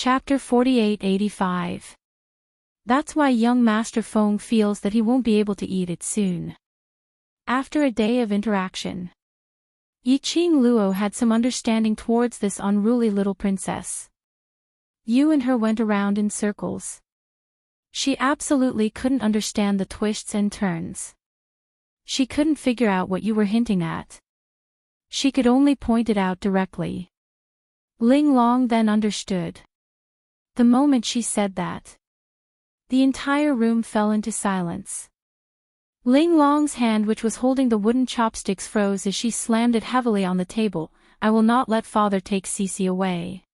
Chapter 4885. That's why young Master Feng feels that he won't be able to eat it soon. After a day of interaction, Yiqing Luo had some understanding towards this unruly little princess. You and her went around in circles. She absolutely couldn't understand the twists and turns. She couldn't figure out what you were hinting at. She could only point it out directly. Ling Long then understood. The moment she said that, the entire room fell into silence. Ling Long's hand, which was holding the wooden chopsticks, froze as she slammed it heavily on the table. I will not let father take Cici away.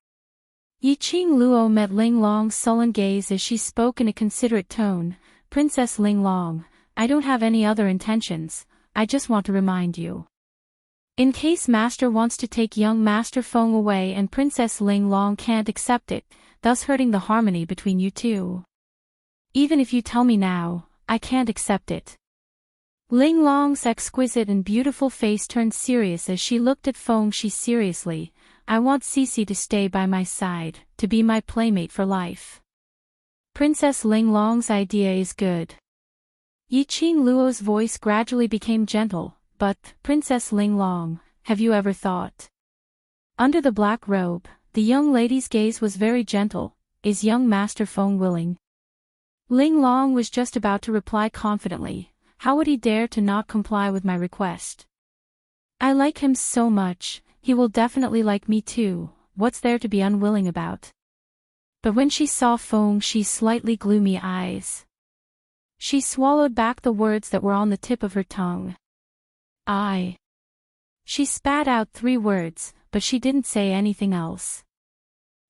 Yiqing Luo met Ling Long's sullen gaze as she spoke in a considerate tone. Princess Ling Long, I don't have any other intentions, I just want to remind you. In case Master wants to take young Master Feng away and Princess Ling Long can't accept it, thus hurting the harmony between you two. Even if you tell me now, I can't accept it. Ling Long's exquisite and beautiful face turned serious as she looked at Feng Shi seriously. I want Cici to stay by my side, to be my playmate for life. Princess Ling Long's idea is good. Yiqing Luo's voice gradually became gentle, but, Princess Ling Long, have you ever thought? Under the black robe, the young lady's gaze was very gentle. Is young Master Feng willing? Ling Long was just about to reply confidently. How would he dare to not comply with my request? I like him so much, he will definitely like me too, what's there to be unwilling about? But when she saw Feng Shi's slightly gloomy eyes, she swallowed back the words that were on the tip of her tongue. She spat out 3 words, but she didn't say anything else.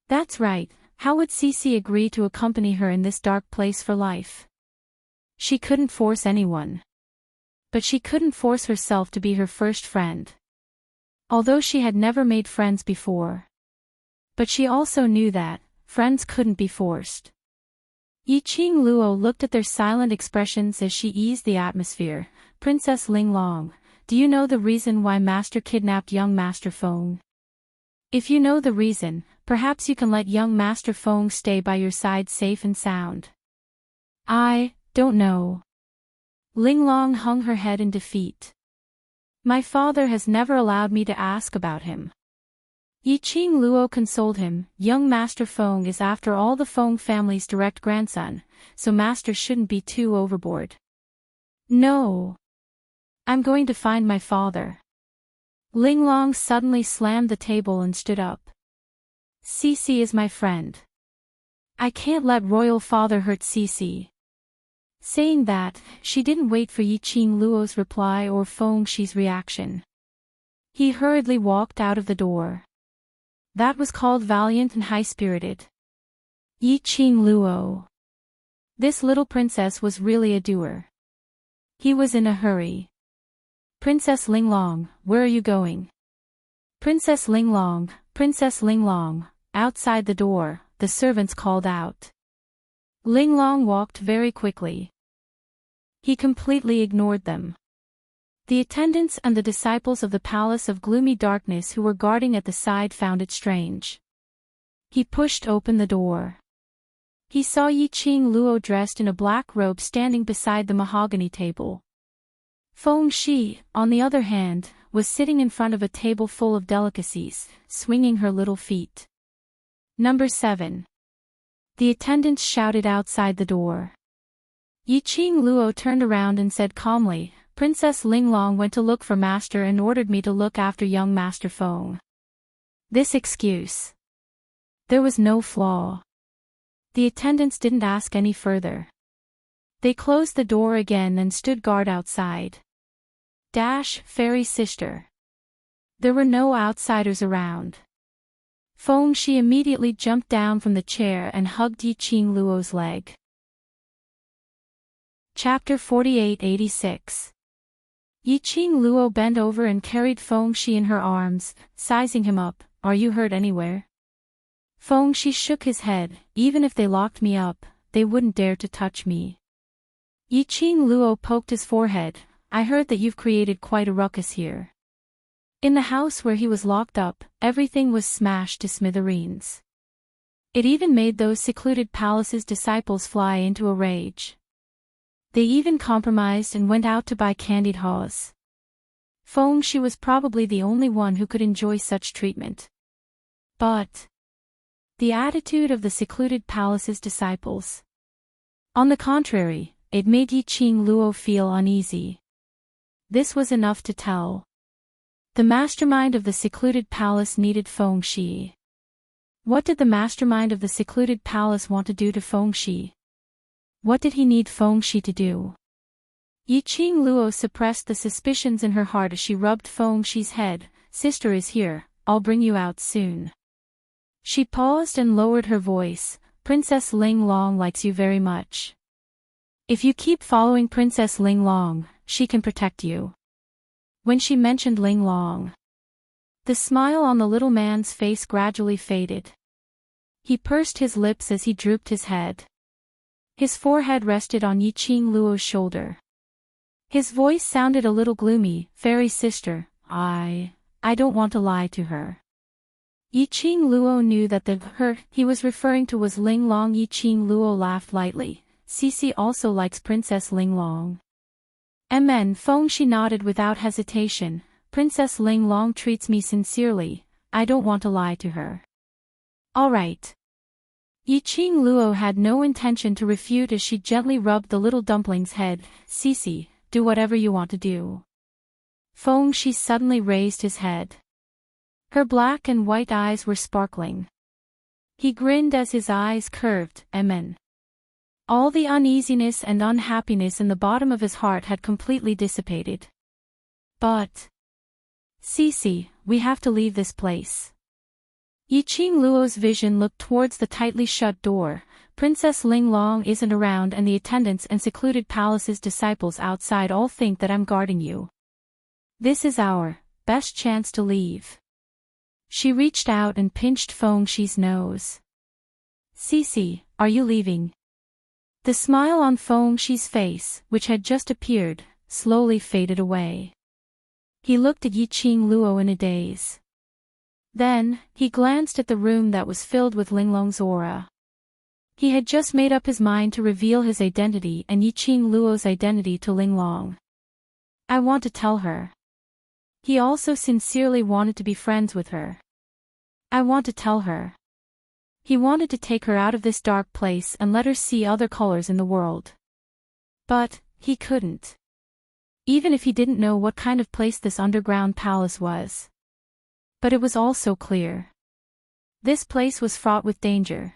That's right, how would Cici agree to accompany her in this dark place for life? She couldn't force anyone. But she couldn't force herself to be her first friend. Although she had never made friends before. But she also knew that friends couldn't be forced. Yiqing Luo looked at their silent expressions as she eased the atmosphere. Princess Ling Long, do you know the reason why Master kidnapped young Master Feng? If you know the reason, perhaps you can let young Master Feng stay by your side safe and sound. I don't know. Ling Long hung her head in defeat. My father has never allowed me to ask about him. Yiqing Luo consoled him. Young Master Feng is after all the Feng family's direct grandson, so Master shouldn't be too overboard. No. I'm going to find my father. Ling Long suddenly slammed the table and stood up. Cici is my friend. I can't let royal father hurt Cici. Saying that, she didn't wait for Yiqing Luo's reply or Feng Shi's reaction. He hurriedly walked out of the door. That was called valiant and high-spirited. Yiqing Luo. This little princess was really a doer. He was in a hurry. Princess Ling Long, where are you going? Princess Ling Long, Princess Ling Long. Outside the door, the servants called out. Ling Long walked very quickly. He completely ignored them. The attendants and the disciples of the Palace of Gloomy Darkness who were guarding at the side found it strange. He pushed open the door. He saw Yiqing Luo dressed in a black robe standing beside the mahogany table. Feng Shi, on the other hand, was sitting in front of a table full of delicacies, swinging her little feet. Number 7. The attendants shouted outside the door. Yiqing Luo turned around and said calmly, Princess Ling Long went to look for Master and ordered me to look after young Master Feng. This excuse. There was no flaw. The attendants didn't ask any further. They closed the door again and stood guard outside. Fairy sister. There were no outsiders around. Feng Shi immediately jumped down from the chair and hugged Yiqing Luo's leg. Chapter 4886. Yiqing Luo bent over and carried Feng Shi in her arms, sizing him up. Are you hurt anywhere? Feng Shi shook his head. Even if they locked me up, they wouldn't dare to touch me. Yiqing Luo poked his forehead. I heard that you've created quite a ruckus here. In the house where he was locked up, everything was smashed to smithereens. It even made those secluded palace's disciples fly into a rage. They even compromised and went out to buy candied haws. Feng-shi was probably the only one who could enjoy such treatment. But the attitude of the secluded palace's disciples, on the contrary, it made Yiqing Luo feel uneasy. This was enough to tell. The mastermind of the secluded palace needed Feng-shi. What did the mastermind of the secluded palace want to do to Feng-shi? What did he need Feng-shi to do? Yiqing Luo suppressed the suspicions in her heart as she rubbed Feng-shi's head. Sister is here, I'll bring you out soon. She paused and lowered her voice. Princess Ling Long likes you very much. If you keep following Princess Ling Long, she can protect you. When she mentioned Ling Long, the smile on the little man's face gradually faded. He pursed his lips as he drooped his head. His forehead rested on Yiqing Luo's shoulder. His voice sounded a little gloomy. Fairy sister, I don't want to lie to her. Yiqing Luo knew that the her he was referring to was Ling Long. Yiqing Luo laughed lightly. Cici also likes Princess Ling Long. Feng-shi nodded without hesitation. Princess Ling Long treats me sincerely, I don't want to lie to her. All right. Yiqing Luo had no intention to refute as she gently rubbed the little dumpling's head. Cici, do whatever you want to do. Feng-shi suddenly raised his head. Her black and white eyes were sparkling. He grinned as his eyes curved. All the uneasiness and unhappiness in the bottom of his heart had completely dissipated. But Cici, we have to leave this place. Yiqing Luo's vision looked towards the tightly shut door. Princess Ling Long isn't around and the attendants and secluded palace's disciples outside all think that I'm guarding you. This is our best chance to leave. She reached out and pinched Feng-shi's nose. Cici, are you leaving? The smile on Feng-shi's face, which had just appeared, slowly faded away. He looked at Yiqing Luo in a daze. Then, he glanced at the room that was filled with Linglong's aura. He had just made up his mind to reveal his identity and Yiqing Luo's identity to Linglong. I want to tell her. He also sincerely wanted to be friends with her. I want to tell her. He wanted to take her out of this dark place and let her see other colors in the world. But he couldn't. Even if he didn't know what kind of place this underground palace was. But it was also clear. This place was fraught with danger.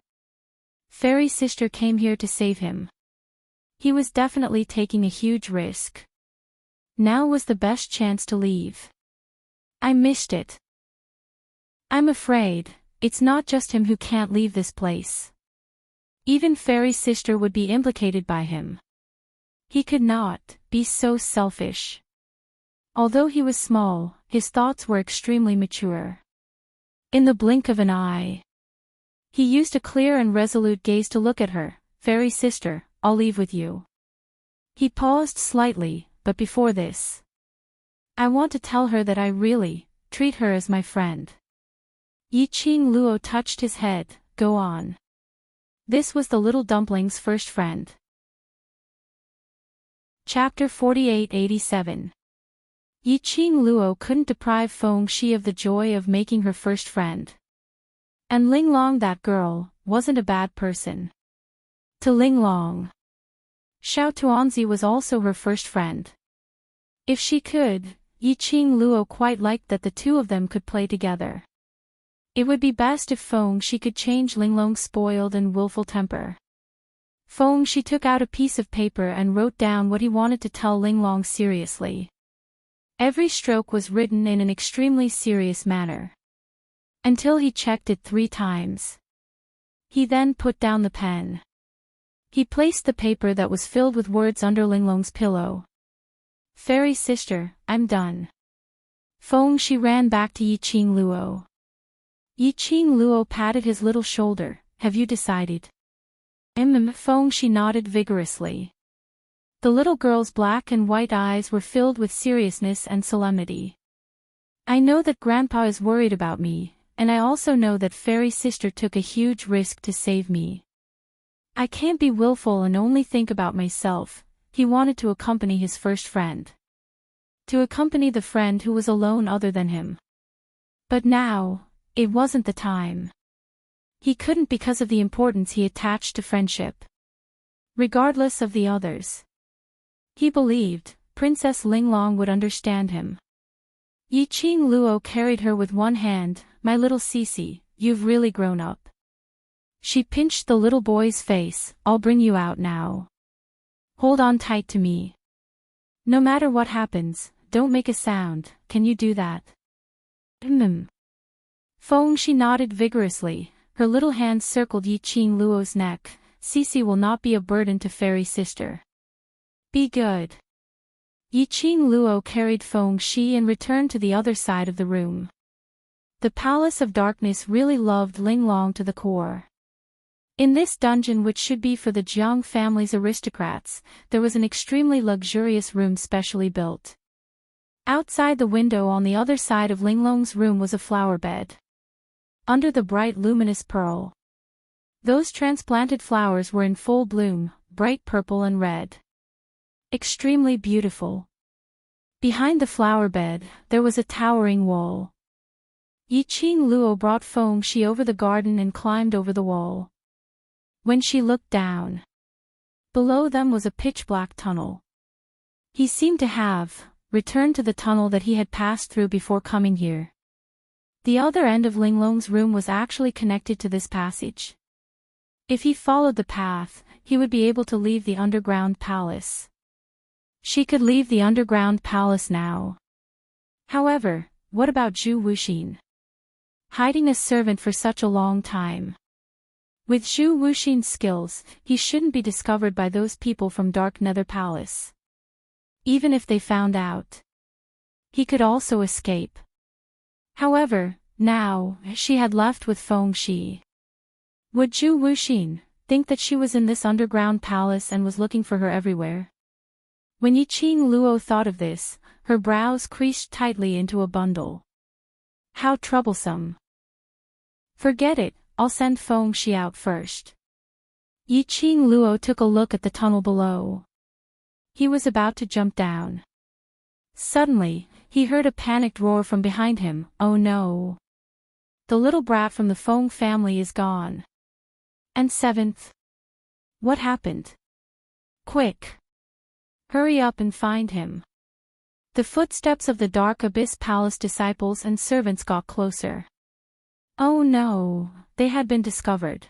Fairy sister came here to save him. He was definitely taking a huge risk. Now was the best chance to leave. I missed it. I'm afraid, it's not just him who can't leave this place. Even Fairy sister would be implicated by him. He could not be so selfish. Although he was small, his thoughts were extremely mature. In the blink of an eye, he used a clear and resolute gaze to look at her. Fairy sister, I'll leave with you. He paused slightly, but before this, I want to tell her that I really treat her as my friend. Yiqing Luo touched his head. Go on. This was the little dumpling's first friend. Chapter 4887. Yiqing Luo couldn't deprive Feng-shi of the joy of making her first friend. And Ling Long, that girl, wasn't a bad person. To Ling Long, Xiao Tuanzi was also her first friend. If she could, Yiqing Luo quite liked that the two of them could play together. It would be best if Feng-shi could change Linglong's spoiled and willful temper. Feng-shi took out a piece of paper and wrote down what he wanted to tell Linglong seriously. Every stroke was written in an extremely serious manner. Until he checked it 3 times. He then put down the pen. He placed the paper that was filled with words under Linglong's pillow. Fairy sister, I'm done. Feng-shi ran back to Yiqing Luo. Yiqing Luo patted his little shoulder. Have you decided? Feng-shi nodded vigorously. The little girl's black and white eyes were filled with seriousness and solemnity. I know that Grandpa is worried about me, and I also know that Fairy Sister took a huge risk to save me. I can't be willful and only think about myself. He wanted to accompany his first friend. To accompany the friend who was alone other than him. But now, it wasn't the time. He couldn't because of the importance he attached to friendship. Regardless of the others. He believed Princess Linglong would understand him. Yiqing Luo carried her with one hand. My little Cece, you've really grown up. She pinched the little boy's face. I'll bring you out now. Hold on tight to me. No matter what happens, don't make a sound. Can you do that? Fengxi nodded vigorously. Her little hands circled Yiqing Luo's neck. Cece will not be a burden to Fairy Sister. Be good. Yiqing Luo carried Fengxi and returned to the other side of the room. The Palace of Darkness really loved Linglong to the core. In this dungeon, which should be for the Jiang family's aristocrats, there was an extremely luxurious room specially built. Outside the window on the other side of Linglong's room was a flower bed. Under the bright luminous pearl. Those transplanted flowers were in full bloom, bright purple and red. Extremely beautiful. Behind the flower bed, there was a towering wall. Yiqing Luo brought Fengxi over the garden and climbed over the wall. When she looked down, below them was a pitch-black tunnel. He seemed to have returned to the tunnel that he had passed through before coming here. The other end of Linglong's room was actually connected to this passage. If he followed the path, he would be able to leave the underground palace. She could leave the underground palace now. However, what about Zhu Wuxin? Hiding a servant for such a long time. With Zhu Wuxin's skills, he shouldn't be discovered by those people from Dark Nether Palace. Even if they found out, he could also escape. However, now, she had left with Fengxi. Would Zhu Wuxin think that she was in this underground palace and was looking for her everywhere? When Yiqing Luo thought of this, her brows creased tightly into a bundle. How troublesome. Forget it, I'll send Fengxi out first. Yiqing Luo took a look at the tunnel below. He was about to jump down. Suddenly, he heard a panicked roar from behind him. Oh no. The little brat from the Feng family is gone. And seventh. What happened? Quick. Hurry up and find him. The footsteps of the Dark Abyss Palace disciples and servants got closer. Oh no, they had been discovered.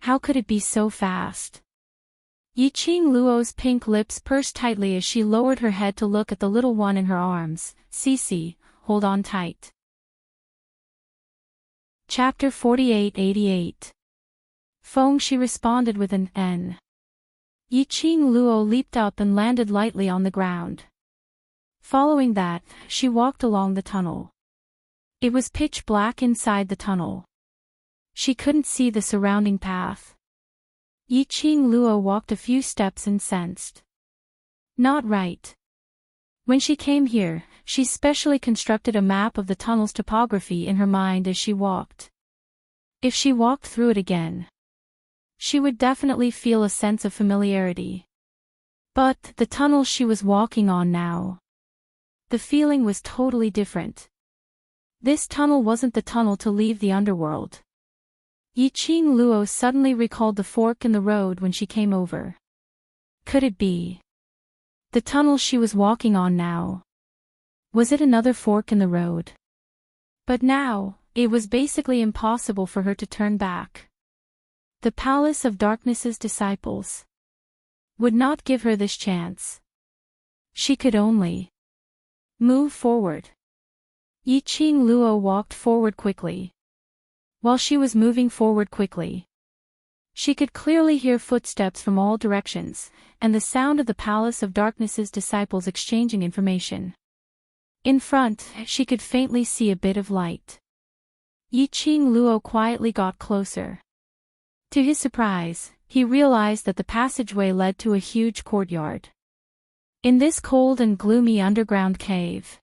How could it be so fast? Yiqing Luo's pink lips pursed tightly as she lowered her head to look at the little one in her arms. Cece, hold on tight. Chapter 4888. Fengxi responded with an N. Yiqing Luo leaped up and landed lightly on the ground. Following that, she walked along the tunnel. It was pitch black inside the tunnel. She couldn't see the surrounding path. Yiqing Luo walked a few steps and sensed. Not right. When she came here, she specially constructed a map of the tunnel's topography in her mind as she walked. If she walked through it again, she would definitely feel a sense of familiarity. But the tunnel she was walking on now, the feeling was totally different. This tunnel wasn't the tunnel to leave the underworld. Yiqing Luo suddenly recalled the fork in the road when she came over. Could it be the tunnel she was walking on now? Was it another fork in the road? But now, it was basically impossible for her to turn back. The Palace of Darkness's disciples would not give her this chance. She could only move forward. Yiqing Luo walked forward quickly. While she was moving forward quickly, she could clearly hear footsteps from all directions, and the sound of the Palace of Darkness's disciples exchanging information. In front, she could faintly see a bit of light. Yiqing Luo quietly got closer. To his surprise, he realized that the passageway led to a huge courtyard. In this cold and gloomy underground cave,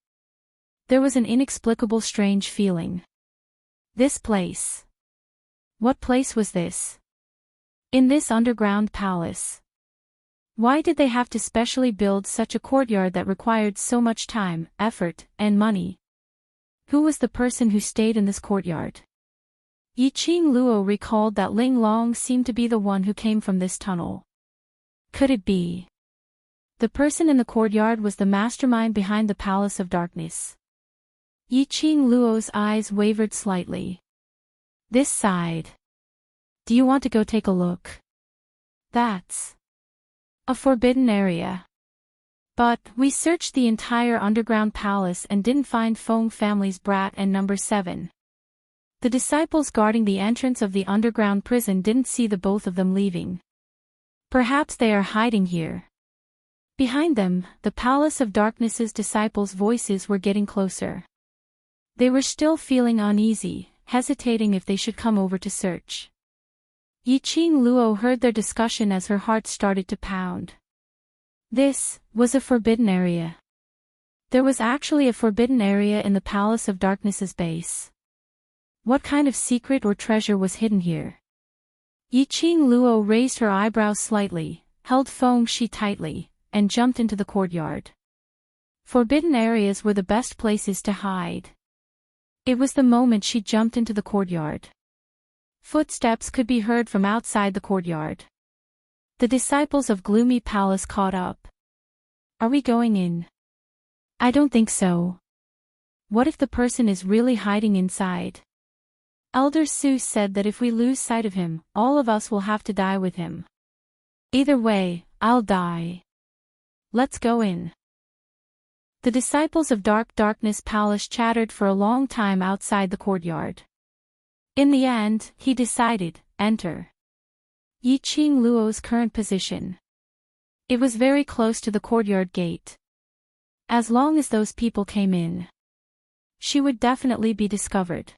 there was an inexplicable strange feeling. This place. What place was this? In this underground palace. Why did they have to specially build such a courtyard that required so much time, effort, and money? Who was the person who stayed in this courtyard? Yiqing Luo recalled that Ling Long seemed to be the one who came from this tunnel. Could it be? The person in the courtyard was the mastermind behind the Palace of Darkness. Yiqing Luo's eyes wavered slightly. This side. Do you want to go take a look? That's a forbidden area. But we searched the entire underground palace and didn't find Feng family's brat and number 7. The disciples guarding the entrance of the underground prison didn't see the both of them leaving. Perhaps they are hiding here. Behind them, the Palace of Darkness's disciples' voices were getting closer. They were still feeling uneasy, hesitating if they should come over to search. Yiqing Luo heard their discussion as her heart started to pound. This was a forbidden area. There was actually a forbidden area in the Palace of Darkness's base. What kind of secret or treasure was hidden here? Yiqing Luo raised her eyebrows slightly, held Feng Shi tightly, and jumped into the courtyard. Forbidden areas were the best places to hide. It was the moment she jumped into the courtyard. Footsteps could be heard from outside the courtyard. The disciples of Gloomy Palace caught up. Are we going in? I don't think so. What if the person is really hiding inside? Elder Su said that if we lose sight of him, all of us will have to die with him. Either way, I'll die. Let's go in. The disciples of Darkness Palace chattered for a long time outside the courtyard. In the end, he decided, enter. Yiqing Luo's current position. It was very close to the courtyard gate. As long as those people came in, she would definitely be discovered.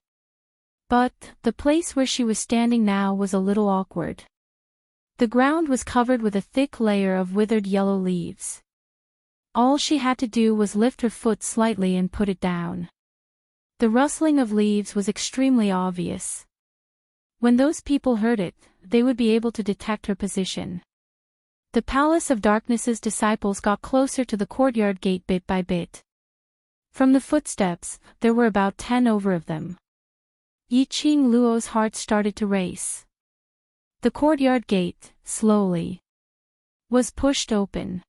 But, the place where she was standing now was a little awkward. The ground was covered with a thick layer of withered yellow leaves. All she had to do was lift her foot slightly and put it down. The rustling of leaves was extremely obvious. When those people heard it, they would be able to detect her position. The Palace of Darkness's disciples got closer to the courtyard gate bit by bit. From the footsteps, there were about 10 over of them. Yiqing Luo's heart started to race. The courtyard gate, slowly, was pushed open.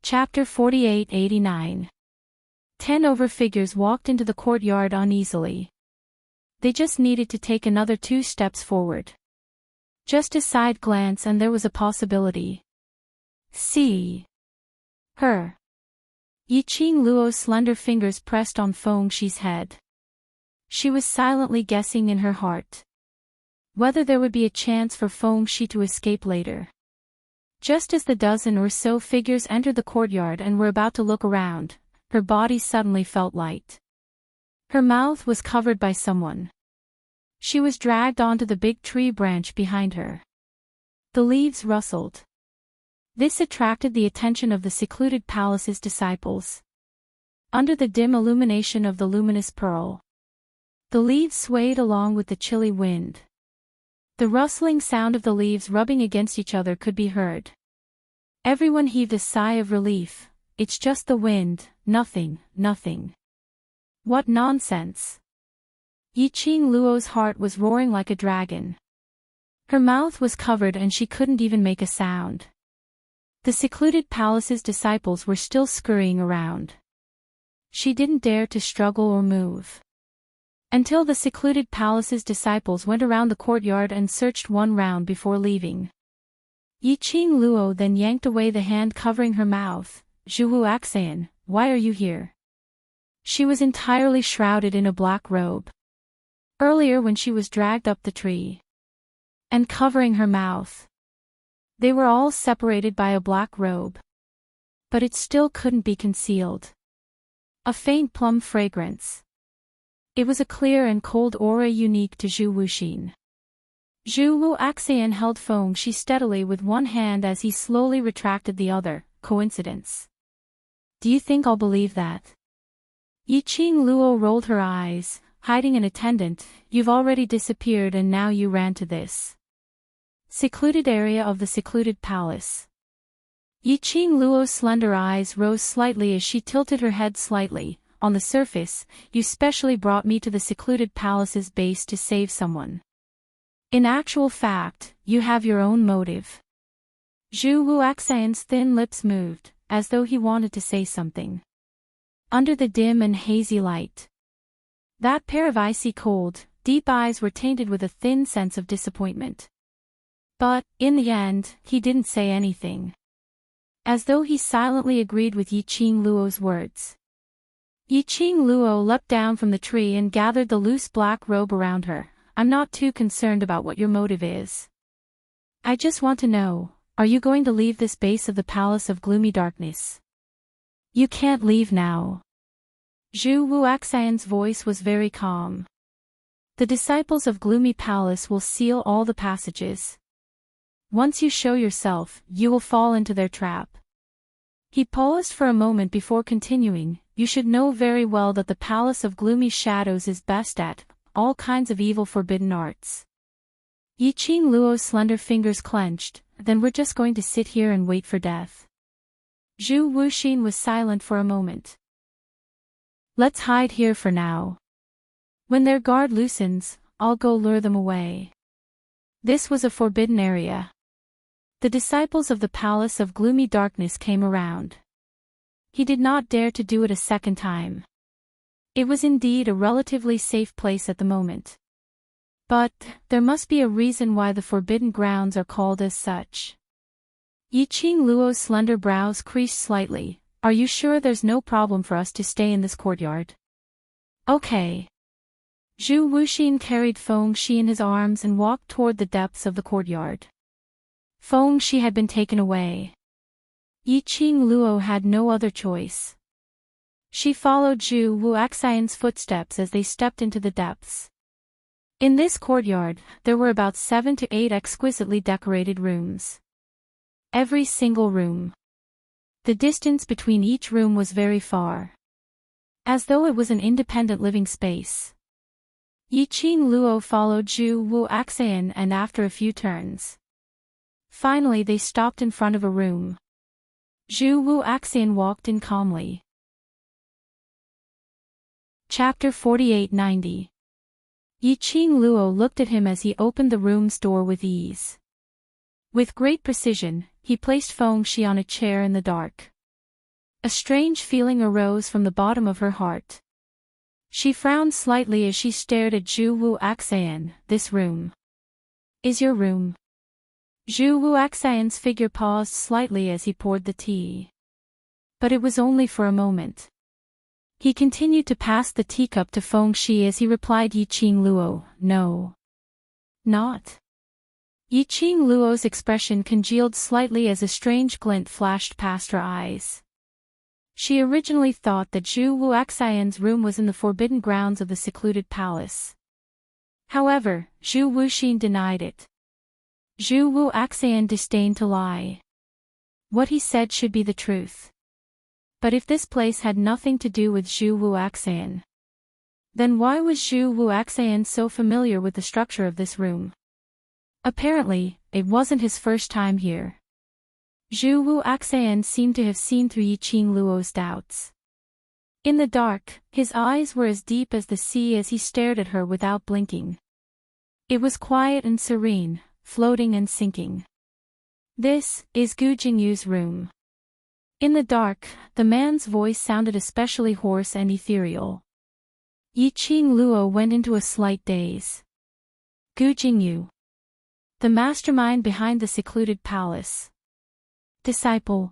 Chapter 48-89. 10 over figures walked into the courtyard uneasily. They just needed to take another 2 steps forward. Just a side glance and there was a possibility. See her. Yiqing Luo's slender fingers pressed on Feng Shi's head. She was silently guessing in her heart whether there would be a chance for Feng Shi to escape later. Just as the dozen or so figures entered the courtyard and were about to look around, her body suddenly felt light. Her mouth was covered by someone. She was dragged onto the big tree branch behind her. The leaves rustled. This attracted the attention of the secluded palace's disciples. Under the dim illumination of the luminous pearl, the leaves swayed along with the chilly wind. The rustling sound of the leaves rubbing against each other could be heard. Everyone heaved a sigh of relief. It's just the wind, nothing. What nonsense. Yiqing Luo's heart was roaring like a dragon. Her mouth was covered and she couldn't even make a sound. The secluded palace's disciples were still scurrying around. She didn't dare to struggle or move. Until the secluded palace's disciples went around the courtyard and searched one round before leaving. Yiqing Luo then yanked away the hand covering her mouth. Zhuwu Axan, why are you here? She was entirely shrouded in a black robe. Earlier when she was dragged up the tree and covering her mouth, they were all separated by a black robe. But it still couldn't be concealed. A faint plum fragrance. It was a clear and cold aura unique to Zhu Wuxin. Zhu Wu Axian held Feng Shi steadily with one hand as he slowly retracted the other. Coincidence? Do you think I'll believe that? Yiqing Luo rolled her eyes, hiding an attendant. You've already disappeared and now you ran to this secluded area of the secluded palace. Yiqing Luo's slender eyes rose slightly as she tilted her head slightly. On the surface, you specially brought me to the secluded palace's base to save someone. In actual fact, you have your own motive. Zhu Wuxian's thin lips moved, as though he wanted to say something. Under the dim and hazy light, that pair of icy cold, deep eyes were tainted with a thin sense of disappointment. But, in the end, he didn't say anything. As though he silently agreed with Yiqing Luo's words. Yiqing Luo leapt down from the tree and gathered the loose black robe around her. I'm not too concerned about what your motive is. I just want to know, are you going to leave this base of the Palace of Gloomy Darkness? You can't leave now. Zhu Wuxian's voice was very calm. The disciples of Gloomy Palace will seal all the passages. Once you show yourself, you will fall into their trap. He paused for a moment before continuing. You should know very well that the Palace of Gloomy Shadows is best at all kinds of evil forbidden arts. Yiqing Luo's slender fingers clenched. Then we're just going to sit here and wait for death. Zhu Wuxin was silent for a moment. Let's hide here for now. When their guard loosens, I'll go lure them away. This was a forbidden area. The disciples of the Palace of Gloomy Darkness came around. He did not dare to do it a second time. It was indeed a relatively safe place at the moment. But, there must be a reason why the forbidden grounds are called as such. Yiqing Luo's slender brows creased slightly. Are you sure there's no problem for us to stay in this courtyard? Okay. Zhu Wuxin carried Fengxi in his arms and walked toward the depths of the courtyard. Fengxi had been taken away. Yiqing Luo had no other choice. She followed Zhu Wuxian's footsteps as they stepped into the depths. In this courtyard, there were about 7 to 8 exquisitely decorated rooms. Every single room. The distance between each room was very far. As though it was an independent living space. Yiqing Luo followed Zhu Wuxian and after a few turns. Finally they stopped in front of a room. Zhu Wuxian walked in calmly. Chapter 4890. Yiqing Luo looked at him as he opened the room's door with ease. With great precision, he placed Fengxi on a chair in the dark. A strange feeling arose from the bottom of her heart. She frowned slightly as she stared at Zhu Wuxian. This room is your room. Zhu Wuxian's figure paused slightly as he poured the tea. But it was only for a moment. He continued to pass the teacup to Fengxi as he replied Yiqing Luo, no. Not. Yiqing Luo's expression congealed slightly as a strange glint flashed past her eyes. She originally thought that Zhu Wuxian's room was in the forbidden grounds of the secluded palace. However, Zhu Wuxin denied it. Zhu Wuxian disdained to lie. What he said should be the truth. But if this place had nothing to do with Zhu Wuxian, then why was Zhu Wuxian so familiar with the structure of this room? Apparently, it wasn't his first time here. Zhu Wuxian seemed to have seen through Yiqing Luo's doubts. In the dark, his eyes were as deep as the sea as he stared at her without blinking. It was quiet and serene, floating and sinking. This is Gu Jingyu's room. In the dark, the man's voice sounded especially hoarse and ethereal. Yiqing Luo went into a slight daze. Gu Jingyu, the mastermind behind the secluded palace. Disciple.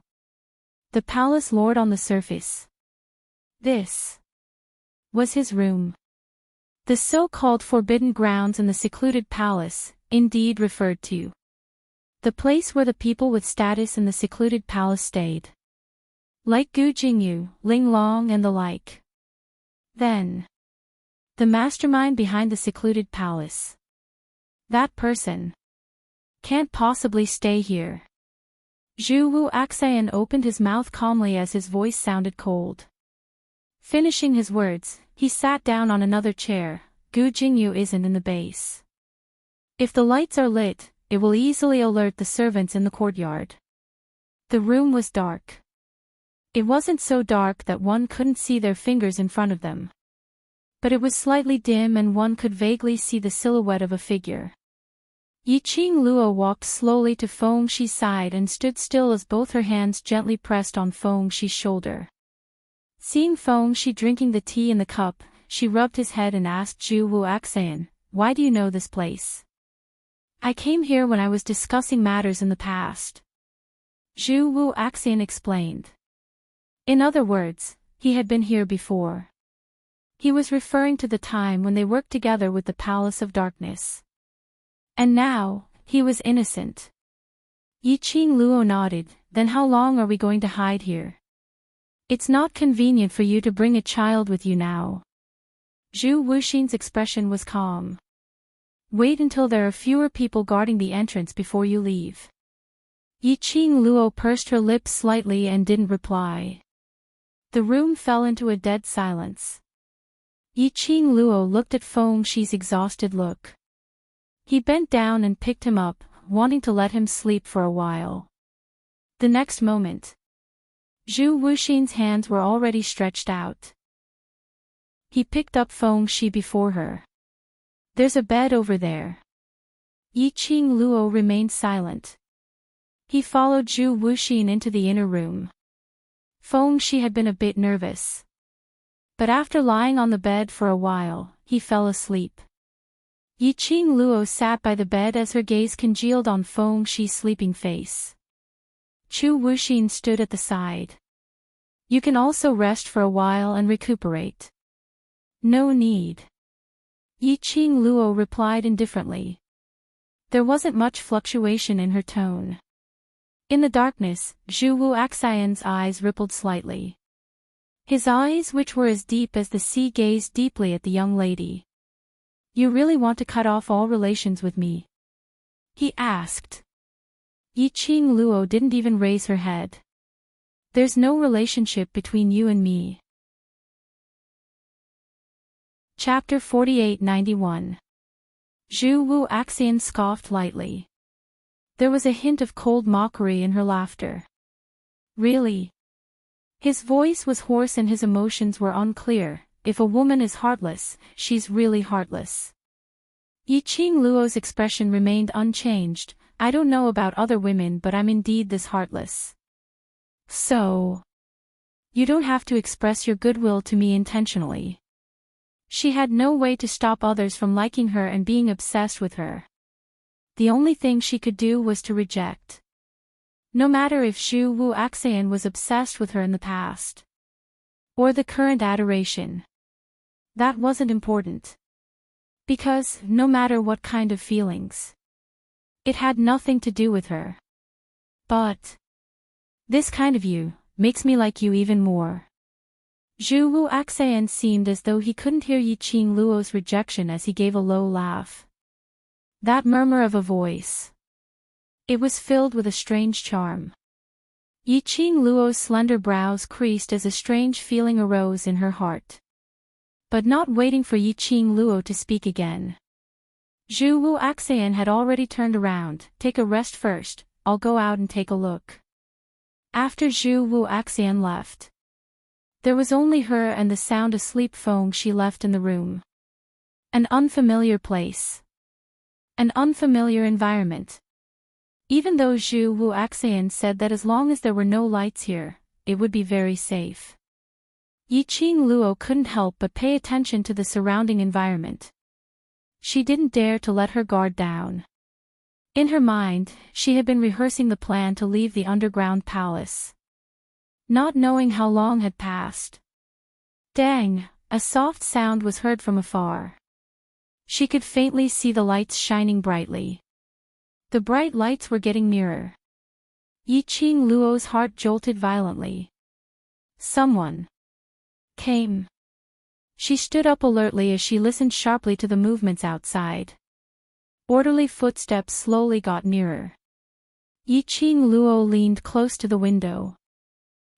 The palace lord on the surface. This was his room. The so-called forbidden grounds in the secluded palace, indeed referred to. The place where the people with status in the secluded palace stayed. Like Gu Jingyu, Ling Long and the like. Then, the mastermind behind the secluded palace. That person can't possibly stay here. Zhu Wuxian opened his mouth calmly as his voice sounded cold. Finishing his words, he sat down on another chair. Gu Jingyu isn't in the base. If the lights are lit, it will easily alert the servants in the courtyard. The room was dark. It wasn't so dark that one couldn't see their fingers in front of them. But it was slightly dim and one could vaguely see the silhouette of a figure. Yiqing Luo walked slowly to Feng Shi's side and stood still as both her hands gently pressed on Feng Shi's shoulder. Seeing Feng Shi drinking the tea in the cup, she rubbed his head and asked Zhu Wu Axian, "Why do you know this place?" "I came here when I was discussing matters in the past," Zhu Wu Axian explained. In other words, he had been here before. He was referring to the time when they worked together with the Palace of Darkness. And now, he was innocent. Yiqing Luo nodded. "Then how long are we going to hide here? It's not convenient for you to bring a child with you now." Zhu Wuxin's expression was calm. "Wait until there are fewer people guarding the entrance before you leave." Yiqing Luo pursed her lips slightly and didn't reply. The room fell into a dead silence. Yiqing Luo looked at Feng Shi's exhausted look. He bent down and picked him up, wanting to let him sleep for a while. The next moment, Zhu Wuxin's hands were already stretched out. He picked up Feng Shi before her. "There's a bed over there." Yiqing Luo remained silent. He followed Zhu Wuxin into the inner room. Feng Shi had been a bit nervous. But after lying on the bed for a while, he fell asleep. Yiqing Luo sat by the bed as her gaze congealed on Feng Shi's sleeping face. Zhu Wuxin stood at the side. "You can also rest for a while and recuperate." "No need," Yiqing Luo replied indifferently. There wasn't much fluctuation in her tone. In the darkness, Zhu Wu Axian's eyes rippled slightly. His eyes, which were as deep as the sea, gazed deeply at the young lady. "You really want to cut off all relations with me?" he asked. Yiqing Luo didn't even raise her head. "There's no relationship between you and me." Chapter 4891. Zhu Wu Axian scoffed lightly. There was a hint of cold mockery in her laughter. "Really?" His voice was hoarse and his emotions were unclear. If a woman is heartless, she's really heartless. Yiqing Luo's expression remained unchanged. "I don't know about other women, but I'm indeed this heartless." "So, you don't have to express your goodwill to me intentionally." She had no way to stop others from liking her and being obsessed with her. The only thing she could do was to reject. No matter if Zhu Wu Axian was obsessed with her in the past, or the current adoration. That wasn't important. Because, no matter what kind of feelings, it had nothing to do with her. But this kind of you makes me like you even more. Zhu Wu Axian seemed as though he couldn't hear Yiqing Luo's rejection as he gave a low laugh. That murmur of a voice. It was filled with a strange charm. Yiqing Luo's slender brows creased as a strange feeling arose in her heart. But not waiting for Yiqing Luo to speak again, Zhu Wu Axian had already turned around. "Take a rest first, I'll go out and take a look." After Zhu Wu Axian left, there was only her and the sound asleep Feng Shi left in the room. An unfamiliar place. An unfamiliar environment. Even though Zhu Wu Axian said that as long as there were no lights here, it would be very safe. Yiqing Luo couldn't help but pay attention to the surrounding environment. She didn't dare to let her guard down. In her mind, she had been rehearsing the plan to leave the underground palace. Not knowing how long had passed. Dang, a soft sound was heard from afar. She could faintly see the lights shining brightly. The bright lights were getting nearer. Yiqing Luo's heart jolted violently. Someone came. She stood up alertly as she listened sharply to the movements outside. Orderly footsteps slowly got nearer. Yiqing Luo leaned close to the window.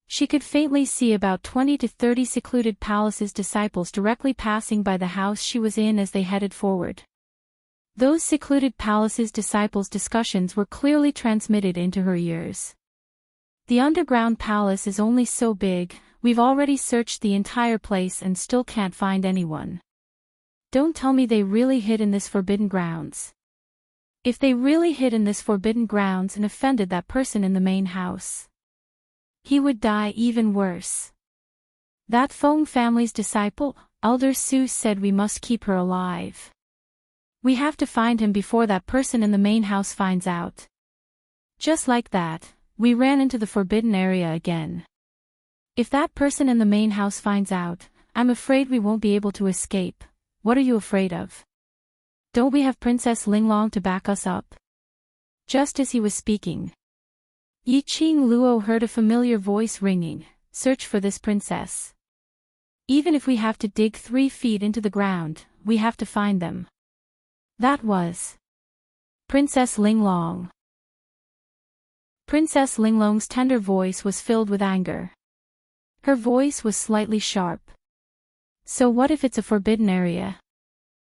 She could faintly see about 20 to 30 secluded palace's disciples directly passing by the house she was in as they headed forward. Those secluded palace's disciples' discussions were clearly transmitted into her ears. The underground palace is only so big, we've already searched the entire place and still can't find anyone. Don't tell me they really hid in this forbidden grounds. If they really hid in this forbidden grounds and offended that person in the main house, he would die even worse. That Feng family's disciple, Elder Seuss, said we must keep her alive. We have to find him before that person in the main house finds out. Just like that, we ran into the forbidden area again. If that person in the main house finds out, I'm afraid we won't be able to escape. What are you afraid of? Don't we have Princess Linglong to back us up? Just as he was speaking, Yiqing Luo heard a familiar voice ringing, search for this princess. Even if we have to dig 3 feet into the ground, we have to find them. That was Princess Linglong. Princess Linglong's tender voice was filled with anger. Her voice was slightly sharp. So what if it's a forbidden area?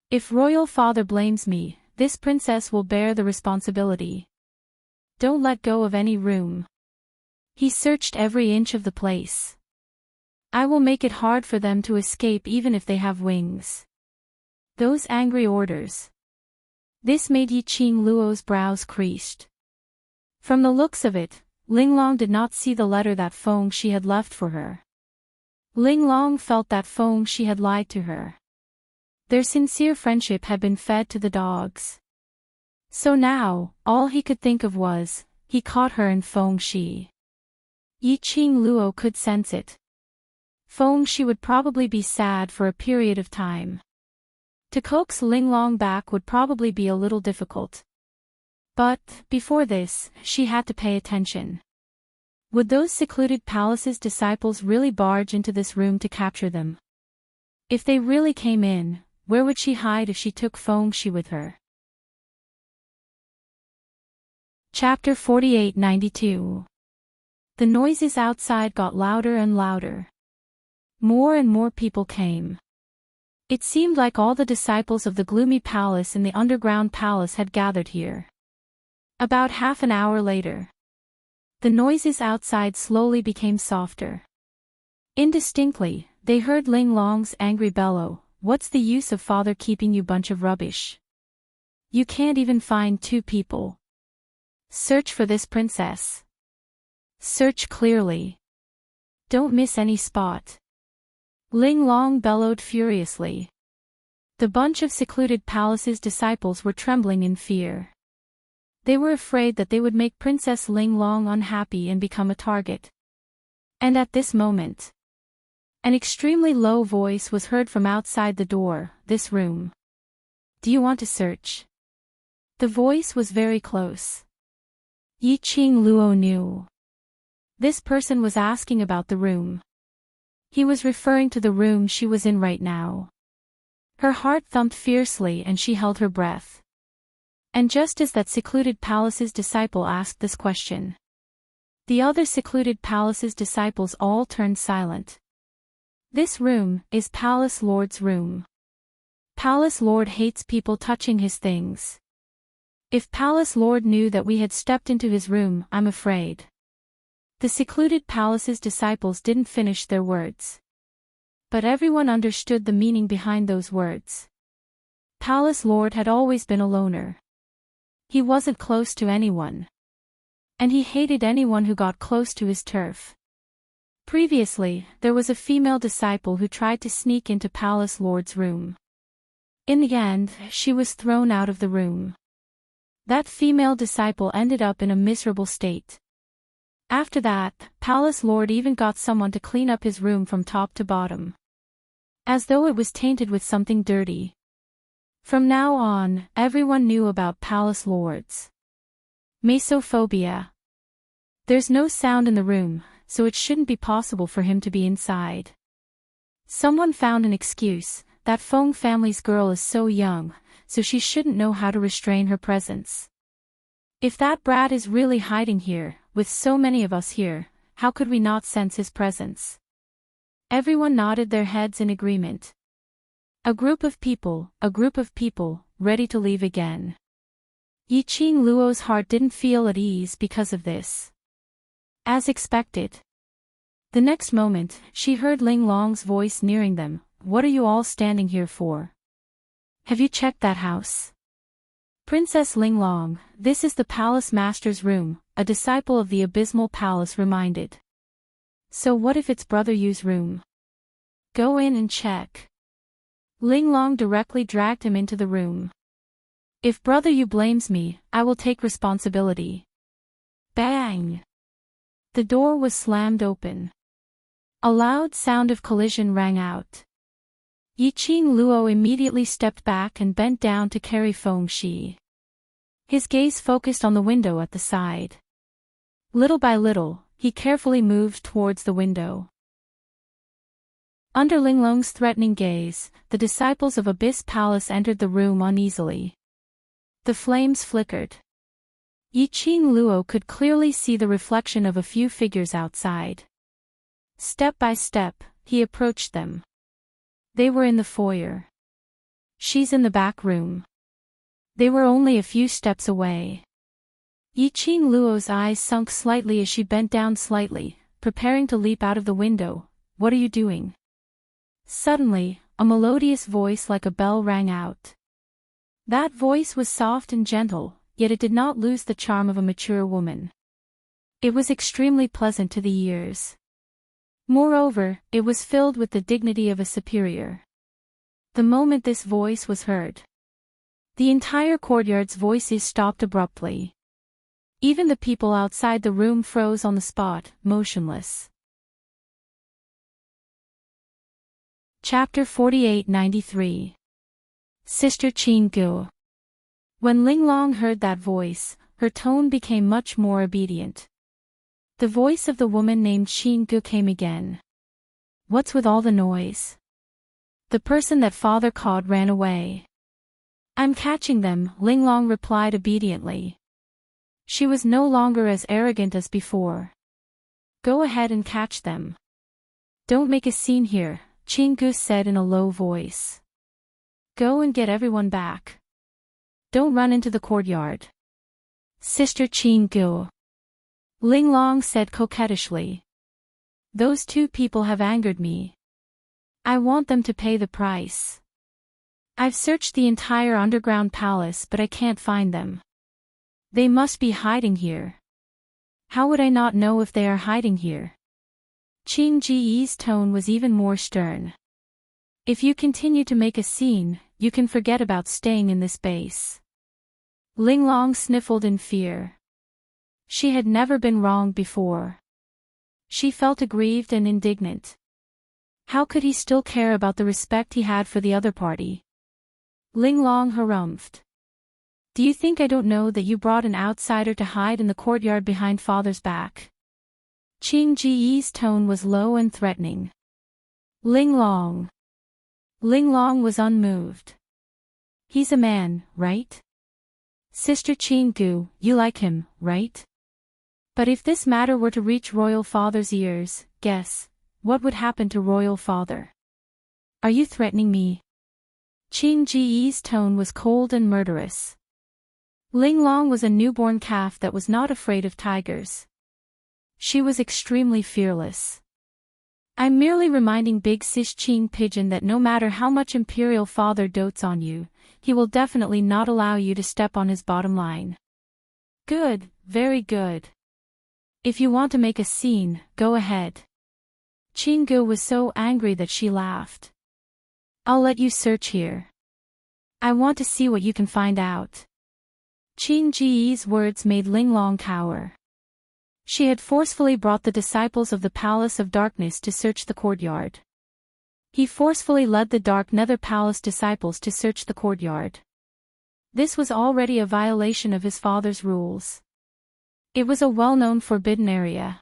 If royal father blames me, this princess will bear the responsibility. Don't let go of any room. He searched every inch of the place. I will make it hard for them to escape even if they have wings. Those angry orders. This made Yiqing Luo's brows creased. From the looks of it, Linglong did not see the letter that Feng she had left for her. Linglong felt that Feng she had lied to her. Their sincere friendship had been fed to the dogs. So now, all he could think of was, he caught her and Feng shi. Yiqing Luo could sense it. Feng shi would probably be sad for a period of time. To coax Linglong back would probably be a little difficult. But, before this, she had to pay attention. Would those secluded palace's disciples really barge into this room to capture them? If they really came in, where would she hide if she took Feng shi with her? Chapter 4892. The noises outside got louder and louder. More and more people came. It seemed like all the disciples of the gloomy palace in the underground palace had gathered here. About half an hour later, the noises outside slowly became softer. Indistinctly, they heard Linglong's angry bellow, "What's the use of father keeping you bunch of rubbish? You can't even find 2 people. Search for this princess. Search clearly. Don't miss any spot." Linglong bellowed furiously. The bunch of secluded palace's disciples were trembling in fear. They were afraid that they would make Princess Linglong unhappy and become a target. And at this moment, an extremely low voice was heard from outside the door, "This room. Do you want to search?" The voice was very close. Yiqing Luo knew. This person was asking about the room. He was referring to the room she was in right now. Her heart thumped fiercely and she held her breath. And just as that secluded palace's disciple asked this question, the other secluded palace's disciples all turned silent. This room is Palace Lord's room. Palace Lord hates people touching his things. If Palace Lord knew that we had stepped into his room, I'm afraid. The secluded palace's disciples didn't finish their words. But everyone understood the meaning behind those words. Palace Lord had always been a loner. He wasn't close to anyone. And he hated anyone who got close to his turf. Previously, there was a female disciple who tried to sneak into Palace Lord's room. In the end, she was thrown out of the room. That female disciple ended up in a miserable state. After that, Palace Lord even got someone to clean up his room from top to bottom. As though it was tainted with something dirty. From now on, everyone knew about Palace Lords. Mesophobia. There's no sound in the room, so it shouldn't be possible for him to be inside. Someone found an excuse, that Feng family's girl is so young, so she shouldn't know how to restrain her presence. If that brat is really hiding here, with so many of us here, how could we not sense his presence? Everyone nodded their heads in agreement. A group of people, ready to leave again. Yiqing Luo's heart didn't feel at ease because of this. As expected. The next moment, she heard Ling Long's voice nearing them. What are you all standing here for? Have you checked that house? Princess Ling Long, this is the palace master's room, a disciple of the abysmal palace reminded. So what if it's brother Yu's room? Go in and check. Ling Long directly dragged him into the room. If brother Yu blames me, I will take responsibility. Bang! The door was slammed open. A loud sound of collision rang out. Yiqing Luo immediately stepped back and bent down to carry Feng Shi. His gaze focused on the window at the side. Little by little, he carefully moved towards the window. Under Ling Long's threatening gaze, the disciples of Abyss Palace entered the room uneasily. The flames flickered. Yiqing Luo could clearly see the reflection of a few figures outside. Step by step, he approached them. They were in the foyer. She's in the back room. They were only a few steps away. Yiqing Luo's eyes sunk slightly as she bent down slightly, preparing to leap out of the window. What are you doing? Suddenly, a melodious voice like a bell rang out. That voice was soft and gentle, yet it did not lose the charm of a mature woman. It was extremely pleasant to the ears. Moreover, it was filled with the dignity of a superior. The moment this voice was heard, the entire courtyard's voices stopped abruptly. Even the people outside the room froze on the spot, motionless. Chapter 4893. Sister Qing Gu. When Ling Long heard that voice, her tone became much more obedient. The voice of the woman named Qing Gu came again. What's with all the noise? The person that father caught ran away. I'm catching them, Ling Long replied obediently. She was no longer as arrogant as before. Go ahead and catch them. Don't make a scene here, Qing Gu said in a low voice. Go and get everyone back. Don't run into the courtyard. Sister Qing Gu. Ling Long said coquettishly. Those two people have angered me. I want them to pay the price. I've searched the entire underground palace but I can't find them. They must be hiding here. How would I not know if they are hiding here? Qing Ji's tone was even more stern. If you continue to make a scene, you can forget about staying in this base. Ling Long sniffled in fear. She had never been wronged before. She felt aggrieved and indignant. How could he still care about the respect he had for the other party? Ling Long harumphed. Do you think I don't know that you brought an outsider to hide in the courtyard behind father's back? Qing Ji's tone was low and threatening. Ling Long. Ling Long was unmoved. He's a man, right? Sister Qing Gu, you like him, right? But if this matter were to reach royal father's ears, guess, what would happen to royal father? Are you threatening me? Qing Ji's tone was cold and murderous. Ling Long was a newborn calf that was not afraid of tigers. She was extremely fearless. I'm merely reminding Big Sis Qing Pigeon that no matter how much Imperial Father dotes on you, he will definitely not allow you to step on his bottom line. Good, very good. If you want to make a scene, go ahead. Qing Gu was so angry that she laughed. I'll let you search here. I want to see what you can find out. Qing Ji's words made Ling Long cower. She had forcefully brought the disciples of the Palace of Darkness to search the courtyard. He forcefully led the Dark Nether Palace disciples to search the courtyard. This was already a violation of his father's rules. It was a well-known forbidden area.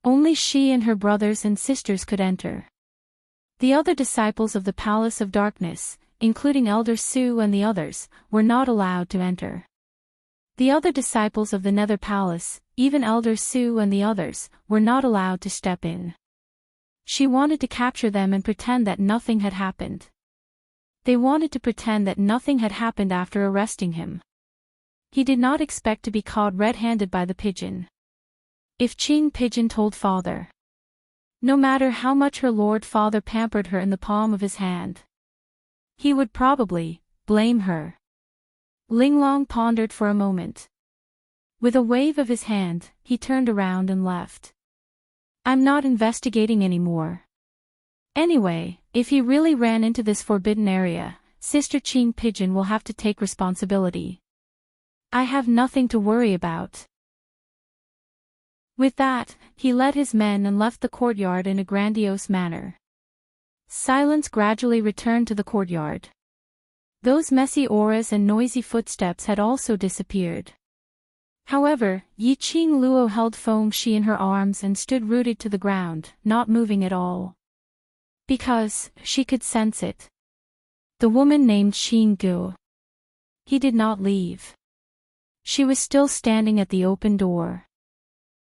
Only she and her brothers and sisters could enter. The other disciples of the Palace of Darkness, including Elder Su and the others, were not allowed to enter. The other disciples of the Nether Palace, even Elder Sue and the others, were not allowed to step in. She wanted to capture them and pretend that nothing had happened. They wanted to pretend that nothing had happened after arresting him. He did not expect to be caught red-handed by the pigeon. If Ching Pigeon told father, no matter how much her lord father pampered her in the palm of his hand, he would probably blame her. Linglong pondered for a moment. With a wave of his hand, he turned around and left. I'm not investigating anymore. Anyway, if he really ran into this forbidden area, Sister Ching Pigeon will have to take responsibility. I have nothing to worry about. With that, he led his men and left the courtyard in a grandiose manner. Silence gradually returned to the courtyard. Those messy auras and noisy footsteps had also disappeared. However, Yi Qing Luo held Feng Shi in her arms and stood rooted to the ground, not moving at all. Because, she could sense it. The woman named Xing Gu. He did not leave. She was still standing at the open door.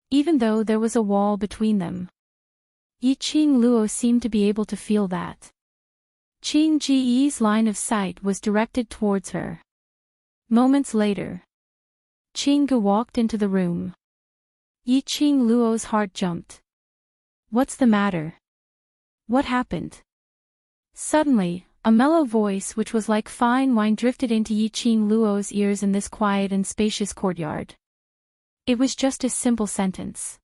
Even though there was a wall between them. Yi Qing Luo seemed to be able to feel that. Qing Ji's line of sight was directed towards her. Moments later, Qing Gu walked into the room. Yi Qing Luo's heart jumped. What's the matter? What happened? Suddenly, a mellow voice which was like fine wine drifted into Yi Qing Luo's ears in this quiet and spacious courtyard. It was just a simple sentence.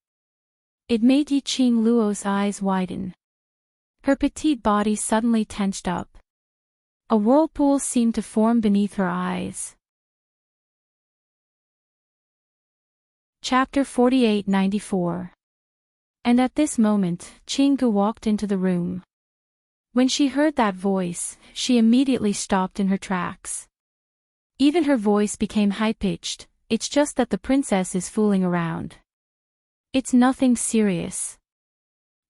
It made Yi Qing Luo's eyes widen. Her petite body suddenly tensed up. A whirlpool seemed to form beneath her eyes. Chapter 48-94. And at this moment, Qing Gu walked into the room. When she heard that voice, she immediately stopped in her tracks. Even her voice became high-pitched. It's just that the princess is fooling around. It's nothing serious.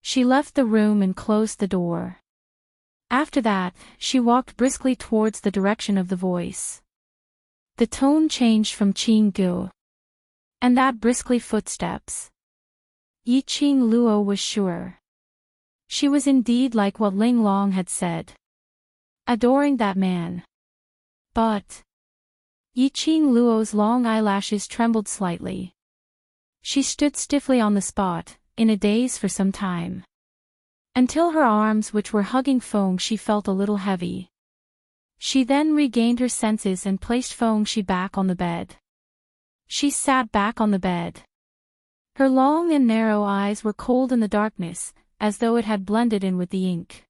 She left the room and closed the door. After that, she walked briskly towards the direction of the voice. The tone changed from Qing Gu. And that briskly footsteps. Yi Qing Luo was sure. She was indeed like what Ling Long had said. Adoring that man. But Yi Qing Luo's long eyelashes trembled slightly. She stood stiffly on the spot, in a daze for some time. Until her arms which were hugging Feng Shi felt a little heavy. She then regained her senses and placed Feng Shi back on the bed. She sat back on the bed. Her long and narrow eyes were cold in the darkness, as though it had blended in with the ink.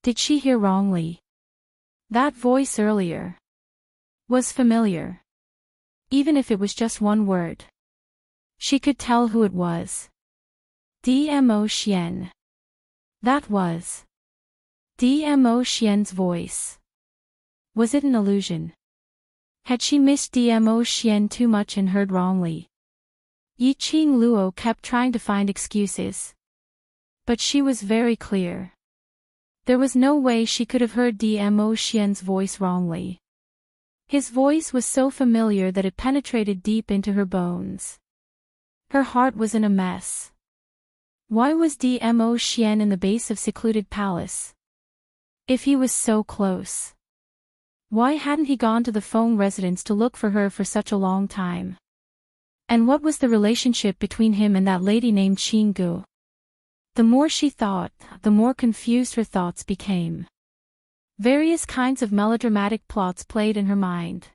Did she hear wrongly? That voice earlier was familiar. Even if it was just one word. She could tell who it was. Dmo Xian. That was Dmo Xian's voice. Was it an illusion? Had she missed Dmo Xian too much and heard wrongly? Yi Qing Luo kept trying to find excuses. But she was very clear. There was no way she could have heard Dmo Xian's voice wrongly. His voice was so familiar that it penetrated deep into her bones. Her heart was in a mess. Why was Dmo Xian in the base of secluded palace? If he was so close. Why hadn't he gone to the Feng residence to look for her for such a long time? And what was the relationship between him and that lady named Qing Gu? The more she thought, the more confused her thoughts became. Various kinds of melodramatic plots played in her mind.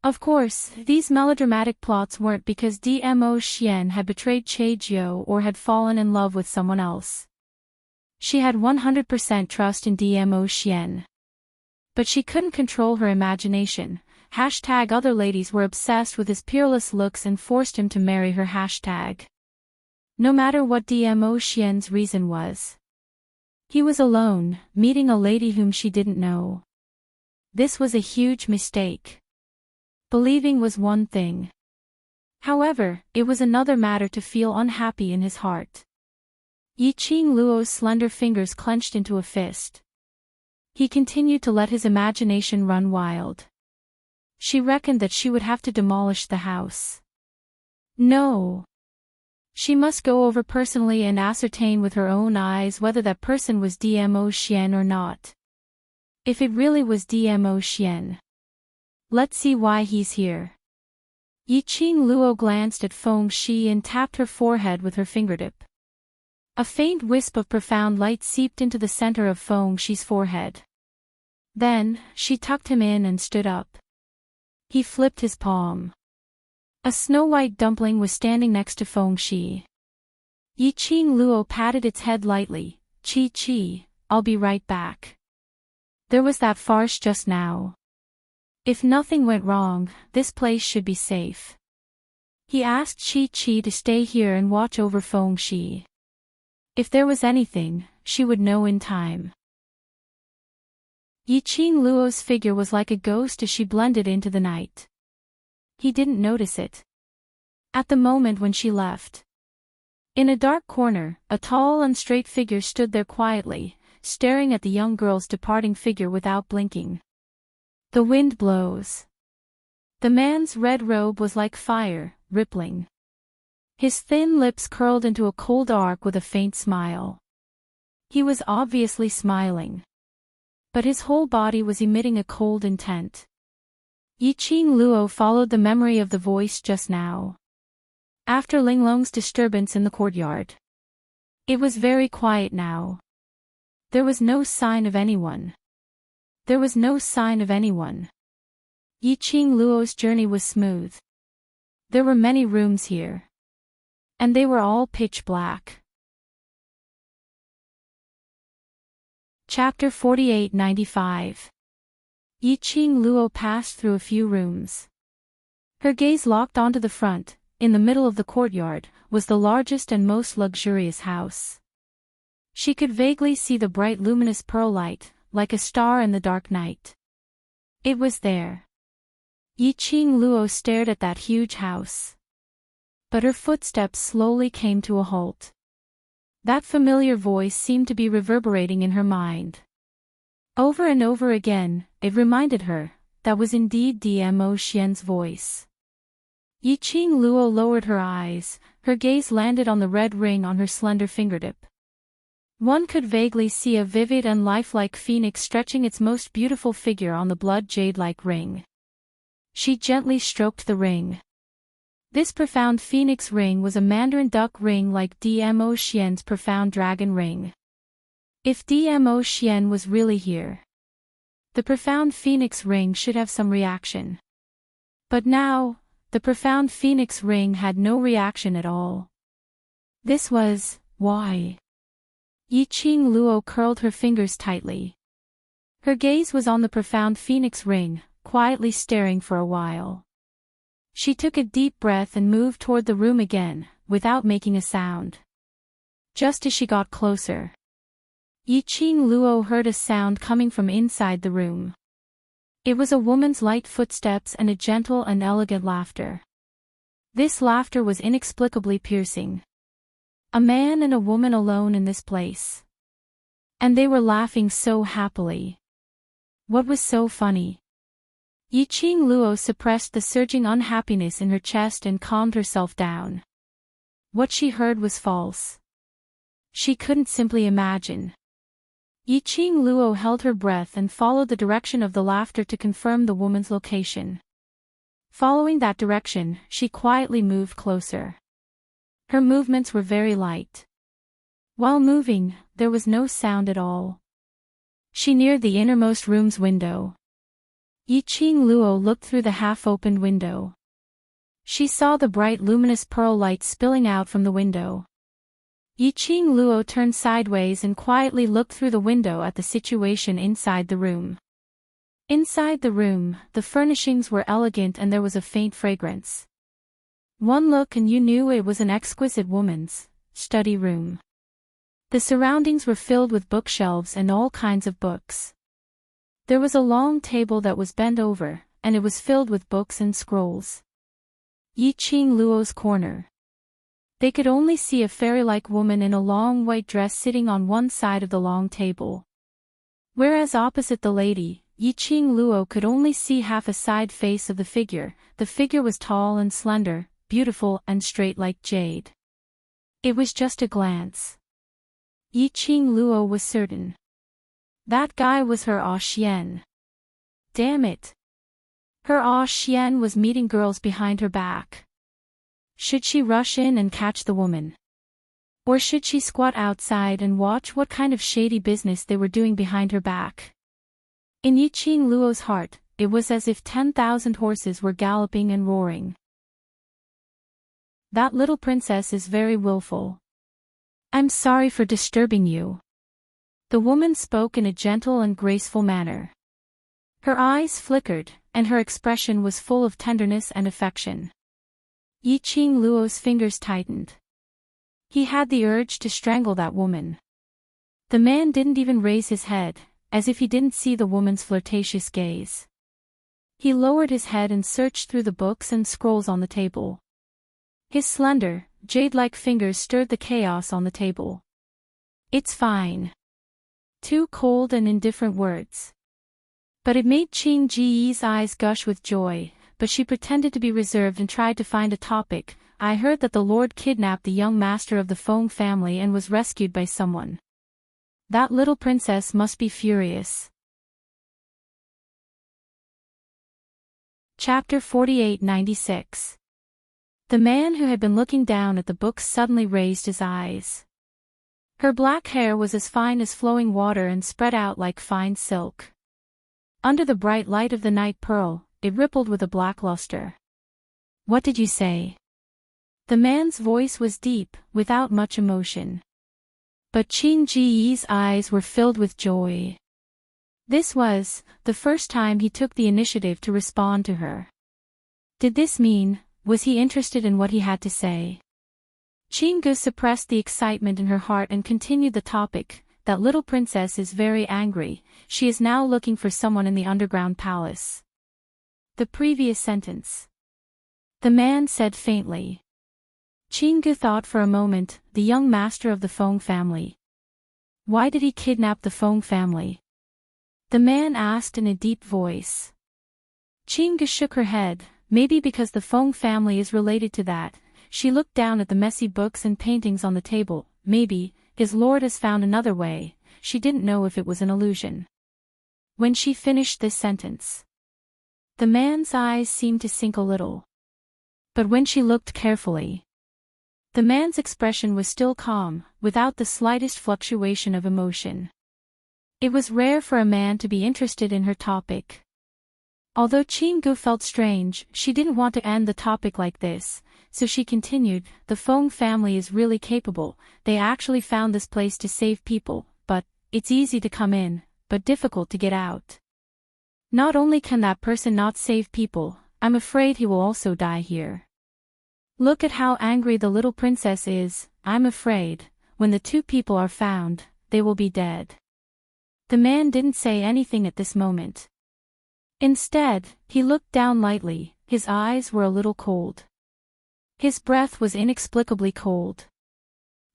Of course, these melodramatic plots weren't because Dmo Xian had betrayed Che Jiu or had fallen in love with someone else. She had 100% trust in Dmo Xian. But she couldn't control her imagination. Other ladies were obsessed with his peerless looks and forced him to marry her. No matter what Dmo Xian's reason was. He was alone, meeting a lady whom she didn't know. This was a huge mistake. Believing was one thing. However, it was another matter to feel unhappy in his heart. Yi Qing Luo's slender fingers clenched into a fist. He continued to let his imagination run wild. She reckoned that she would have to demolish the house. No. She must go over personally and ascertain with her own eyes whether that person was Dmo Xian or not. If it really was Dmo Xian. Let's see why he's here. Yiqing Luo glanced at Feng Shi and tapped her forehead with her fingertip. A faint wisp of profound light seeped into the center of Feng Shi's forehead. Then, she tucked him in and stood up. He flipped his palm. A snow-white dumpling was standing next to Feng Shi. Yiqing Luo patted its head lightly. Chi, I'll be right back. There was that farce just now. If nothing went wrong, this place should be safe. He asked Chi to stay here and watch over Feng Shi. If there was anything, she would know in time. Yiqing Luo's figure was like a ghost as she blended into the night. He didn't notice it. At the moment when she left. In a dark corner, a tall and straight figure stood there quietly, staring at the young girl's departing figure without blinking. The wind blows. The man's red robe was like fire, rippling. His thin lips curled into a cold arc with a faint smile. He was obviously smiling. But his whole body was emitting a cold intent. Yiqing Luo followed the memory of the voice just now. After Linglong's disturbance in the courtyard. It was very quiet now. There was no sign of anyone. There was no sign of anyone. Yiqing Luo's journey was smooth. There were many rooms here. And they were all pitch black. Chapter 4895. Yiqing Luo passed through a few rooms. Her gaze locked onto the front. In the middle of the courtyard, was the largest and most luxurious house. She could vaguely see the bright luminous pearl light, like a star in the dark night. It was there. Yiqing Luo stared at that huge house. But her footsteps slowly came to a halt. That familiar voice seemed to be reverberating in her mind. Over and over again, it reminded her, that was indeed Dmo Xian's voice. Yiqing Luo lowered her eyes, her gaze landed on the red ring on her slender fingertip. One could vaguely see a vivid and lifelike phoenix stretching its most beautiful figure on the blood jade-like ring. She gently stroked the ring. This profound phoenix ring was a mandarin duck ring like Dmo Xian's profound dragon ring. If Dmo Xian was really here, the profound phoenix ring should have some reaction. But now, the profound phoenix ring had no reaction at all. This was, why? Yiqing Luo curled her fingers tightly. Her gaze was on the profound phoenix ring, quietly staring for a while. She took a deep breath and moved toward the room again, without making a sound. Just as she got closer, Yiqing Luo heard a sound coming from inside the room. It was a woman's light footsteps and a gentle and elegant laughter. This laughter was inexplicably piercing. A man and a woman alone in this place. And they were laughing so happily. What was so funny? Yiqing Luo suppressed the surging unhappiness in her chest and calmed herself down. What she heard was false. She couldn't simply imagine. Yiqing Luo held her breath and followed the direction of the laughter to confirm the woman's location. Following that direction, she quietly moved closer. Her movements were very light. While moving, there was no sound at all. She neared the innermost room's window. Yiqing Luo looked through the half-opened window. She saw the bright luminous pearl light spilling out from the window. Yiqing Luo turned sideways and quietly looked through the window at the situation inside the room. Inside the room, the furnishings were elegant and there was a faint fragrance. One look and you knew it was an exquisite woman's study room. The surroundings were filled with bookshelves and all kinds of books. There was a long table that was bent over, and it was filled with books and scrolls. Yiqing Luo's corner. They could only see a fairy-like woman in a long white dress sitting on one side of the long table. Whereas opposite the lady, Yiqing Luo could only see half a side face of the figure. The figure was tall and slender, beautiful and straight like jade. It was just a glance. Yiqing Luo was certain. That guy was her Ah Xian. Damn it. Her Ah Xian was meeting girls behind her back. Should she rush in and catch the woman? Or should she squat outside and watch what kind of shady business they were doing behind her back? In Yiqing Luo's heart, it was as if 10,000 horses were galloping and roaring. That little princess is very willful. I'm sorry for disturbing you. The woman spoke in a gentle and graceful manner. Her eyes flickered, and her expression was full of tenderness and affection. Yiqing Luo's fingers tightened. He had the urge to strangle that woman. The man didn't even raise his head, as if he didn't see the woman's flirtatious gaze. He lowered his head and searched through the books and scrolls on the table. His slender, jade-like fingers stirred the chaos on the table. It's fine. Two cold and indifferent words. But it made Qing Ji's eyes gush with joy, but she pretended to be reserved and tried to find a topic. I heard that the Lord kidnapped the young master of the Feng family and was rescued by someone. That little princess must be furious. Chapter 48-96. The man who had been looking down at the books suddenly raised his eyes. Her black hair was as fine as flowing water and spread out like fine silk. Under the bright light of the night pearl, it rippled with a black luster. What did you say? The man's voice was deep, without much emotion. But Qing Ji's eyes were filled with joy. This was the first time he took the initiative to respond to her. Did this mean, was he interested in what he had to say? Qing suppressed the excitement in her heart and continued the topic. That little princess is very angry. She is now looking for someone in the underground palace. The previous sentence. The man said faintly. Qing thought for a moment, the young master of the Feng family. Why did he kidnap the Feng family? The man asked in a deep voice. Qing shook her head, maybe because the Feng family is related to that. She looked down at the messy books and paintings on the table. Maybe, his lord has found another way. She didn't know if it was an illusion. When she finished this sentence, the man's eyes seemed to sink a little. But when she looked carefully, the man's expression was still calm, without the slightest fluctuation of emotion. It was rare for a man to be interested in her topic. Although Qing felt strange, she didn't want to end the topic like this, so she continued, the Feng family is really capable. They actually found this place to save people, but it's easy to come in, but difficult to get out. Not only can that person not save people, I'm afraid he will also die here. Look at how angry the little princess is. I'm afraid, when the two people are found, they will be dead. The man didn't say anything at this moment. Instead, he looked down lightly. His eyes were a little cold. His breath was inexplicably cold.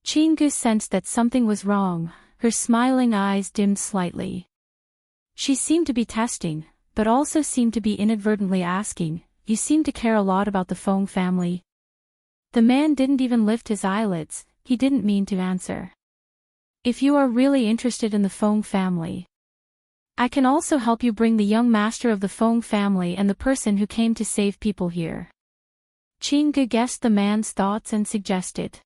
Qing sensed that something was wrong. Her smiling eyes dimmed slightly. She seemed to be testing, but also seemed to be inadvertently asking, you seem to care a lot about the Feng family. The man didn't even lift his eyelids. He didn't mean to answer. If you are really interested in the Feng family, I can also help you bring the young master of the Feng family and the person who came to save people here. Qing guessed the man's thoughts and suggested.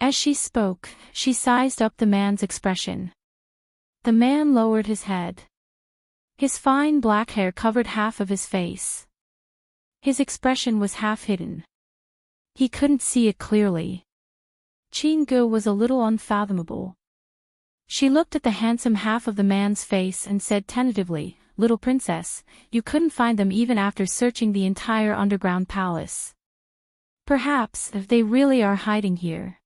As she spoke, she sized up the man's expression. The man lowered his head. His fine black hair covered half of his face. His expression was half hidden. He couldn't see it clearly. Qing was a little unfathomable. She looked at the handsome half of the man's face and said tentatively, little princess, you couldn't find them even after searching the entire underground palace. Perhaps, if they really are hiding here.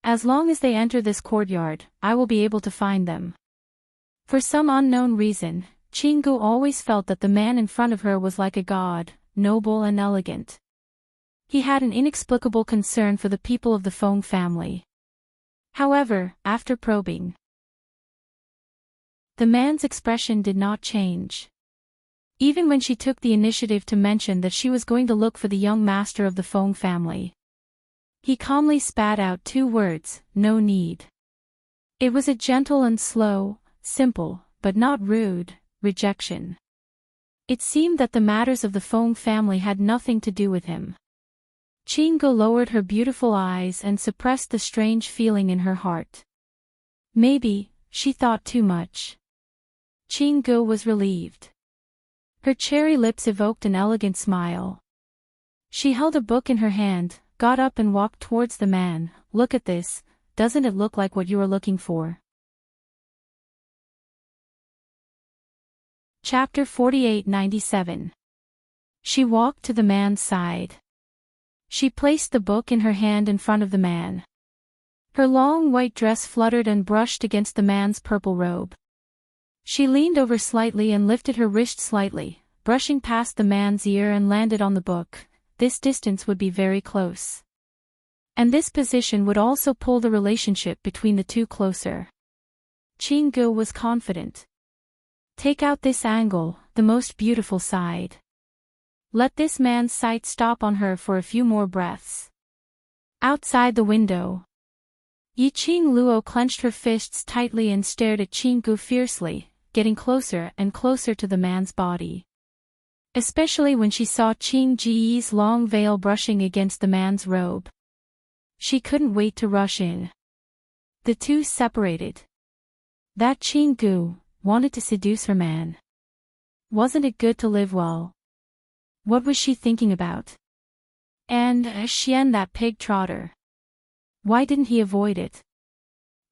As long as they enter this courtyard, I will be able to find them. For some unknown reason, Qing always felt that the man in front of her was like a god, noble and elegant. He had an inexplicable concern for the people of the Feng family. However, after probing, The man's expression did not change. Even when she took the initiative to mention that she was going to look for the young master of the Feng family. He calmly spat out 2 words, "No need." It was a gentle and slow, simple, but not rude, rejection. It seemed that the matters of the Feng family had nothing to do with him. Qinggu lowered her beautiful eyes and suppressed the strange feeling in her heart. Maybe, she thought too much. Qinggu was relieved. Her cherry lips evoked an elegant smile. She held a book in her hand, got up and walked towards the man. "Look at this, doesn't it look like what you are looking for?" Chapter 48-97. She walked to the man's side. She placed the book in her hand in front of the man. Her long white dress fluttered and brushed against the man's purple robe. She leaned over slightly and lifted her wrist slightly, brushing past the man's ear and landed on the book. This distance would be very close. And this position would also pull the relationship between the two closer. Qinggu was confident. Take out this angle, the most beautiful side. Let this man's sight stop on her for a few more breaths. Outside the window. Yiqing Luo clenched her fists tightly and stared at Qinggu fiercely, getting closer and closer to the man's body. Especially when she saw Qing Ji's long veil brushing against the man's robe. She couldn't wait to rush in. The two separated. That Qinggu wanted to seduce her man. Wasn't it good to live well? What was she thinking about? And Xian, that pig trotter. Why didn't he avoid it?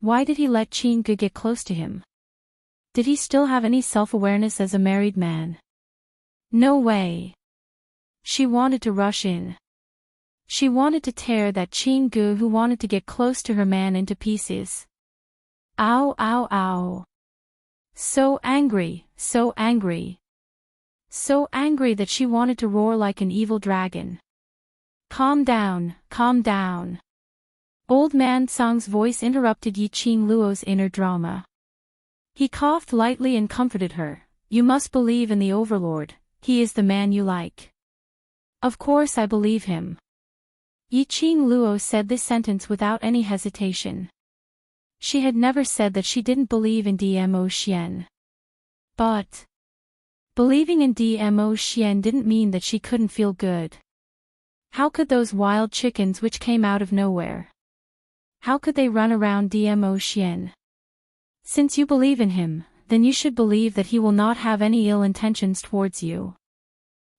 Why did he let Qinggu get close to him? Did he still have any self-awareness as a married man? No way. She wanted to rush in. She wanted to tear that Qinggu who wanted to get close to her man into pieces. Ow, ow, ow. So angry, so angry. So angry that she wanted to roar like an evil dragon. Calm down, calm down. Old man Song's voice interrupted Yiqing Luo's inner drama. He coughed lightly and comforted her. You must believe in the Overlord, he is the man you like. Of course I believe him. Yiqing Luo said this sentence without any hesitation. She had never said that she didn't believe in Dmo Xian. But believing in Dmo Xian didn't mean that she couldn't feel good. How could those wild chickens which came out of nowhere? How could they run around Dmo Xian? Since you believe in him, then you should believe that he will not have any ill intentions towards you.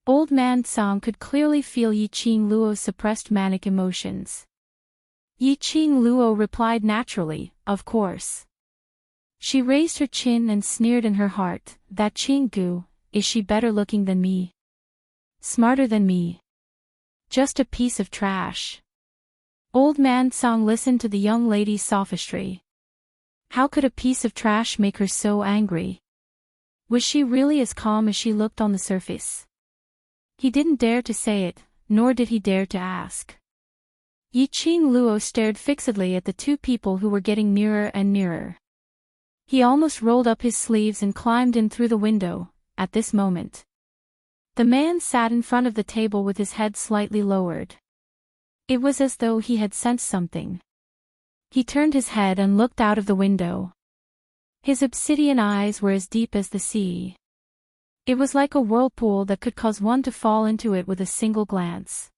Old man Song could clearly feel Yiqing Luo's suppressed manic emotions. Yiqing Luo replied naturally, of course. She raised her chin and sneered in her heart, that Qinggu, is she better looking than me? Smarter than me? Just a piece of trash. Old man Song listened to the young lady's sophistry. How could a piece of trash make her so angry? Was she really as calm as she looked on the surface? He didn't dare to say it, nor did he dare to ask. Yiqing Luo stared fixedly at the two people who were getting nearer and nearer. He almost rolled up his sleeves and climbed in through the window, at this moment. The man sat in front of the table with his head slightly lowered. It was as though he had sensed something. He turned his head and looked out of the window. His obsidian eyes were as deep as the sea. It was like a whirlpool that could cause one to fall into it with a single glance.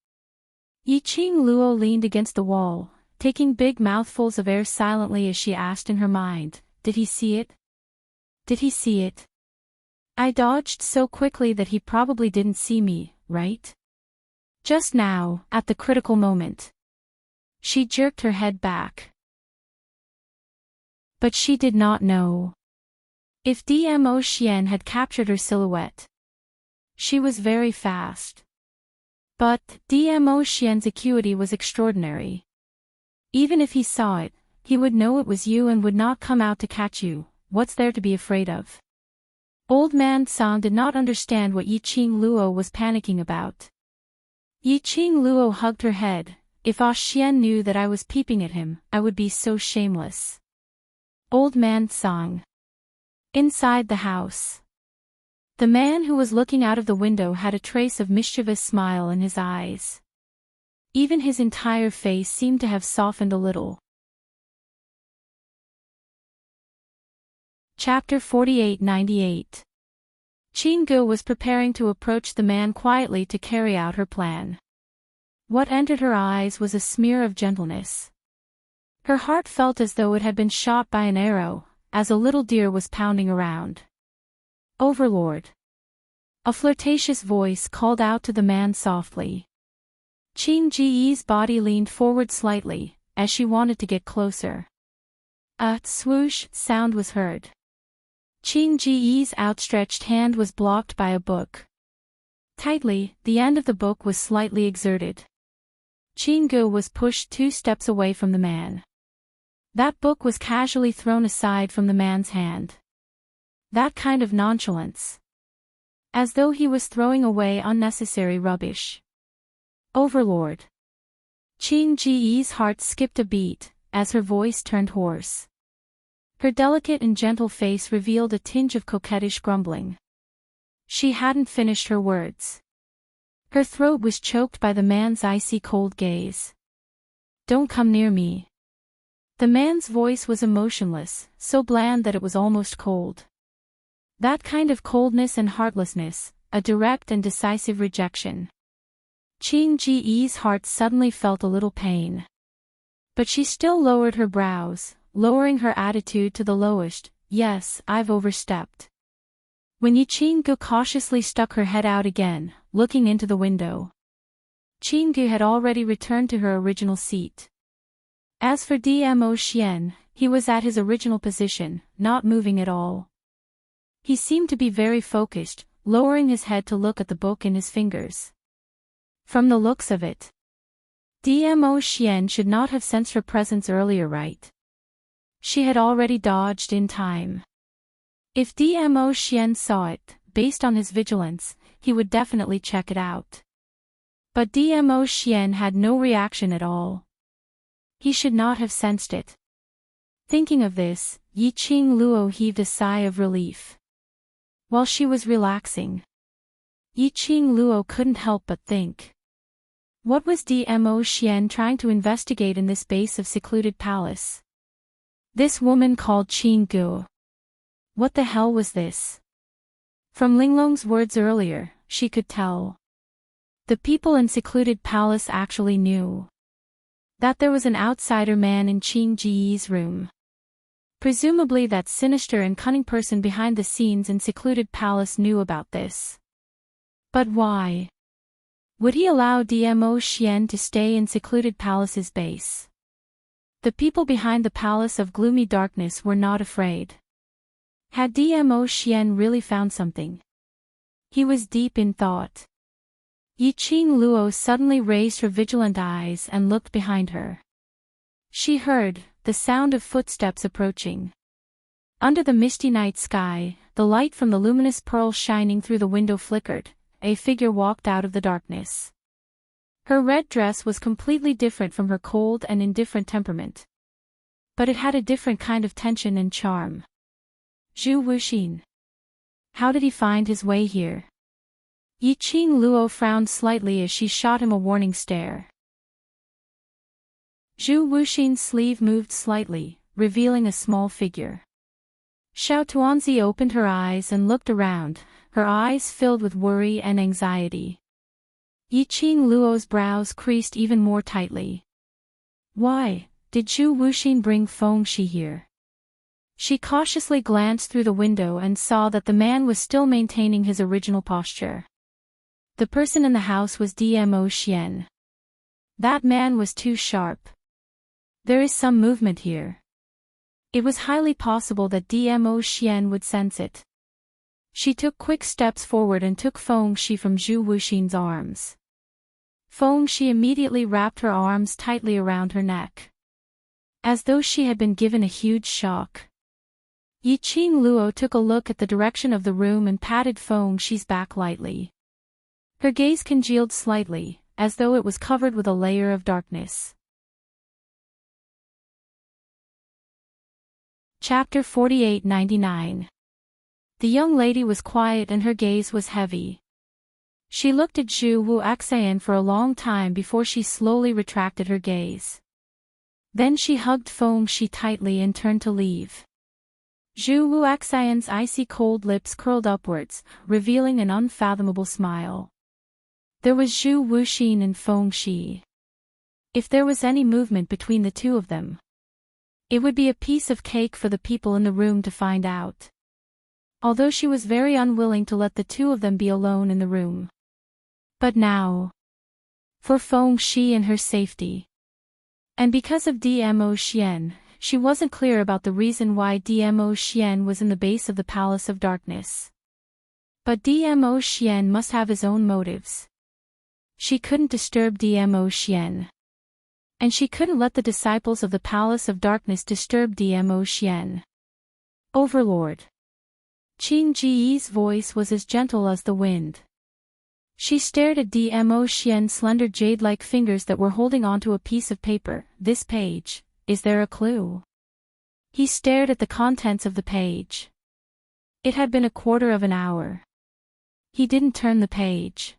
Yiqing Luo leaned against the wall, taking big mouthfuls of air silently as she asked in her mind, did he see it? Did he see it? I dodged so quickly that he probably didn't see me, right? Just now, at the critical moment. She jerked her head back. But she did not know. If Dmo Xian had captured her silhouette. She was very fast. But Dmo Xian's acuity was extraordinary. Even if he saw it, he would know it was you and would not come out to catch you. What's there to be afraid of? Old man Song did not understand what Yiqing Luo was panicking about. Yiqing Luo hugged her head. If Ah Xian knew that I was peeping at him, I would be so shameless. Old man Song. Inside the house. The man who was looking out of the window had a trace of mischievous smile in his eyes. Even his entire face seemed to have softened a little. Chapter 48-98. Chin-gu was preparing to approach the man quietly to carry out her plan. What entered her eyes was a smear of gentleness. Her heart felt as though it had been shot by an arrow, as a little deer was pounding around. Overlord. A flirtatious voice called out to the man softly. Chin-ji's body leaned forward slightly, as she wanted to get closer. A swoosh sound was heard. Chin-ji's outstretched hand was blocked by a book. Tightly, the end of the book was slightly exerted. Chin-gu was pushed 2 steps away from the man. That book was casually thrown aside from the man's hand. That kind of nonchalance. As though he was throwing away unnecessary rubbish. Overlord. Chin-ji's heart skipped a beat, as her voice turned hoarse. Her delicate and gentle face revealed a tinge of coquettish grumbling. She hadn't finished her words. Her throat was choked by the man's icy cold gaze. Don't come near me. The man's voice was emotionless, so bland that it was almost cold. That kind of coldness and heartlessness, a direct and decisive rejection. Chin-ji's heart suddenly felt a little pain. But she still lowered her brows, lowering her attitude to the lowest. Yes, I've overstepped. When Chin-gu cautiously stuck her head out again, looking into the window. Chin-gu had already returned to her original seat. As for Dmo Xian, he was at his original position, not moving at all. He seemed to be very focused, lowering his head to look at the book in his fingers. From the looks of it, Dmo Xian should not have sensed her presence earlier, right? She had already dodged in time. If Dmo Xian saw it, based on his vigilance, he would definitely check it out. But Dmo Xian had no reaction at all. He should not have sensed it. Thinking of this, Yiqing Luo heaved a sigh of relief. While she was relaxing, Yiqing Luo couldn't help but think. What was Dmo Xian trying to investigate in this base of secluded palace? This woman called Chin-gu. What the hell was this? From Linglong's words earlier, she could tell. The people in secluded palace actually knew that there was an outsider man in Chin-ji's room. Presumably that sinister and cunning person behind the scenes in secluded palace knew about this. But why? Would he allow Dmo Xian to stay in secluded palace's base? The people behind the palace of gloomy darkness were not afraid. Had Dmo Xian really found something? He was deep in thought. Yiqing Luo suddenly raised her vigilant eyes and looked behind her. She heard the sound of footsteps approaching. Under the misty night sky, the light from the luminous pearl shining through the window flickered. A figure walked out of the darkness. Her red dress was completely different from her cold and indifferent temperament. But it had a different kind of tension and charm. Zhu Wuxin. How did he find his way here? Yiqing Luo frowned slightly as she shot him a warning stare. Zhu Wuxin's sleeve moved slightly, revealing a small figure. Xiao Tuanzi opened her eyes and looked around, her eyes filled with worry and anxiety. Yiqing Luo's brows creased even more tightly. Why did Zhu Wuxin bring Fengxi here? She cautiously glanced through the window and saw that the man was still maintaining his original posture. The person in the house was Dmo Xian. That man was too sharp. There is some movement here. It was highly possible that Dmo Xian would sense it. She took quick steps forward and took Fengxi from Zhu Wuxin's arms. Fengxi immediately wrapped her arms tightly around her neck. As though she had been given a huge shock. Yiqing Luo took a look at the direction of the room and patted Fengxi's back lightly. Her gaze congealed slightly, as though it was covered with a layer of darkness. Chapter 48-99. The young lady was quiet and her gaze was heavy. She looked at Zhu Wuxian for a long time before she slowly retracted her gaze. Then she hugged Feng Shi tightly and turned to leave. Zhu Wuxian's icy cold lips curled upwards, revealing an unfathomable smile. There was Zhu Wuxin and Feng Shi. If there was any movement between the two of them, it would be a piece of cake for the people in the room to find out. Although she was very unwilling to let the two of them be alone in the room. But now, for Feng Shi and her safety, and because of Dmo Xian, she wasn't clear about the reason why Dmo Xian was in the base of the Palace of Darkness. But Dmo Xian must have his own motives. She couldn't disturb Dmo Xian. And she couldn't let the disciples of the Palace of Darkness disturb Dmo Xian. Overlord. Qin Ji's voice was as gentle as the wind. She stared at Dmo Xian's slender jade-like fingers that were holding onto a piece of paper. This page, is there a clue? He stared at the contents of the page. It had been a quarter of an hour. He didn't turn the page.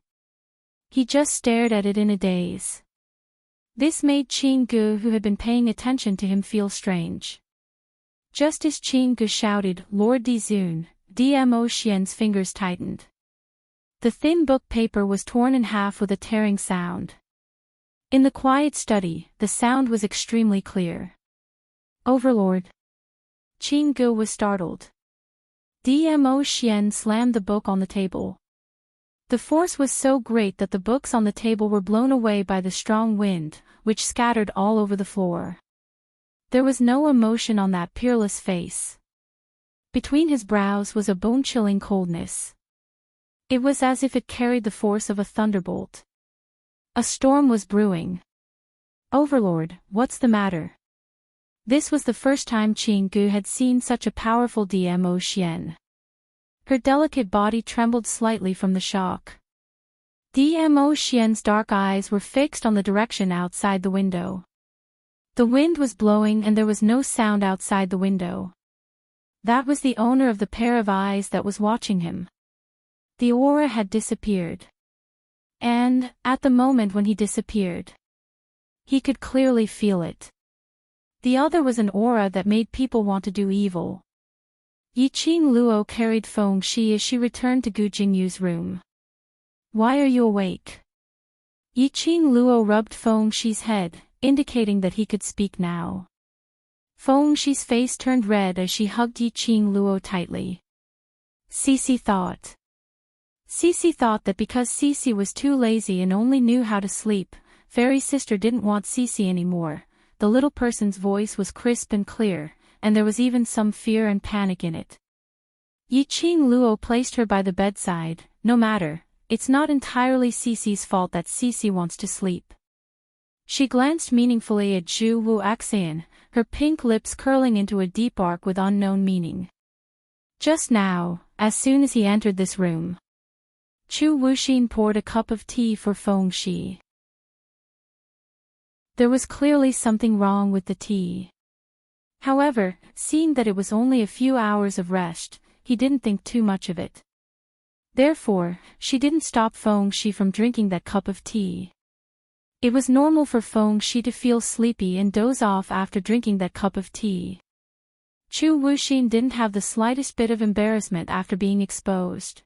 He just stared at it in a daze. This made Qin Gu, who had been paying attention to him, feel strange. Just as Qin Gu shouted, "Lord Dizun," Dmo Xian's fingers tightened. The thin book paper was torn in half with a tearing sound. In the quiet study, the sound was extremely clear. Overlord. Qin Gu was startled. Dmo Xian slammed the book on the table. The force was so great that the books on the table were blown away by the strong wind, which scattered all over the floor. There was no emotion on that peerless face. Between his brows was a bone-chilling coldness. It was as if it carried the force of a thunderbolt. A storm was brewing. Overlord, what's the matter? This was the first time Qin Gu had seen such a powerful Dmo Xian. Her delicate body trembled slightly from the shock. Dmo Xian's dark eyes were fixed on the direction outside the window. The wind was blowing and there was no sound outside the window. That was the owner of the pair of eyes that was watching him. The aura had disappeared. And, at the moment when he disappeared, he could clearly feel it. The other was an aura that made people want to do evil. Yiqing Luo carried Feng Shi as she returned to Gu Jingyu's room. Why are you awake? Yiqing Luo rubbed Feng Shi's head, indicating that he could speak now. Feng Shi's face turned red as she hugged Yiqing Luo tightly. Cece thought that because Cece was too lazy and only knew how to sleep, Fairy Sister didn't want Cece anymore. The little person's voice was crisp and clear, and there was even some fear and panic in it. Yiqing Luo placed her by the bedside. No matter, it's not entirely Cece's fault that Cece wants to sleep. She glanced meaningfully at Zhu Wuxian, her pink lips curling into a deep arc with unknown meaning. Just now, as soon as he entered this room, Zhu Wuxin poured a cup of tea for Feng Shi. There was clearly something wrong with the tea. However, seeing that it was only a few hours of rest, he didn't think too much of it. Therefore, she didn't stop Feng Shi from drinking that cup of tea. It was normal for Feng Shi to feel sleepy and doze off after drinking that cup of tea. Zhu Wuxin didn't have the slightest bit of embarrassment after being exposed.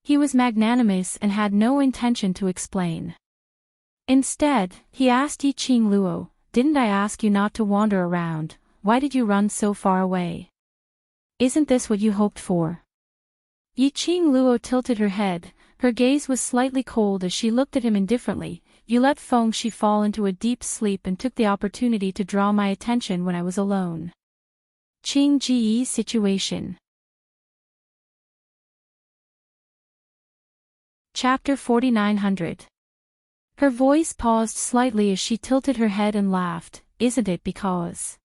He was magnanimous and had no intention to explain. Instead, he asked Yiqing Luo, "Didn't I ask you not to wander around? Why did you run so far away? Isn't this what you hoped for?" Yiqing Luo tilted her head. Her gaze was slightly cold as she looked at him indifferently. "You let Feng Shi fall into a deep sleep and took the opportunity to draw my attention when I was alone." Qin Ji's situation. Chapter 4900. Her voice paused slightly as she tilted her head and laughed. "Isn't it because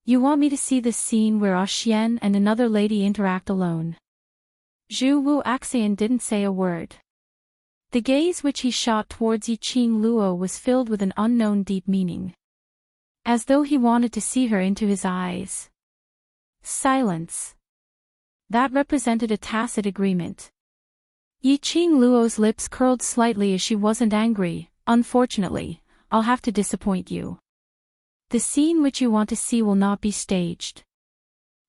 you want me to see this scene where Xian and another lady interact alone?" Zhu Wuxian didn't say a word. The gaze which he shot towards Yiqing Luo was filled with an unknown deep meaning. As though he wanted to see her into his eyes. Silence. That represented a tacit agreement. Yiqing Luo's lips curled slightly as she wasn't angry. Unfortunately, I'll have to disappoint you. The scene which you want to see will not be staged.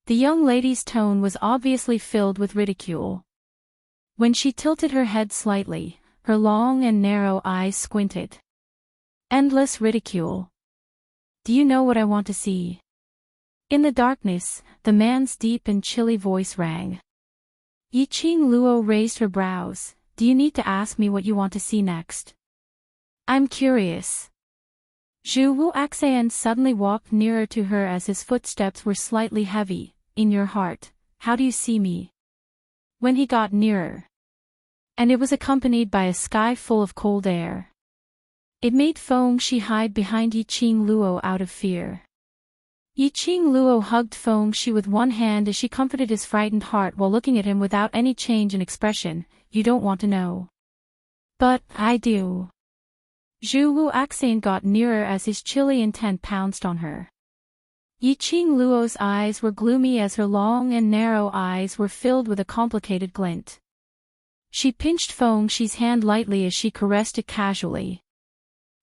The young lady's tone was obviously filled with ridicule. When she tilted her head slightly, her long and narrow eyes squinted. Endless ridicule. Do you know what I want to see? In the darkness, the man's deep and chilly voice rang. Yiqing Luo raised her brows. Do you need to ask me what you want to see next? I'm curious. Zhu Wuxian suddenly walked nearer to her as his footsteps were slightly heavy. In your heart, how do you see me? When he got nearer. And it was accompanied by a sky full of cold air. It made Feng Shi hide behind Yiqing Luo out of fear. Yiqing Luo hugged Feng Shi with one hand as she comforted his frightened heart while looking at him without any change in expression. You don't want to know. But, I do. Zhu Wuxian got nearer as his chilly intent pounced on her. Yiqing Luo's eyes were gloomy as her long and narrow eyes were filled with a complicated glint. She pinched Feng Shi's hand lightly as she caressed it casually.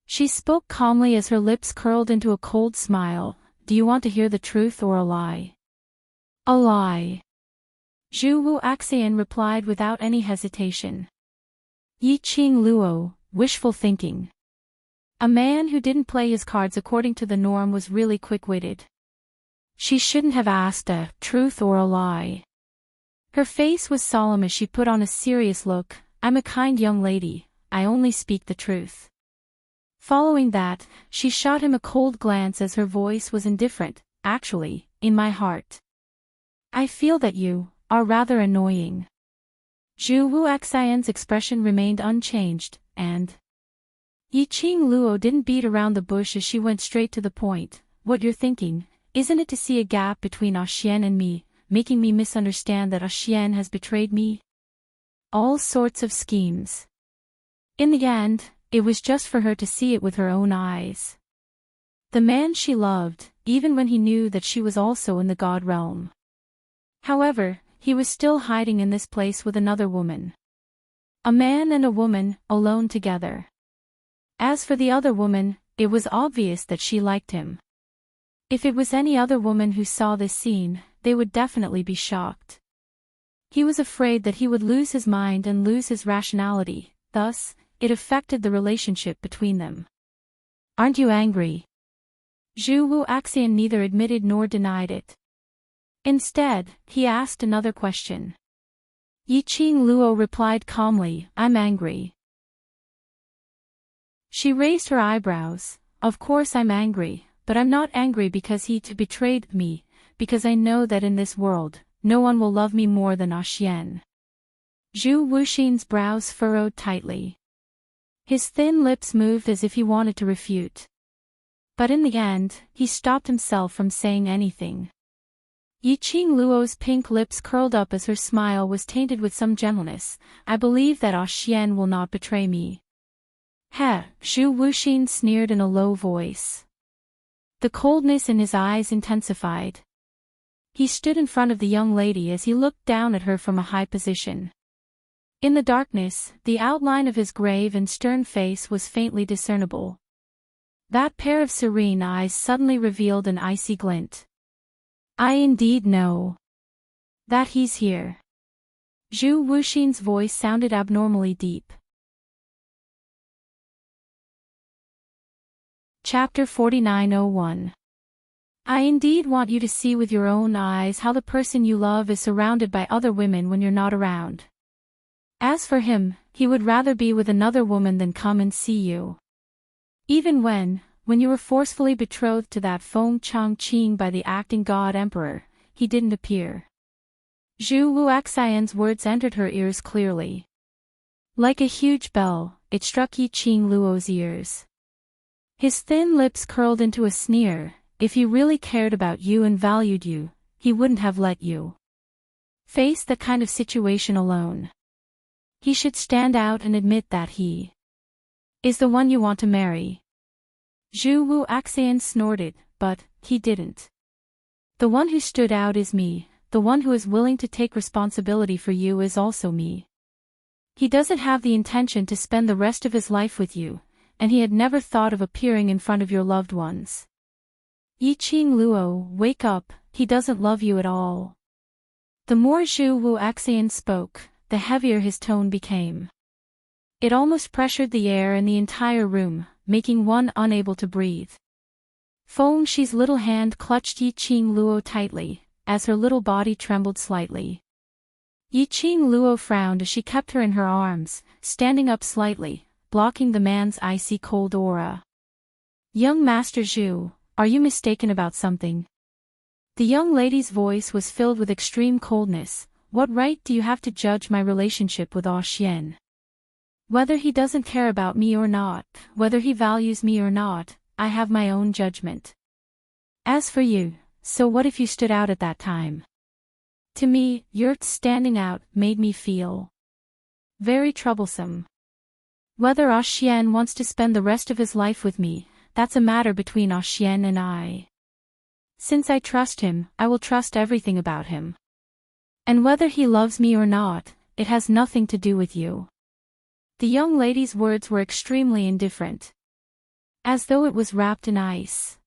She spoke calmly as her lips curled into a cold smile. Do you want to hear the truth or a lie? A lie. Zhu Wuxian replied without any hesitation. Yiqing Luo, wishful thinking. A man who didn't play his cards according to the norm was really quick-witted. She shouldn't have asked a truth or a lie. Her face was solemn as she put on a serious look. I'm a kind young lady, I only speak the truth. Following that, she shot him a cold glance as her voice was indifferent. Actually, in my heart, I feel that you are rather annoying. Zhu Wuxian's expression remained unchanged, and Yiqing Luo didn't beat around the bush as she went straight to the point. What you're thinking, isn't it to see a gap between Xian and me, making me misunderstand that Xian has betrayed me? All sorts of schemes. In the end, it was just for her to see it with her own eyes. The man she loved, even when he knew that she was also in the god realm. However, he was still hiding in this place with another woman. A man and a woman, alone together. As for the other woman, it was obvious that she liked him. If it was any other woman who saw this scene, they would definitely be shocked. He was afraid that he would lose his mind and lose his rationality, thus, it affected the relationship between them. Aren't you angry? Zhu Wuxian neither admitted nor denied it. Instead, he asked another question. Yiqing Luo replied calmly, I'm angry. She raised her eyebrows. Of course I'm angry, but I'm not angry because he betrayed me, because I know that in this world, no one will love me more than Xian. Zhu Wuxian's brows furrowed tightly. His thin lips moved as if he wanted to refute. But in the end, he stopped himself from saying anything. Yiqing Luo's pink lips curled up as her smile was tainted with some gentleness. I believe that Xian will not betray me. Heh, Zhu Wuxian sneered in a low voice. The coldness in his eyes intensified. He stood in front of the young lady as he looked down at her from a high position. In the darkness, the outline of his grave and stern face was faintly discernible. That pair of serene eyes suddenly revealed an icy glint. I indeed know that he's here. Zhu Wuxian's voice sounded abnormally deep. Chapter 4901. I indeed want you to see with your own eyes how the person you love is surrounded by other women when you're not around. As for him, he would rather be with another woman than come and see you. Even when you were forcefully betrothed to that Feng Changqing by the acting god emperor, he didn't appear. Zhu Wuxian's words entered her ears clearly. Like a huge bell, it struck Yiqing Luo's ears. His thin lips curled into a sneer. If he really cared about you and valued you, he wouldn't have let you face that kind of situation alone. He should stand out and admit that he is the one you want to marry. Zhu Wuxian snorted, but he didn't. The one who stood out is me, the one who is willing to take responsibility for you is also me. He doesn't have the intention to spend the rest of his life with you, and he had never thought of appearing in front of your loved ones. Yiqing Luo, wake up, he doesn't love you at all. The more Zhu Wuxian spoke, the heavier his tone became. It almost pressured the air in the entire room, making one unable to breathe. Feng Shi's little hand clutched Yiqing Luo tightly, as her little body trembled slightly. Yiqing Luo frowned as she kept her in her arms, standing up slightly, blocking the man's icy cold aura. Young Master Zhu, are you mistaken about something? The young lady's voice was filled with extreme coldness. What right do you have to judge my relationship with Xian? Whether he doesn't care about me or not, whether he values me or not, I have my own judgment. As for you, so what if you stood out at that time? To me, your standing out made me feel very troublesome. Whether Xian wants to spend the rest of his life with me, that's a matter between Xian and I. Since I trust him, I will trust everything about him. And whether he loves me or not, it has nothing to do with you. The young lady's words were extremely indifferent. As though it was wrapped in ice.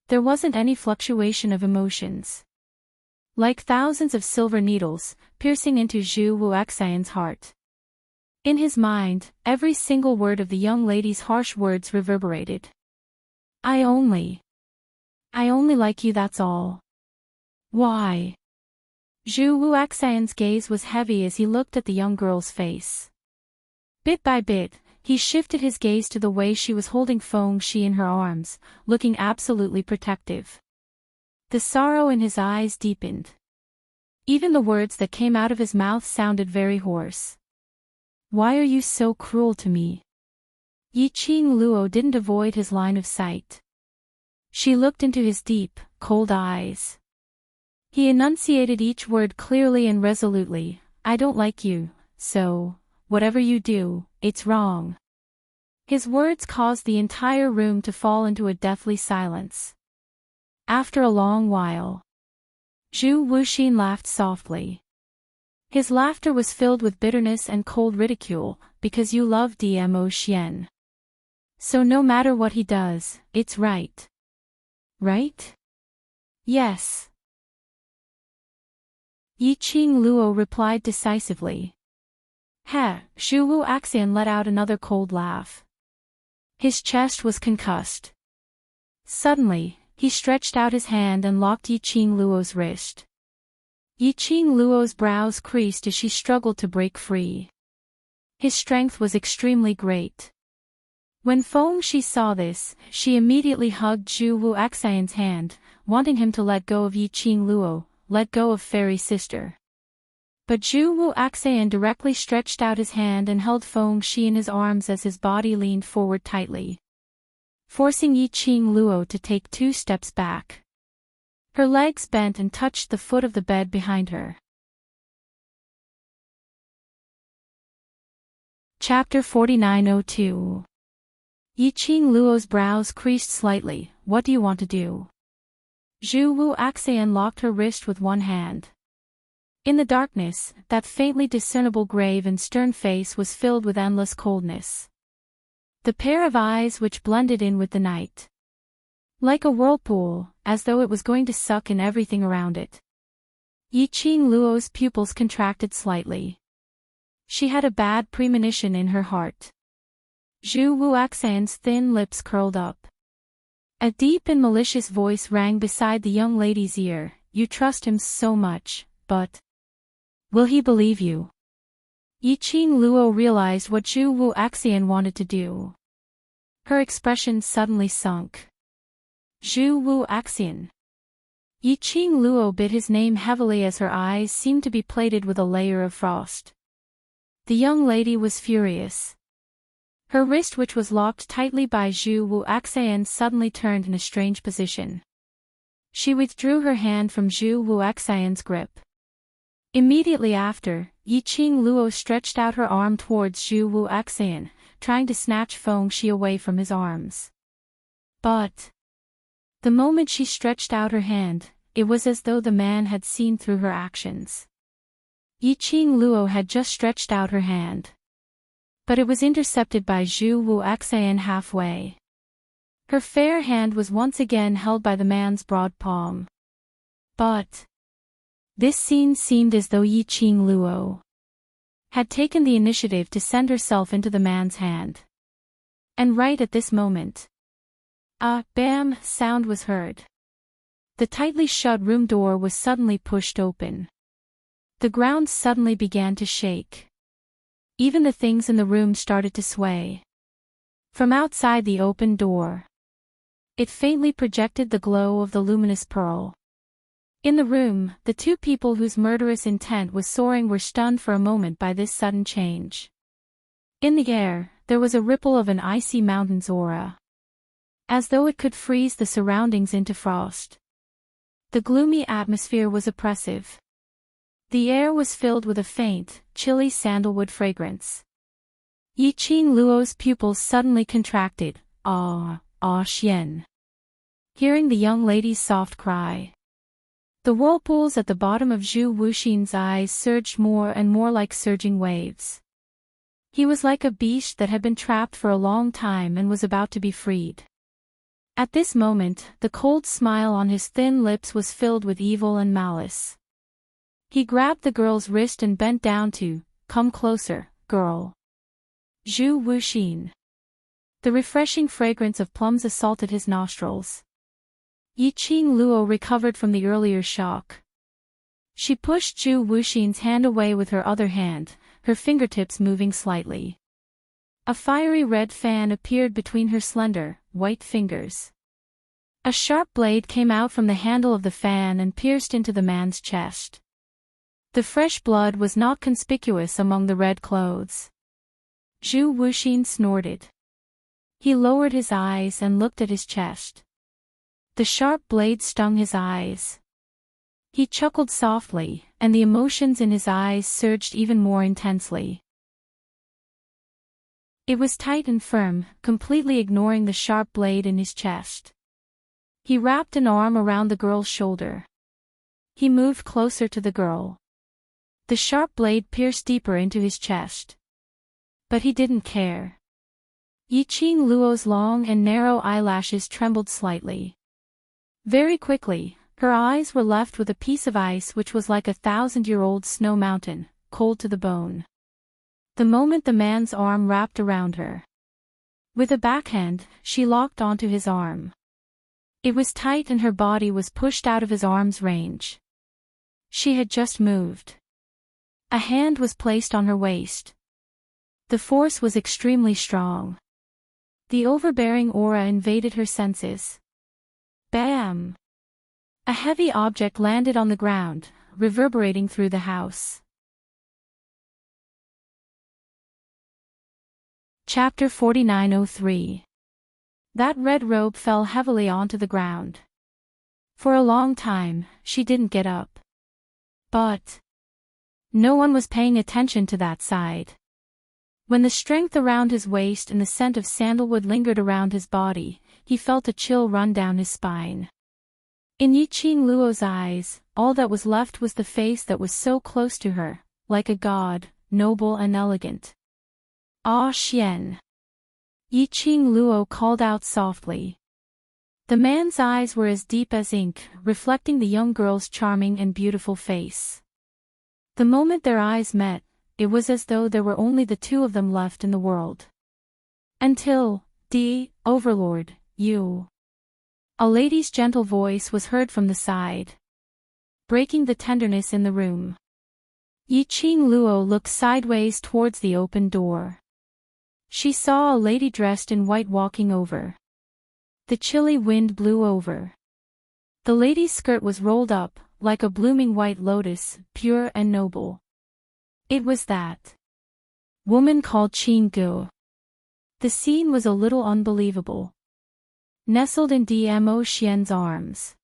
There wasn't any fluctuation of emotions. Like thousands of silver needles, piercing into Zhu Wuxian's heart. In his mind, every single word of the young lady's harsh words reverberated. I only like you, that's all. Why? Zhu Wuxian's gaze was heavy as he looked at the young girl's face. Bit by bit, he shifted his gaze to the way she was holding Feng Shi in her arms, looking absolutely protective. The sorrow in his eyes deepened. Even the words that came out of his mouth sounded very hoarse. Why are you so cruel to me? Yiqing Luo didn't avoid his line of sight. She looked into his deep, cold eyes. He enunciated each word clearly and resolutely. I don't like you, so, whatever you do, it's wrong. His words caused the entire room to fall into a deathly silence. After a long while, Zhu Wuxian laughed softly. His laughter was filled with bitterness and cold ridicule, because you love Dmo Xian. So no matter what he does, it's right. Right? Yes. Yiqing Luo replied decisively. Zhu Wuxian let out another cold laugh. His chest was concussed. Suddenly, he stretched out his hand and locked Yiqing Luo's wrist. Yiqing Luo's brows creased as she struggled to break free. His strength was extremely great. When Feng Shi saw this, she immediately hugged Zhu Wuxian's hand, wanting him to let go of Yiqing Luo, let go of Fairy Sister. But Zhu Wuxian directly stretched out his hand and held Feng Shi in his arms as his body leaned forward tightly, forcing Yiqing Luo to take 2 steps back. Her legs bent and touched the foot of the bed behind her. Chapter 4902. Yiqing Luo's brows creased slightly. What do you want to do? Zhu Wuxian locked her wrist with one hand. In the darkness, that faintly discernible grave and stern face was filled with endless coldness. The pair of eyes which blended in with the night. Like a whirlpool, as though it was going to suck in everything around it. Yiqing Luo's pupils contracted slightly. She had a bad premonition in her heart. Zhu Wuxian's thin lips curled up. A deep and malicious voice rang beside the young lady's ear. You trust him so much, but will he believe you? Yiqing Luo realized what Zhu Wuxian wanted to do. Her expression suddenly sunk. Zhu Wuxian. Yiqing Luo bit his name heavily as her eyes seemed to be plated with a layer of frost. The young lady was furious. Her wrist, which was locked tightly by Zhu Wuxian, suddenly turned in a strange position. She withdrew her hand from Zhu Wuxian's grip. Immediately after, Yiqing Luo stretched out her arm towards Zhu Wuxian, trying to snatch Feng Shi away from his arms. But the moment she stretched out her hand, it was as though the man had seen through her actions. Yiqing Luo had just stretched out her hand. But it was intercepted by Zhu Wu Xian halfway. Her fair hand was once again held by the man's broad palm. But this scene seemed as though Yiqing Luo had taken the initiative to send herself into the man's hand. And right at this moment, a bam sound was heard. The tightly shut room door was suddenly pushed open. The ground suddenly began to shake. Even the things in the room started to sway. From outside the open door, it faintly projected the glow of the luminous pearl. In the room, the two people whose murderous intent was soaring were stunned for a moment by this sudden change. In the air, there was a ripple of an icy mountain's aura, as though it could freeze the surroundings into frost. The gloomy atmosphere was oppressive. The air was filled with a faint, chilly sandalwood fragrance. Yiqing Luo's pupils suddenly contracted. Ah, Xian. Hearing the young lady's soft cry, the whirlpools at the bottom of Zhu Wuxin's eyes surged more and more like surging waves. He was like a beast that had been trapped for a long time and was about to be freed. At this moment, the cold smile on his thin lips was filled with evil and malice. He grabbed the girl's wrist and bent down to, "Come closer, girl." Zhu Wuxin. The refreshing fragrance of plums assaulted his nostrils. Yiqing Luo recovered from the earlier shock. She pushed Zhu Wuxin's hand away with her other hand, her fingertips moving slightly. A fiery red fan appeared between her slender, white fingers. A sharp blade came out from the handle of the fan and pierced into the man's chest. The fresh blood was not conspicuous among the red clothes. Zhu Wuxin snorted. He lowered his eyes and looked at his chest. The sharp blade stung his eyes. He chuckled softly, and the emotions in his eyes surged even more intensely. It was tight and firm, completely ignoring the sharp blade in his chest. He wrapped an arm around the girl's shoulder. He moved closer to the girl. The sharp blade pierced deeper into his chest. But he didn't care. Yiqing Luo's long and narrow eyelashes trembled slightly. Very quickly, her eyes were left with a piece of ice which was like a 1,000-year-old snow mountain, cold to the bone. The moment the man's arm wrapped around her, with a backhand, she locked onto his arm. It was tight and her body was pushed out of his arm's range. She had just moved. A hand was placed on her waist. The force was extremely strong. The overbearing aura invaded her senses. Bam! A heavy object landed on the ground, reverberating through the house. Chapter 4903. That red robe fell heavily onto the ground. For a long time, she didn't get up. But no one was paying attention to that side. When the strength around his waist and the scent of sandalwood lingered around his body, he felt a chill run down his spine. In Yiqing Luo's eyes, all that was left was the face that was so close to her, like a god, noble and elegant. Ah Xian. Yiqing Luo called out softly. The man's eyes were as deep as ink, reflecting the young girl's charming and beautiful face. The moment their eyes met, it was as though there were only the two of them left in the world. Until, Overlord, you. A lady's gentle voice was heard from the side, breaking the tenderness in the room. Yiqing Luo looked sideways towards the open door. She saw a lady dressed in white walking over. The chilly wind blew over. The lady's skirt was rolled up, like a blooming white lotus, pure and noble. It was that woman called Qing Gu. The scene was a little unbelievable. Nestled in Dmo Xian's arms,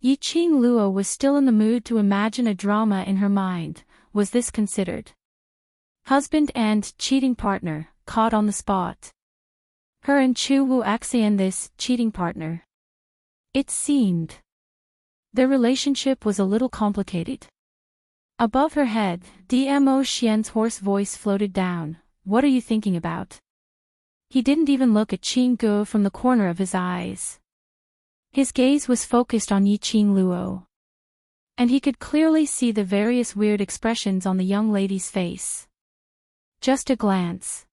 Yiqing Luo was still in the mood to imagine a drama in her mind. Was this considered husband and cheating partner, caught on the spot? Her and Chu Wu Xian this cheating partner. It seemed. Their relationship was a little complicated. Above her head, Dmo Xian's hoarse voice floated down. What are you thinking about? He didn't even look at Qing Guo from the corner of his eyes. His gaze was focused on Yiqing Luo. And he could clearly see the various weird expressions on the young lady's face. Just a glance.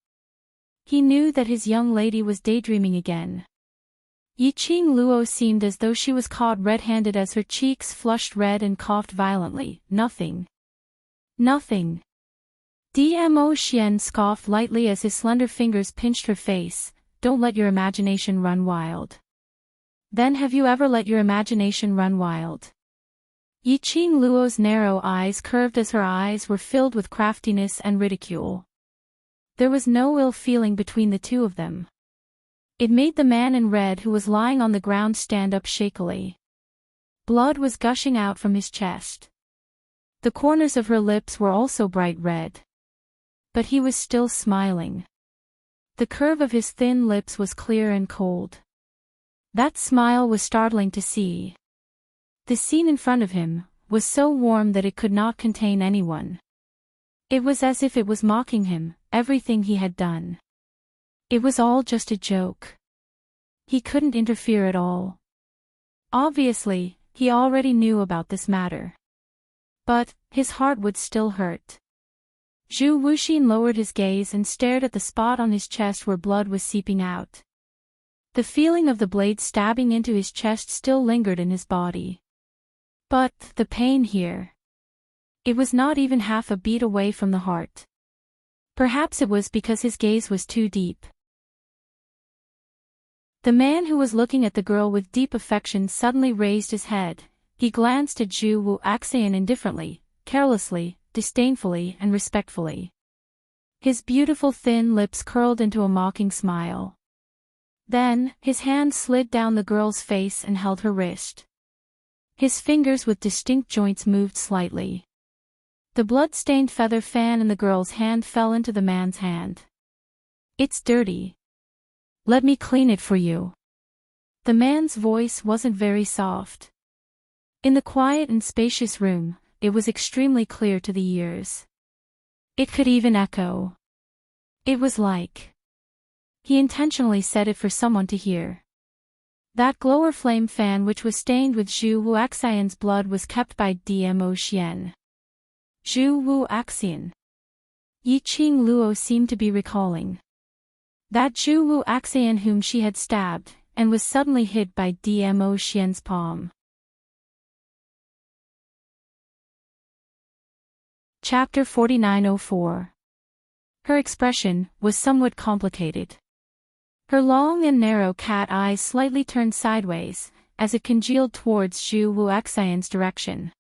He knew that his young lady was daydreaming again. Yiqing Luo seemed as though she was caught red-handed as her cheeks flushed red and coughed violently. Nothing. Nothing. Dmo Xian scoffed lightly as his slender fingers pinched her face. Don't let your imagination run wild. Then have you ever let your imagination run wild? Yiqing Luo's narrow eyes curved as her eyes were filled with craftiness and ridicule. There was no ill feeling between the two of them. It made the man in red who was lying on the ground stand up shakily. Blood was gushing out from his chest. The corners of her lips were also bright red. But he was still smiling. The curve of his thin lips was clear and cold. That smile was startling to see. The scene in front of him was so warm that it could not contain anyone. It was as if it was mocking him, everything he had done. It was all just a joke. He couldn't interfere at all. Obviously, he already knew about this matter. But his heart would still hurt. Zhu Wuxin lowered his gaze and stared at the spot on his chest where blood was seeping out. The feeling of the blade stabbing into his chest still lingered in his body. But the pain here. It was not even half a beat away from the heart. Perhaps it was because his gaze was too deep. The man who was looking at the girl with deep affection suddenly raised his head. He glanced at Zhu Wuxian indifferently, carelessly, disdainfully and respectfully. His beautiful thin lips curled into a mocking smile. Then, his hand slid down the girl's face and held her wrist. His fingers with distinct joints moved slightly. The blood-stained feather fan in the girl's hand fell into the man's hand. It's dirty. Let me clean it for you. The man's voice wasn't very soft. In the quiet and spacious room, it was extremely clear to the ears. It could even echo. It was like he intentionally said it for someone to hear. That glower flame fan which was stained with Zhu Wuxian's blood was kept by Dmo Xian. Zhu Wuxian. Yiqing Luo seemed to be recalling. That Zhu Wuxian whom she had stabbed, and was suddenly hit by Dmo Xian's palm. Chapter 4904. Her expression was somewhat complicated. Her long and narrow cat eyes slightly turned sideways, as it congealed towards Zhu Wuxian's direction.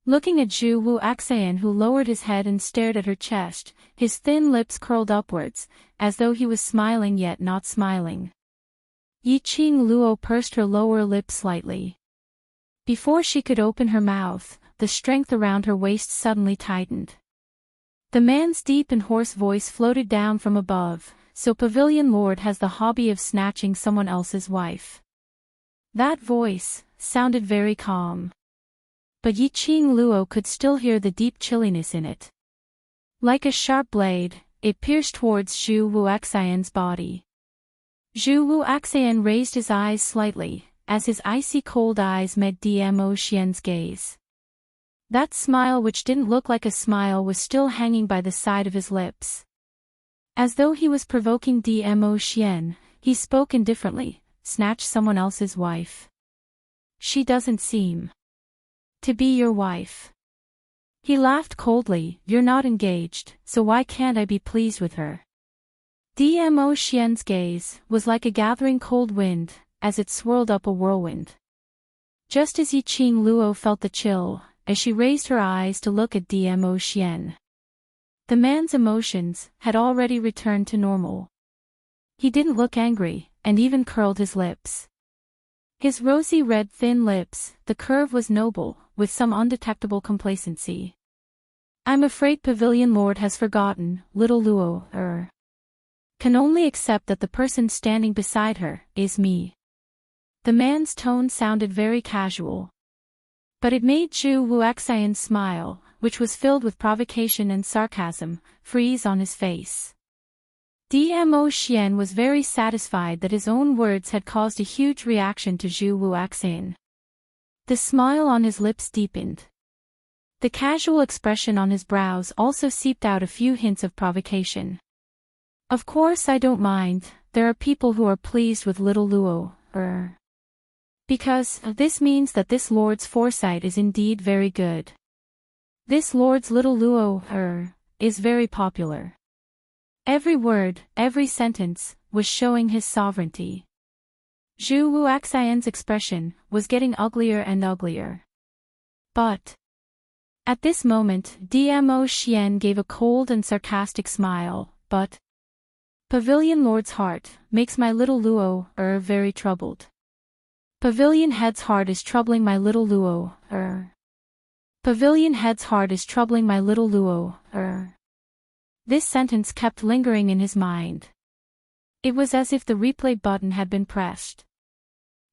Looking at Zhu Wuxian who lowered his head and stared at her chest, his thin lips curled upwards, as though he was smiling yet not smiling. Yiqing Luo pursed her lower lip slightly. Before she could open her mouth, the strength around her waist suddenly tightened. The man's deep and hoarse voice floated down from above. So Pavilion Lord has the hobby of snatching someone else's wife. That voice sounded very calm. But Yiqing Luo could still hear the deep chilliness in it. Like a sharp blade, it pierced towards Zhu Wuxian's body. Zhu Wuxian raised his eyes slightly, as his icy cold eyes met Dmo Xian's gaze. That smile which didn't look like a smile was still hanging by the side of his lips. As though he was provoking Dmo Xian, he spoke indifferently, snatch someone else's wife. She doesn't seem to be your wife. He laughed coldly, you're not engaged, so why can't I be pleased with her? Dmo Xian's gaze was like a gathering cold wind, as it swirled up a whirlwind. Just as Yiqing Luo felt the chill, as she raised her eyes to look at Dmo Xian. The man's emotions had already returned to normal. He didn't look angry, and even curled his lips. His rosy red thin lips, the curve was noble, with some undetectable complacency. I'm afraid Pavilion Lord has forgotten, little Luo, can only accept that the person standing beside her is me. The man's tone sounded very casual. But it made Zhu Wuxian's smile, which was filled with provocation and sarcasm, freeze on his face. Dmo Xian was very satisfied that his own words had caused a huge reaction to Zhu Wuxian. The smile on his lips deepened. The casual expression on his brows also seeped out a few hints of provocation. Of course I don't mind, there are people who are pleased with little Luo, because this means that this lord's foresight is indeed very good. This lord's little Luo, is very popular. Every word, every sentence, was showing his sovereignty. Zhu Wuxian's expression was getting uglier and uglier. But at this moment, Dmo Xian gave a cold and sarcastic smile, but Pavilion Lord's heart makes my little Luo, very troubled. Pavilion Head's heart is troubling my little Luo, Pavilion Head's heart is troubling my little Luo, This sentence kept lingering in his mind. It was as if the replay button had been pressed.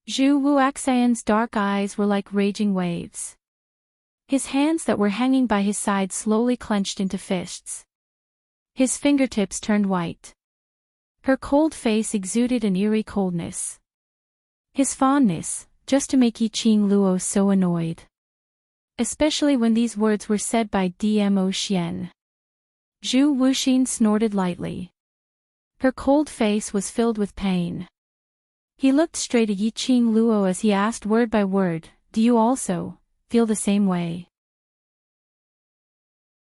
Zhu Wuxian's dark eyes were like raging waves. His hands that were hanging by his side slowly clenched into fists. His fingertips turned white. Her cold face exuded an eerie coldness. His fondness, just to make Yiqing Luo so annoyed. Especially when these words were said by Dmo Xian. Zhu Wuxian snorted lightly. Her cold face was filled with pain. He looked straight at Yiqing Luo as he asked word by word, "Do you also feel the same way?"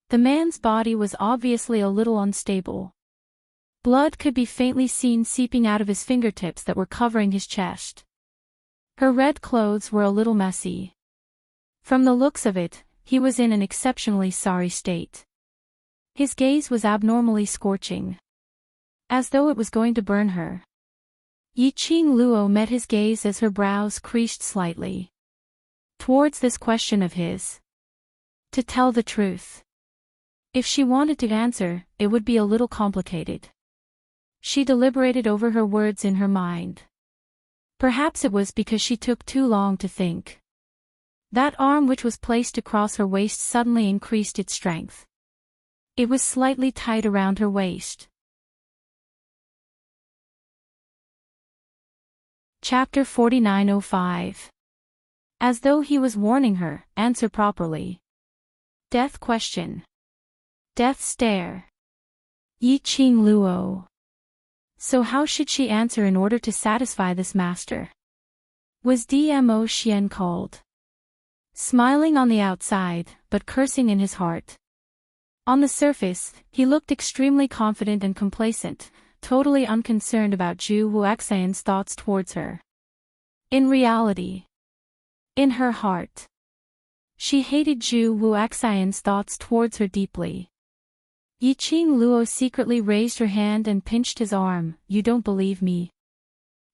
The man's body was obviously a little unstable. Blood could be faintly seen seeping out of his fingertips that were covering his chest. Her red clothes were a little messy. From the looks of it, he was in an exceptionally sorry state. His gaze was abnormally scorching. As though it was going to burn her. Yiqing Luo met his gaze as her brows creased slightly. Towards this question of his. To tell the truth. If she wanted to answer, it would be a little complicated. She deliberated over her words in her mind. Perhaps it was because she took too long to think. That arm which was placed across her waist suddenly increased its strength. It was slightly tight around her waist. Chapter 4905. As though he was warning her, answer properly. Death question. Death stare. Yiqing Luo. So how should she answer in order to satisfy this master? Was Dmo Xian called? Smiling on the outside, but cursing in his heart. On the surface, he looked extremely confident and complacent, totally unconcerned about Zhu Wuxian's thoughts towards her. In reality, in her heart, she hated Zhu Wuxian's thoughts towards her deeply. Yiqing Luo secretly raised her hand and pinched his arm. "You don't believe me?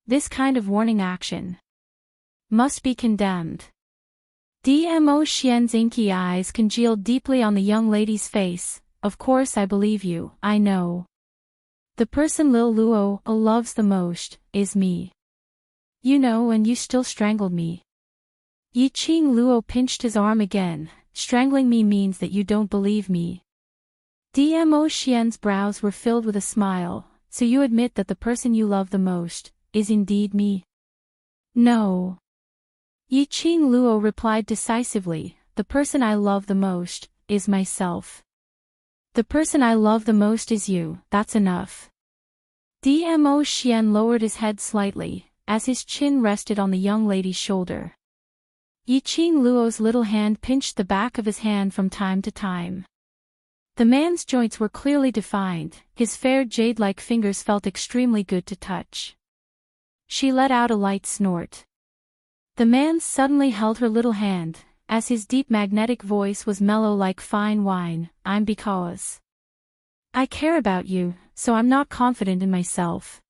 This kind of warning action must be condemned." Dmo Xian's inky eyes congealed deeply on the young lady's face. "Of course I believe you, I know. The person Lil Luo loves the most is me. You know, and you still strangled me." Yiqing Luo pinched his arm again. "Strangling me means that you don't believe me." Dmo Xian's brows were filled with a smile. "So you admit that the person you love the most is indeed me?" "No." Yiqing Luo replied decisively. "The person I love the most is myself. The person I love the most is you, that's enough." Dmo Xian lowered his head slightly, as his chin rested on the young lady's shoulder. Yiqing Luo's little hand pinched the back of his hand from time to time. The man's joints were clearly defined, his fair jade-like fingers felt extremely good to touch. She let out a light snort. The man suddenly held her little hand, as his deep magnetic voice was mellow like fine wine. "I'm because I care about you, so I'm not confident in myself.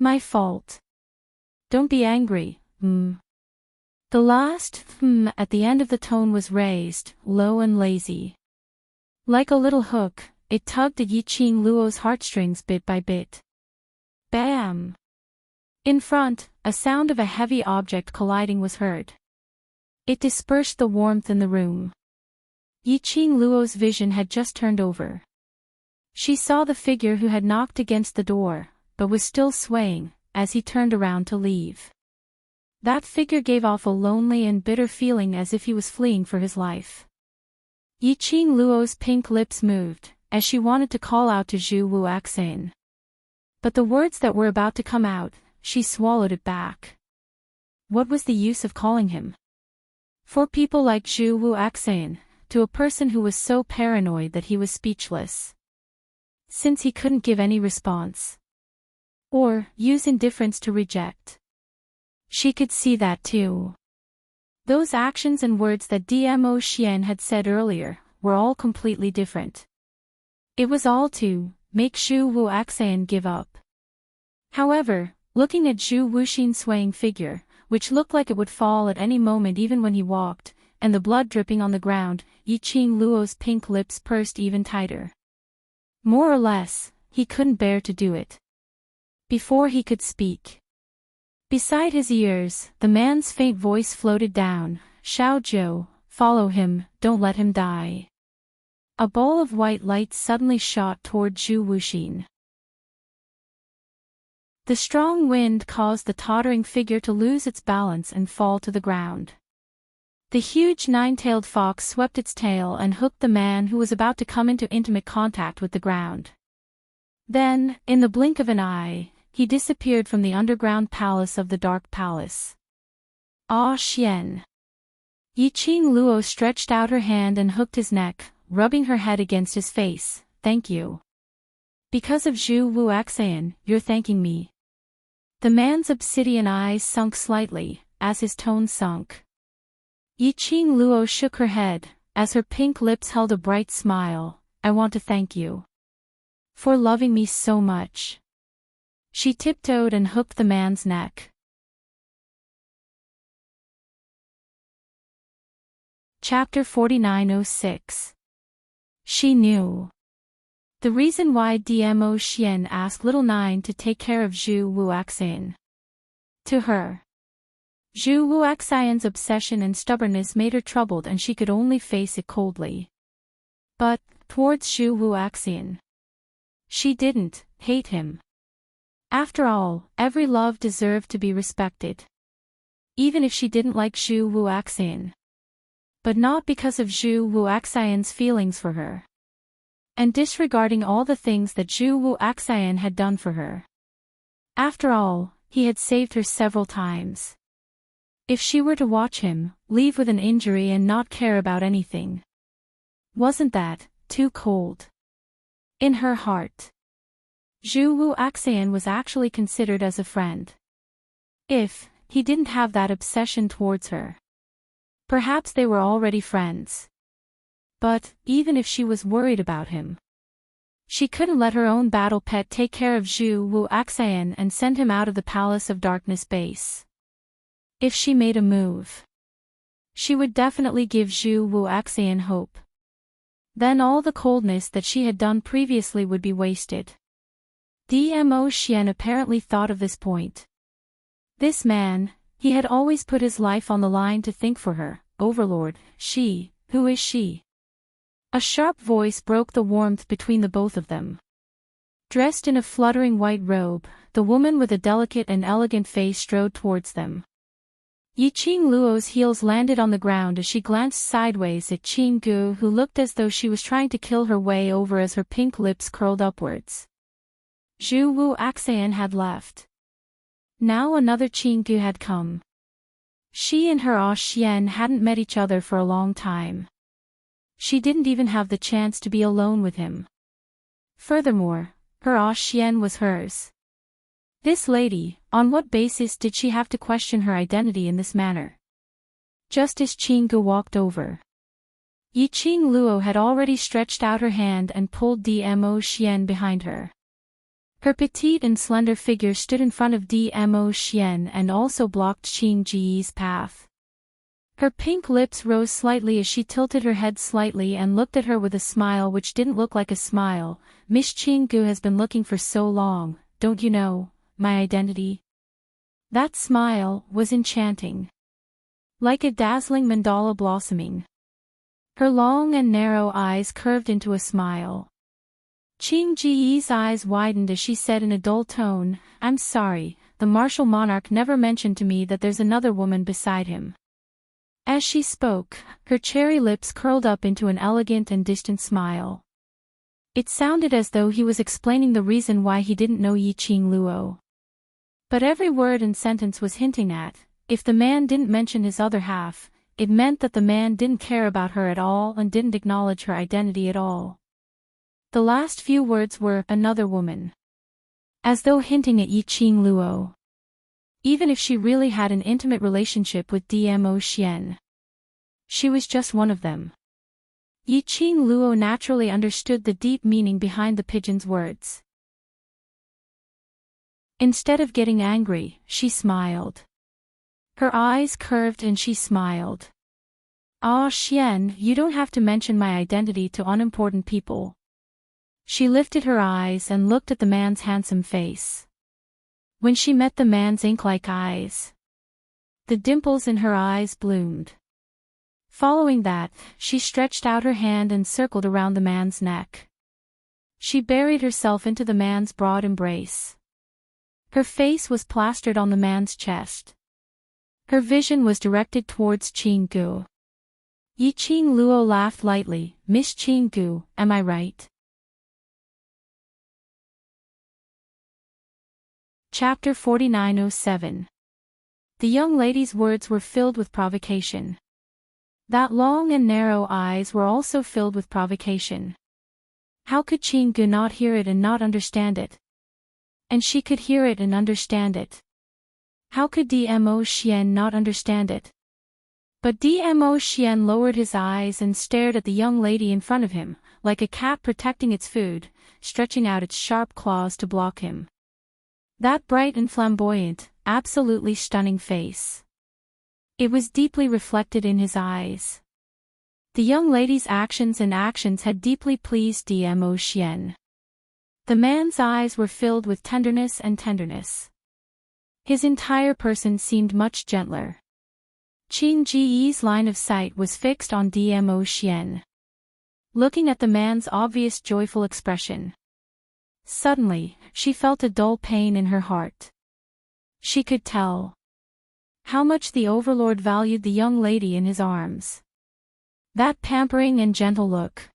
My fault. Don't be angry, The last at the end of the tone was raised, low and lazy. Like a little hook, it tugged at Yiqing Luo's heartstrings bit by bit. Bam! In front, a sound of a heavy object colliding was heard. It dispersed the warmth in the room. Yiqing Luo's vision had just turned over. She saw the figure who had knocked against the door, but was still swaying, as he turned around to leave. That figure gave off a lonely and bitter feeling as if he was fleeing for his life. Yiqing Luo's pink lips moved, as she wanted to call out to Zhu Wuaxian. But the words that were about to come out, she swallowed it back. What was the use of calling him? For people like Zhu Wuaxian, to a person who was so paranoid that he was speechless. Since he couldn't give any response. Or use indifference to reject. She could see that too. Those actions and words that Dmo Xian had said earlier, were all completely different. It was all to make Zhu Wuaxian give up. However, looking at Zhu Wuxian's swaying figure, which looked like it would fall at any moment even when he walked, and the blood dripping on the ground, Yiqing Luo's pink lips pursed even tighter. More or less, he couldn't bear to do it. Before he could speak. Beside his ears, the man's faint voice floated down, "Xiao Zhou, follow him, don't let him die." A ball of white light suddenly shot toward Zhu Wuxian. The strong wind caused the tottering figure to lose its balance and fall to the ground. The huge nine-tailed fox swept its tail and hooked the man who was about to come into intimate contact with the ground. Then, in the blink of an eye, he disappeared from the underground palace of the Dark Palace. Ah Xian. Yiqing Luo stretched out her hand and hooked his neck, rubbing her head against his face. "Thank you. Because of Zhu Wuaxian, you're thanking me." The man's obsidian eyes sunk slightly, as his tone sunk. Yiqing Luo shook her head, as her pink lips held a bright smile. "I want to thank you. For loving me so much." She tiptoed and hooked the man's neck. Chapter 4906. She knew. The reason why Dmo Xian asked Little Nine to take care of Zhu Wuaxian. To her, Zhu Wuaxian's obsession and stubbornness made her troubled and she could only face it coldly. But, towards Zhu Wuaxian, she didn't hate him. After all, every love deserved to be respected. Even if she didn't like Zhu Wuaxian. But not because of Zhu Wuaxian's feelings for her. And disregarding all the things that Zhu Wuaxian had done for her. After all, he had saved her several times. If she were to watch him, leave with an injury and not care about anything. Wasn't that too cold? In her heart, Zhu Wuaxian was actually considered as a friend. If he didn't have that obsession towards her. Perhaps they were already friends. But, even if she was worried about him, she couldn't let her own battle pet take care of Zhu Wuaxian and send him out of the Palace of Darkness base. If she made a move, she would definitely give Zhu Wuaxian hope. Then all the coldness that she had done previously would be wasted. Dmo Xian apparently thought of this point. This man, he had always put his life on the line to think for her. Overlord, who is she? A sharp voice broke the warmth between the both of them. Dressed in a fluttering white robe, the woman with a delicate and elegant face strode towards them. Yiqing Luo's heels landed on the ground as she glanced sideways at Qing Gu, who looked as though she was trying to kill her way over as her pink lips curled upwards. Zhu Wuaxian had left. Now another Qing Gu had come. She and her Xian hadn't met each other for a long time. She didn't even have the chance to be alone with him. Furthermore, her Xian was hers. This lady, on what basis did she have to question her identity in this manner? Just as Qing Gu walked over, Yiqing Luo had already stretched out her hand and pulled Dmo Xian behind her. Her petite and slender figure stood in front of Dmo Xian and also blocked Qing Ji's path. Her pink lips rose slightly as she tilted her head slightly and looked at her with a smile which didn't look like a smile. Miss Qing Gu has been looking for so long, don't you know, my identity? That smile was enchanting. like a dazzling mandala blossoming. Her long and narrow eyes curved into a smile. Qing Ji's eyes widened as she said in a dull tone, "I'm sorry, the martial monarch never mentioned to me that there's another woman beside him." As she spoke, her cherry lips curled up into an elegant and distant smile. It sounded as though he was explaining the reason why he didn't know Yi Qing Luo. But every word and sentence was hinting at, if the man didn't mention his other half, it meant that the man didn't care about her at all and didn't acknowledge her identity at all. The last few words were, "another woman." As though hinting at Yi Qing Luo. Even if she really had an intimate relationship with Dmo Xian, she was just one of them. Yi Qing Luo naturally understood the deep meaning behind the pigeon's words. Instead of getting angry, she smiled. Her eyes curved and she smiled. "Ah, Xian, you don't have to mention my identity to unimportant people." She lifted her eyes and looked at the man's handsome face. When she met the man's ink-like eyes, the dimples in her eyes bloomed. Following that, she stretched out her hand and circled around the man's neck. She buried herself into the man's broad embrace. Her face was plastered on the man's chest. Her vision was directed towards Qing Gu. Yi Qing Luo laughed lightly, "Miss Qing Gu, am I right?" Chapter 4907. The young lady's words were filled with provocation. That long and narrow eyes were also filled with provocation. How could Qing Gu not hear it and not understand it? And she could hear it and understand it. How could Dmo Xian not understand it? But Dmo Xian lowered his eyes and stared at the young lady in front of him, like a cat protecting its food, stretching out its sharp claws to block him. That bright and flamboyant, absolutely stunning face. It was deeply reflected in his eyes. The young lady's actions had deeply pleased Dmo Xian. The man's eyes were filled with tenderness and tenderness. His entire person seemed much gentler. Qing Ji's line of sight was fixed on Dmo Xian. Looking at the man's obvious joyful expression. Suddenly, she felt a dull pain in her heart. She could tell how much the overlord valued the young lady in his arms. That pampering and gentle look.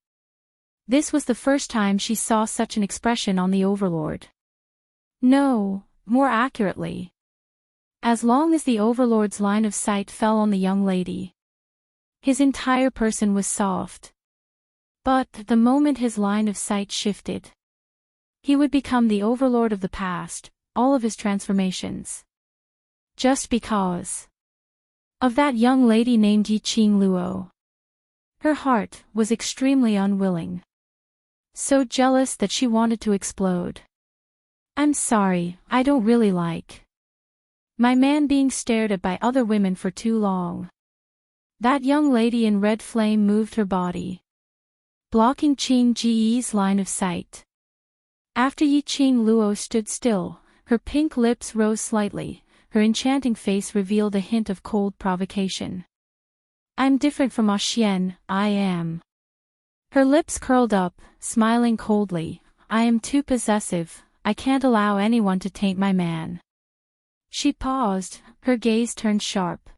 This was the first time she saw such an expression on the overlord. No, more accurately, as long as the overlord's line of sight fell on the young lady, his entire person was soft. But the moment his line of sight shifted, he would become the overlord of the past, all of his transformations. Just because of that young lady named Yi Qing Luo. Her heart was extremely unwilling. So jealous that she wanted to explode. "I'm sorry, I don't really like my man being stared at by other women for too long." That young lady in red flame moved her body, blocking Qing Ji's line of sight. After Yi Qing Luo stood still, her pink lips rose slightly, her enchanting face revealed a hint of cold provocation. "I'm different from Xian, I am." Her lips curled up, smiling coldly. "I am too possessive, I can't allow anyone to taint my man." She paused, her gaze turned sharp.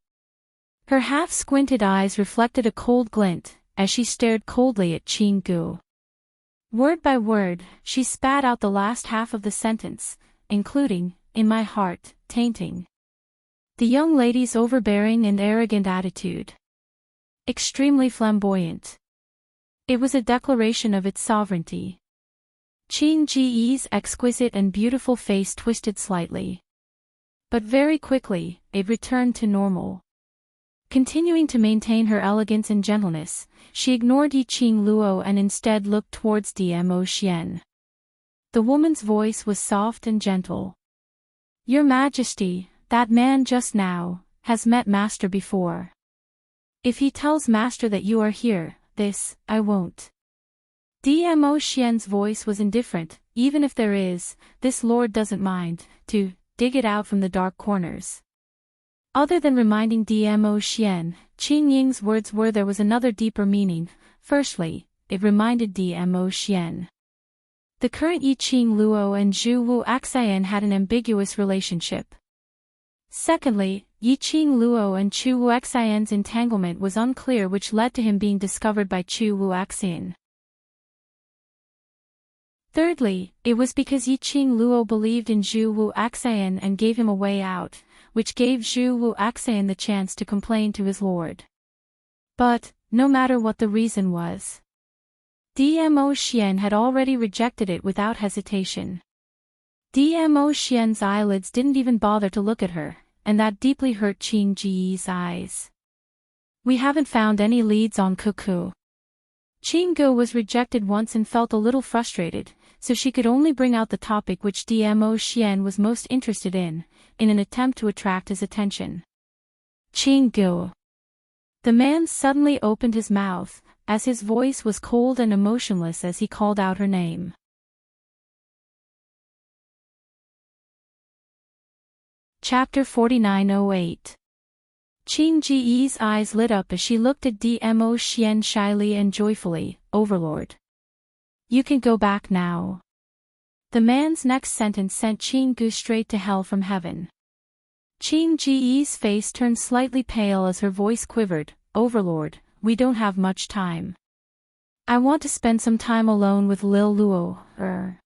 Her half-squinted eyes reflected a cold glint, as she stared coldly at Qing Gu. Word by word, she spat out the last half of the sentence, including, "in my heart, tainting." The young lady's overbearing and arrogant attitude. Extremely flamboyant. It was a declaration of its sovereignty. Qing Ji's exquisite and beautiful face twisted slightly. But very quickly, it returned to normal. Continuing to maintain her elegance and gentleness, she ignored Yi Qing Luo and instead looked towards Dmo Xian. The woman's voice was soft and gentle. "Your Majesty, that man just now has met Master before. If he tells Master that you are here, this, I won't." Dmo Xian's voice was indifferent. "Even if there is, this lord doesn't mind to dig it out from the dark corners." Other than reminding Dmo Xian, Qing Ying's words were there was another deeper meaning. Firstly, it reminded Dmo Xian. The current Yi Qing Luo and Zhu Wu Axian had an ambiguous relationship. Secondly, Yi Qing Luo and Chu Wu Axian's entanglement was unclear, which led to him being discovered by Chu Wu Axian. Thirdly, it was because Yi Qing Luo believed in Zhu Wu Axian and gave him a way out, which gave Zhu Wu Axian the chance to complain to his lord. But, no matter what the reason was, Dmo Xian had already rejected it without hesitation. Dmo Xian's eyelids didn't even bother to look at her, and that deeply hurt Qing Ji's eyes. We haven't found any leads on Cuckoo. Qing Gu was rejected once and felt a little frustrated, so she could only bring out the topic which Dmo Xian was most interested in an attempt to attract his attention. Qing Gu. The man suddenly opened his mouth, as his voice was cold and emotionless as he called out her name. Chapter 4908. Qing Ji's eyes lit up as she looked at Dmo Xian shyly and joyfully. Overlord. You can go back now. The man's next sentence sent Qing Gu straight to hell from heaven. Qing Ji's face turned slightly pale as her voice quivered. Overlord, we don't have much time. I want to spend some time alone with Lil Luo.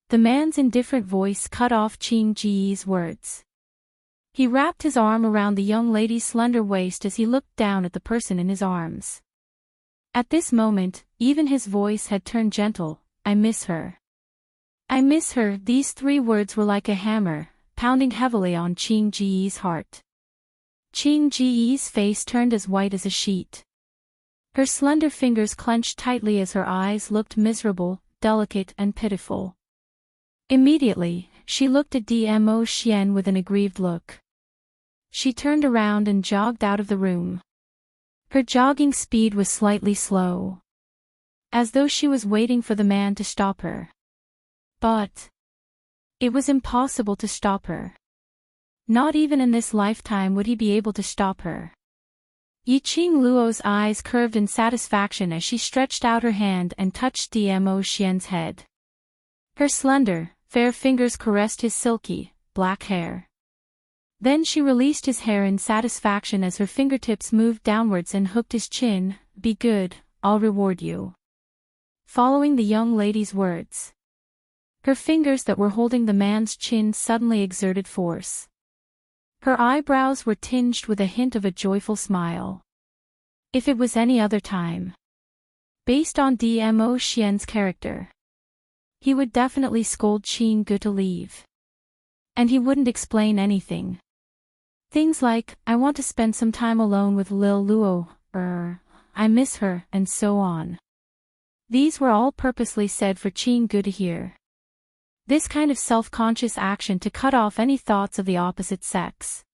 The man's indifferent voice cut off Qing Ji's words. He wrapped his arm around the young lady's slender waist as he looked down at the person in his arms. At this moment, even his voice had turned gentle. I miss her. I miss her. These three words were like a hammer, pounding heavily on Qing Ji's heart. Qing Ji's face turned as white as a sheet. Her slender fingers clenched tightly as her eyes looked miserable, delicate and pitiful. Immediately, she looked at Dmo Xian with an aggrieved look. She turned around and jogged out of the room. Her jogging speed was slightly slow, as though she was waiting for the man to stop her. But it was impossible to stop her. Not even in this lifetime would he be able to stop her. Yi Qing Luo's eyes curved in satisfaction as she stretched out her hand and touched Dmo Xian's head. Her slender, fair fingers caressed his silky, black hair. Then she released his hair in satisfaction as her fingertips moved downwards and hooked his chin. Be good, I'll reward you. Following the young lady's words, her fingers that were holding the man's chin suddenly exerted force. Her eyebrows were tinged with a hint of a joyful smile. If it was any other time, based on Dmo Xian's character, he would definitely scold Qing Gu to leave. And he wouldn't explain anything. Things like, I want to spend some time alone with Lil Luo, I miss her, and so on. These were all purposely said for Qing Gu to hear. This kind of self-conscious action to cut off any thoughts of the opposite sex.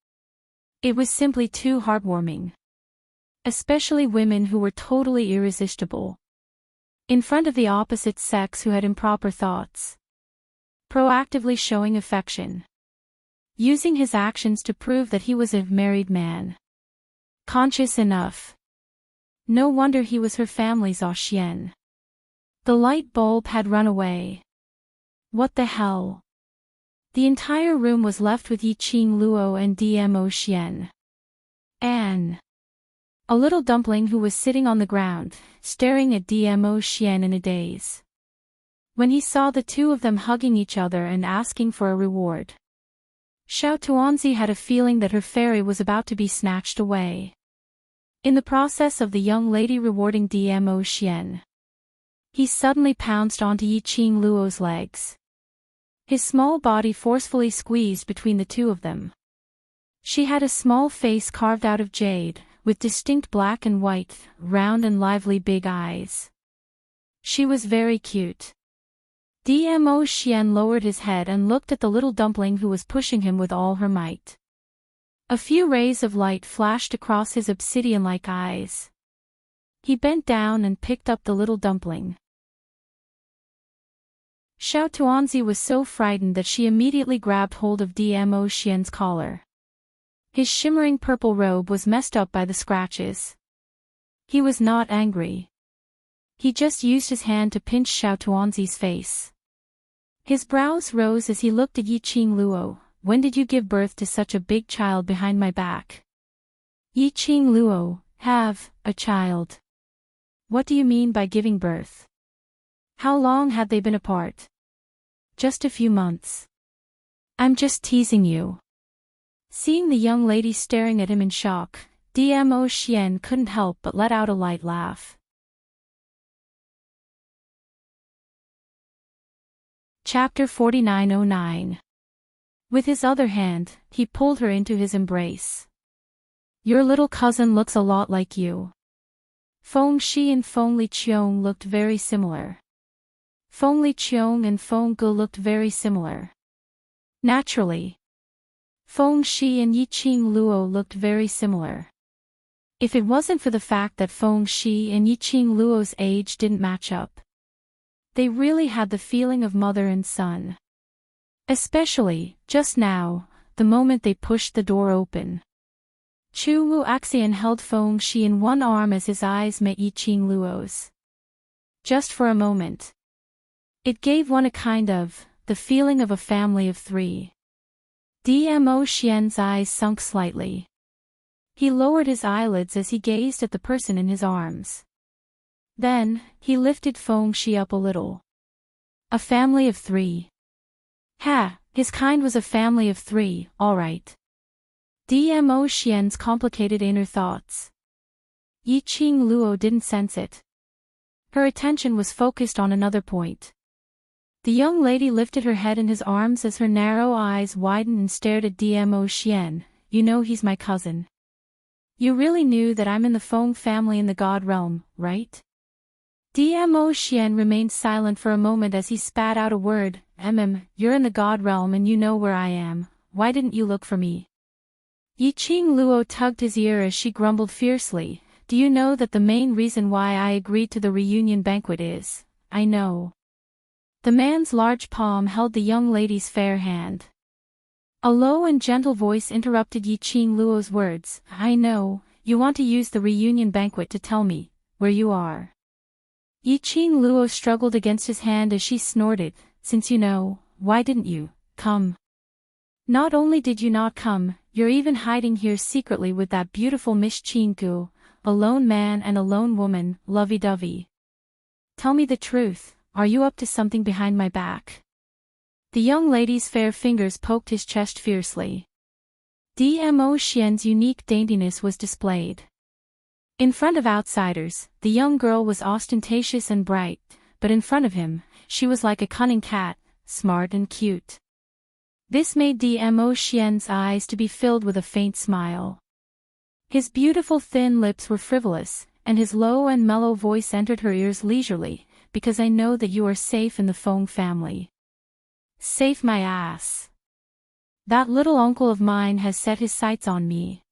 It was simply too heartwarming. Especially women who were totally irresistible. In front of the opposite sex who had improper thoughts. Proactively showing affection. Using his actions to prove that he was a married man. Conscious enough. No wonder he was her family's Xian. The light bulb had run away. What the hell? The entire room was left with Yi Qing Luo and Dmo Xian. Anne. A little dumpling who was sitting on the ground, staring at Dmo Xian in a daze. When he saw the two of them hugging each other and asking for a reward, Xiao Tuanzi had a feeling that her fairy was about to be snatched away. In the process of the young lady rewarding Dmo Xian, he suddenly pounced onto Yi Qing Luo's legs. His small body forcefully squeezed between the two of them. She had a small face carved out of jade, with distinct black and white, round and lively big eyes. She was very cute. Dmo Xian lowered his head and looked at the little dumpling who was pushing him with all her might. A few rays of light flashed across his obsidian-like eyes. He bent down and picked up the little dumpling. Xiao Tuanzi was so frightened that she immediately grabbed hold of Dmo Xian's collar. His shimmering purple robe was messed up by the scratches. He was not angry. He just used his hand to pinch Xiao Tuanzi's face. His brows rose as he looked at Yi Qing Luo. When did you give birth to such a big child behind my back? Yi Qing Luo, have a child. What do you mean by giving birth? How long had they been apart? Just a few months. I'm just teasing you. Seeing the young lady staring at him in shock, Dmo Xian couldn't help but let out a light laugh. Chapter 4909. With his other hand, he pulled her into his embrace. Your little cousin looks a lot like you. Feng Shi and Feng Liqiong looked very similar. Feng Liqiong and Feng Gu looked very similar. Naturally, Feng Shi and Yi Qing Luo looked very similar. If it wasn't for the fact that Feng Shi and Yi Qing Luo's age didn't match up, they really had the feeling of mother and son. Especially, just now, the moment they pushed the door open. Chu Wu Axian held Feng Shi in one arm as his eyes met Yi Qing Luo's. Just for a moment. It gave one a kind of, the feeling of a family of three. Dmo Xian's eyes sunk slightly. He lowered his eyelids as he gazed at the person in his arms. Then, he lifted Feng Shi up a little. A family of three. Ha, his kind was a family of three, all right. Dmo Xian's complicated inner thoughts. Yi Qing Luo didn't sense it. Her attention was focused on another point. The young lady lifted her head in his arms as her narrow eyes widened and stared at Dmo Xian. You know he's my cousin. You really knew that I'm in the Feng family in the God realm, right? Dmo Xian remained silent for a moment as he spat out a word. You're in the God realm and you know where I am. Why didn't you look for me? Yi Qing Luo tugged his ear as she grumbled fiercely. Do you know that the main reason why I agreed to the reunion banquet is? I know. The man's large palm held the young lady's fair hand. A low and gentle voice interrupted Yi Qing Luo's words. I know, you want to use the reunion banquet to tell me where you are. Yi Qing Luo struggled against his hand as she snorted. Since you know, why didn't you come? Not only did you not come, you're even hiding here secretly with that beautiful Miss Qing Gu, a lone man and a lone woman, lovey-dovey. Tell me the truth. Are you up to something behind my back? The young lady's fair fingers poked his chest fiercely. Dmo Xian's unique daintiness was displayed. In front of outsiders, the young girl was ostentatious and bright, but in front of him, she was like a cunning cat, smart and cute. This made Dmo Xian's eyes to be filled with a faint smile. His beautiful thin lips were frivolous, and his low and mellow voice entered her ears leisurely. Because I know that you are safe in the Feng family. Safe my ass. That little uncle of mine has set his sights on me.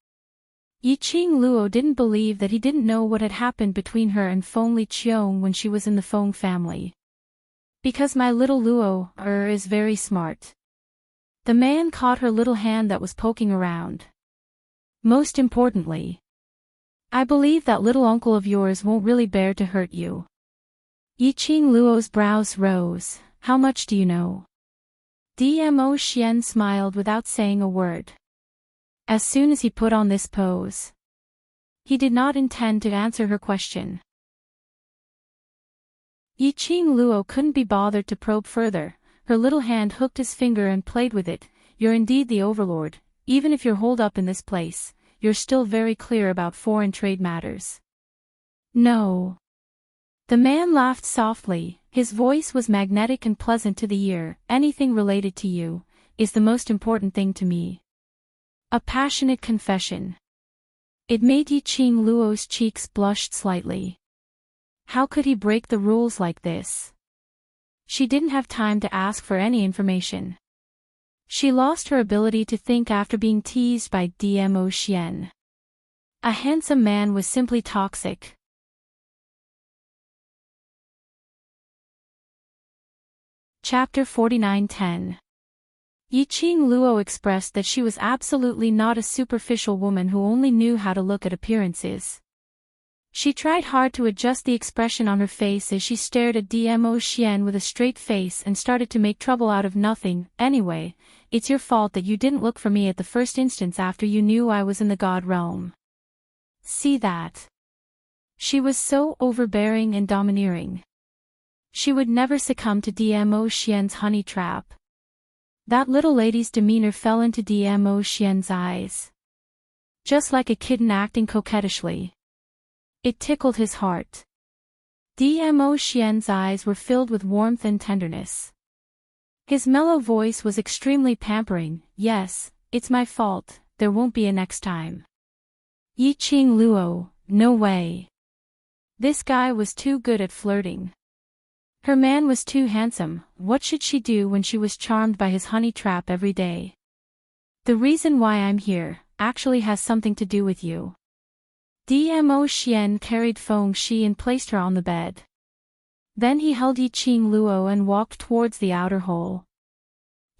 Yi Qing Luo didn't believe that he didn't know what had happened between her and Feng Liqiong when she was in the Feng family. Because my little Luo, is very smart. The man caught her little hand that was poking around. Most importantly, I believe that little uncle of yours won't really bear to hurt you. Yi Qing Luo's brows rose. How much do you know? Dmo Xian smiled without saying a word. As soon as he put on this pose, he did not intend to answer her question. Yi Qing Luo couldn't be bothered to probe further. Her little hand hooked his finger and played with it. You're indeed the overlord. Even if you're holed up in this place, you're still very clear about foreign trade matters. No. The man laughed softly. His voice was magnetic and pleasant to the ear. Anything related to you is the most important thing to me. A passionate confession. It made Yi Qing Luo's cheeks blush slightly. How could he break the rules like this? She didn't have time to ask for any information. She lost her ability to think after being teased by Dmo Xian. A handsome man was simply toxic. Chapter 4910. Yiqing Luo expressed that she was absolutely not a superficial woman who only knew how to look at appearances. She tried hard to adjust the expression on her face as she stared at Dmo Xian with a straight face and started to make trouble out of nothing. Anyway, it's your fault that you didn't look for me at the first instance after you knew I was in the god realm. See that? She was so overbearing and domineering. She would never succumb to Dmo Xian's honey trap. That little lady's demeanor fell into Dmo Xian's eyes. Just like a kitten acting coquettishly. It tickled his heart. Dmo Xian's eyes were filled with warmth and tenderness. His mellow voice was extremely pampering. Yes, it's my fault, there won't be a next time. Yiqing Luo, no way. This guy was too good at flirting. Her man was too handsome. What should she do when she was charmed by his honey trap every day? The reason why I'm here actually has something to do with you. Dmo Xian carried Feng Shi and placed her on the bed. Then he held Yiqing Luo and walked towards the outer hole.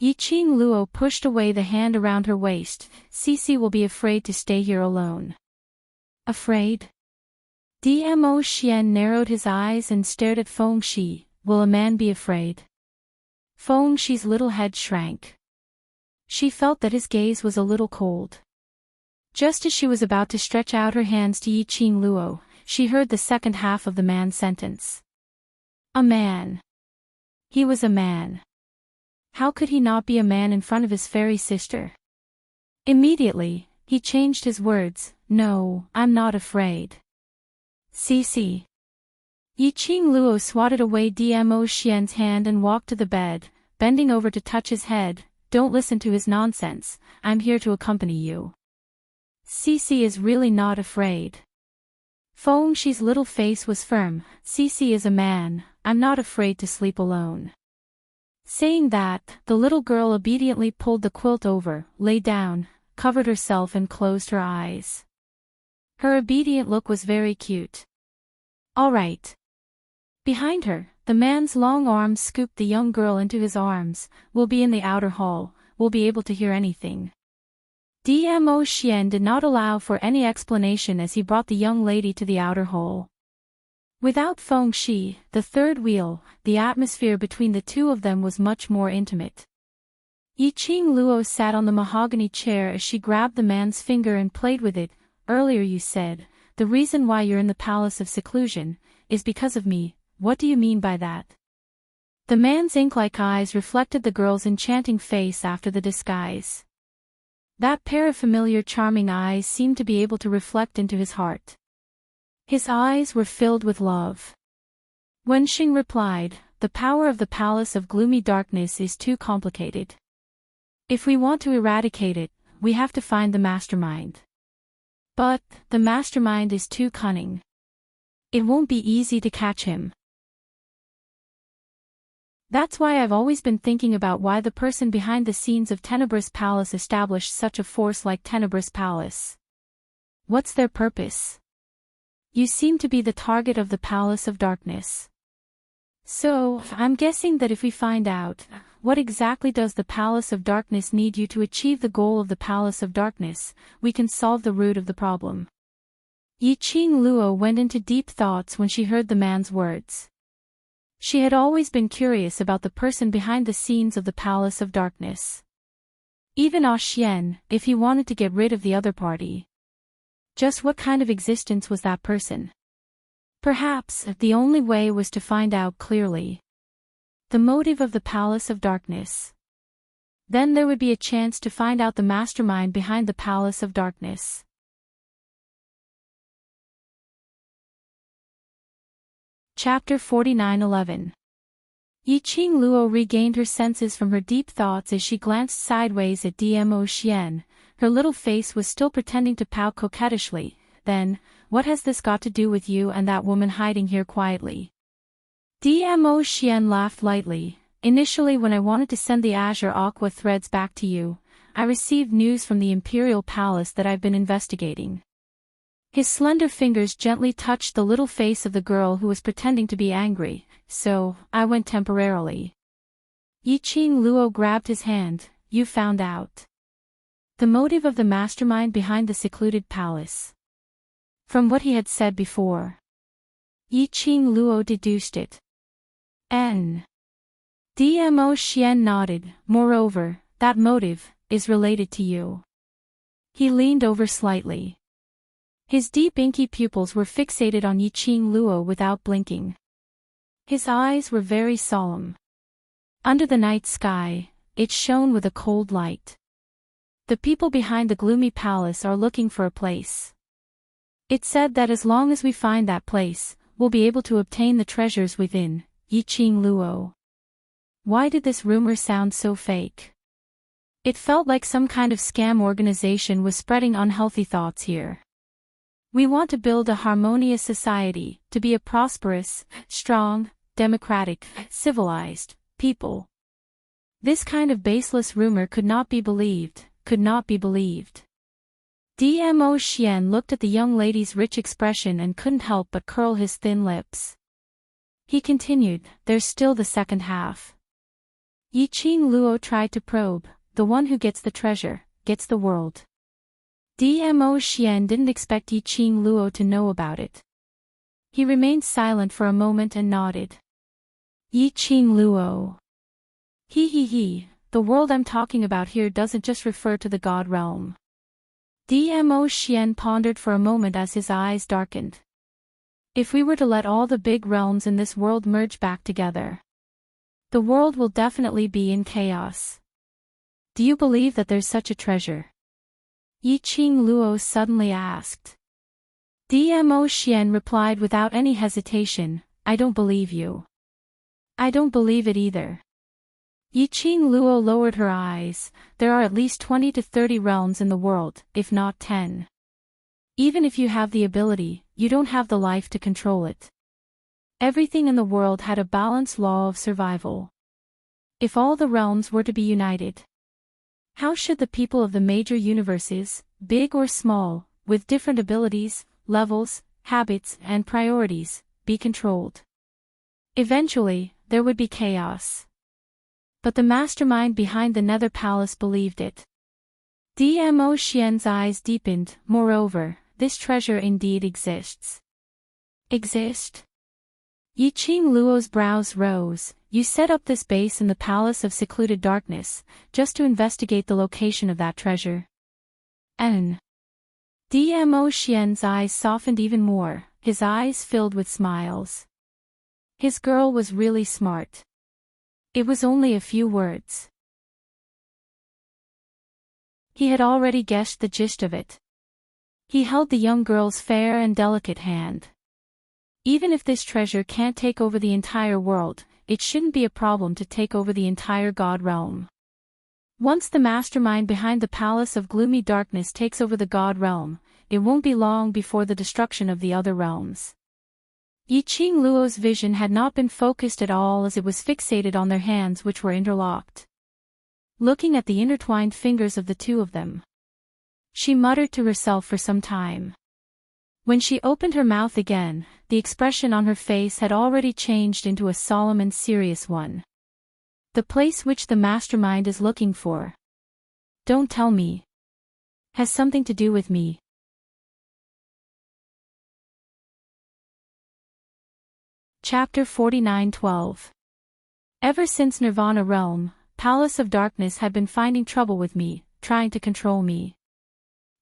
Yiqing Luo pushed away the hand around her waist. Cici will be afraid to stay here alone. Afraid? Dmo Xian narrowed his eyes and stared at Feng Shi. Will a man be afraid? Feng Shi's little head shrank. She felt that his gaze was a little cold. Just as she was about to stretch out her hands to Yiqing Luo, she heard the second half of the man's sentence. A man. He was a man. How could he not be a man in front of his fairy sister? Immediately, he changed his words. No, I'm not afraid. Cici. Yiqing Luo swatted away Dmo Xian's hand and walked to the bed, bending over to touch his head. Don't listen to his nonsense, I'm here to accompany you. Cici is really not afraid. Feng Shi's little face was firm. Cici is a man, I'm not afraid to sleep alone. Saying that, the little girl obediently pulled the quilt over, lay down, covered herself and closed her eyes. Her obedient look was very cute. All right. Behind her, the man's long arms scooped the young girl into his arms. We'll be in the outer hall, we'll be able to hear anything. Dmo Xian did not allow for any explanation as he brought the young lady to the outer hall. Without Feng Shi, the third wheel, the atmosphere between the two of them was much more intimate. Yiqing Luo sat on the mahogany chair as she grabbed the man's finger and played with it. Earlier you said, the reason why you're in the Palace of Seclusion, is because of me. What do you mean by that? The man's ink-like eyes reflected the girl's enchanting face after the disguise. That pair of familiar charming eyes seemed to be able to reflect into his heart. His eyes were filled with love. Wenxing replied, the power of the Palace of Gloomy Darkness is too complicated. If we want to eradicate it, we have to find the mastermind. But, the mastermind is too cunning. It won't be easy to catch him. That's why I've always been thinking about why the person behind the scenes of Tenebrous Palace established such a force like Tenebrous Palace. What's their purpose? You seem to be the target of the Palace of Darkness. So, I'm guessing that if we find out, what exactly does the Palace of Darkness need you to achieve the goal of the Palace of Darkness, we can solve the root of the problem. Yiqing Luo went into deep thoughts when she heard the man's words. She had always been curious about the person behind the scenes of the Palace of Darkness. Even Xian, if he wanted to get rid of the other party. Just what kind of existence was that person? Perhaps, the only way was to find out clearly the motive of the Palace of Darkness. Then there would be a chance to find out the mastermind behind the Palace of Darkness. Chapter 49:11. Yiqing Luo regained her senses from her deep thoughts as she glanced sideways at Dmo Xian. Her little face was still pretending to pout coquettishly. Then, what has this got to do with you and that woman hiding here quietly? Dmo Xian laughed lightly. Initially, when I wanted to send the azure aqua threads back to you, I received news from the Imperial Palace that I've been investigating. His slender fingers gently touched the little face of the girl who was pretending to be angry, so I went temporarily. Yiqing Luo grabbed his hand. you found out the motive of the mastermind behind the secluded palace. From what he had said before, Yi Qing Luo deduced it. N. Dmo Xian nodded. Moreover, that motive is related to you. He leaned over slightly. His deep inky pupils were fixated on Yi Qing Luo without blinking. His eyes were very solemn. Under the night sky, it shone with a cold light. The people behind the gloomy palace are looking for a place. It said that as long as we find that place, we'll be able to obtain the treasures within. Yi Qing Luo. Why did this rumor sound so fake? It felt like some kind of scam organization was spreading unhealthy thoughts here. We want to build a harmonious society, to be a prosperous, strong, democratic, civilized people. This kind of baseless rumor could not be believed, could not be believed. Dmo Xian looked at the young lady's rich expression and couldn't help but curl his thin lips. He continued, there's still the second half. Yi Qing Luo tried to probe, the one who gets the treasure, gets the world. Dmo Xian didn't expect Yi Qing Luo to know about it. He remained silent for a moment and nodded. Yi Qing Luo. He, the world I'm talking about here doesn't just refer to the God realm. Dmo Xian pondered for a moment as his eyes darkened. If we were to let all the big realms in this world merge back together, the world will definitely be in chaos. Do you believe that there's such a treasure? Yi Qing Luo suddenly asked. Dmo Xian replied without any hesitation, I don't believe you. I don't believe it either. Yi Qing Luo lowered her eyes. There are at least 20 to 30 realms in the world, if not 10. Even if you have the ability, you don't have the life to control it. Everything in the world had a balanced law of survival. If all the realms were to be united, how should the people of the major universes, big or small, with different abilities, levels, habits, and priorities, be controlled? Eventually, there would be chaos. But the mastermind behind the Nether Palace believed it. Dmo Xian's eyes deepened. Moreover, this treasure indeed exists. Exist? Yi Qing Luo's brows rose. You set up this base in the Palace of Secluded Darkness, just to investigate the location of that treasure. Dmo Xian's eyes softened even more, his eyes filled with smiles. His girl was really smart. It was only a few words. He had already guessed the gist of it. He held the young girl's fair and delicate hand. Even if this treasure can't take over the entire world, it shouldn't be a problem to take over the entire God realm. Once the mastermind behind the Palace of Gloomy Darkness takes over the God realm, it won't be long before the destruction of the other realms. Yi Qing Luo's vision had not been focused at all as it was fixated on their hands which were interlocked. Looking at the intertwined fingers of the two of them, she muttered to herself for some time. When she opened her mouth again, the expression on her face had already changed into a solemn and serious one. The place which the mastermind is looking for, don't tell me, has something to do with me. Chapter 49:12. Ever since Nirvana Realm, Palace of Darkness had been finding trouble with me, trying to control me.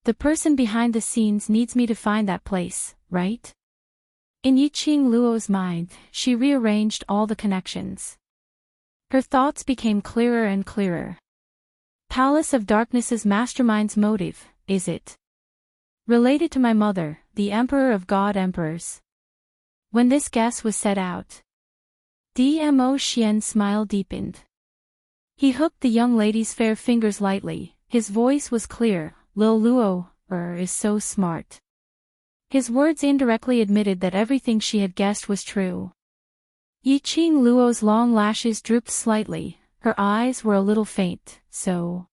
The person behind the scenes needs me to find that place, right? In Yi Qing Luo's mind, she rearranged all the connections. Her thoughts became clearer and clearer. Palace of Darkness's mastermind's motive, is it related to my mother, the Emperor of God Emperors? When this guess was set out, Dmo Xian's smile deepened. He hooked the young lady's fair fingers lightly. His voice was clear. Lil Luo, is so smart. His words indirectly admitted that everything she had guessed was true. Yi Qing Luo's long lashes drooped slightly, her eyes were a little faint. So,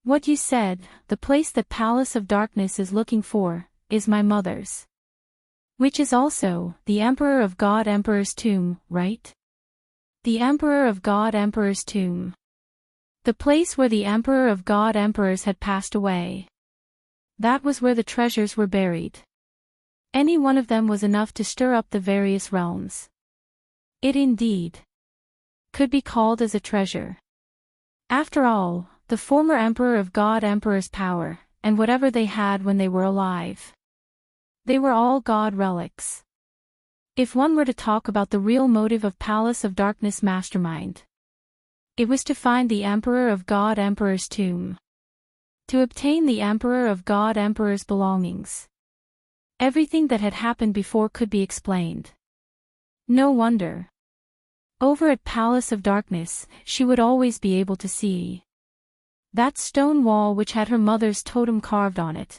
what you said, the place that Palace of Darkness is looking for, is my mother's. Which is also, the Emperor of God Emperor's tomb, right? The Emperor of God Emperor's tomb. The place where the emperor of god emperors had passed away. That was where the treasures were buried. Any one of them was enough to stir up the various realms. It indeed could be called as a treasure. After all, the former emperor of god emperor's power, and whatever they had when they were alive. They were all god relics. If one were to talk about the real motive of Palace of Darkness mastermind, it was to find the emperor of god emperor's tomb. To obtain the emperor of god emperor's belongings. Everything that had happened before could be explained. No wonder. Over at Palace of Darkness, she would always be able to see that stone wall which had her mother's totem carved on it.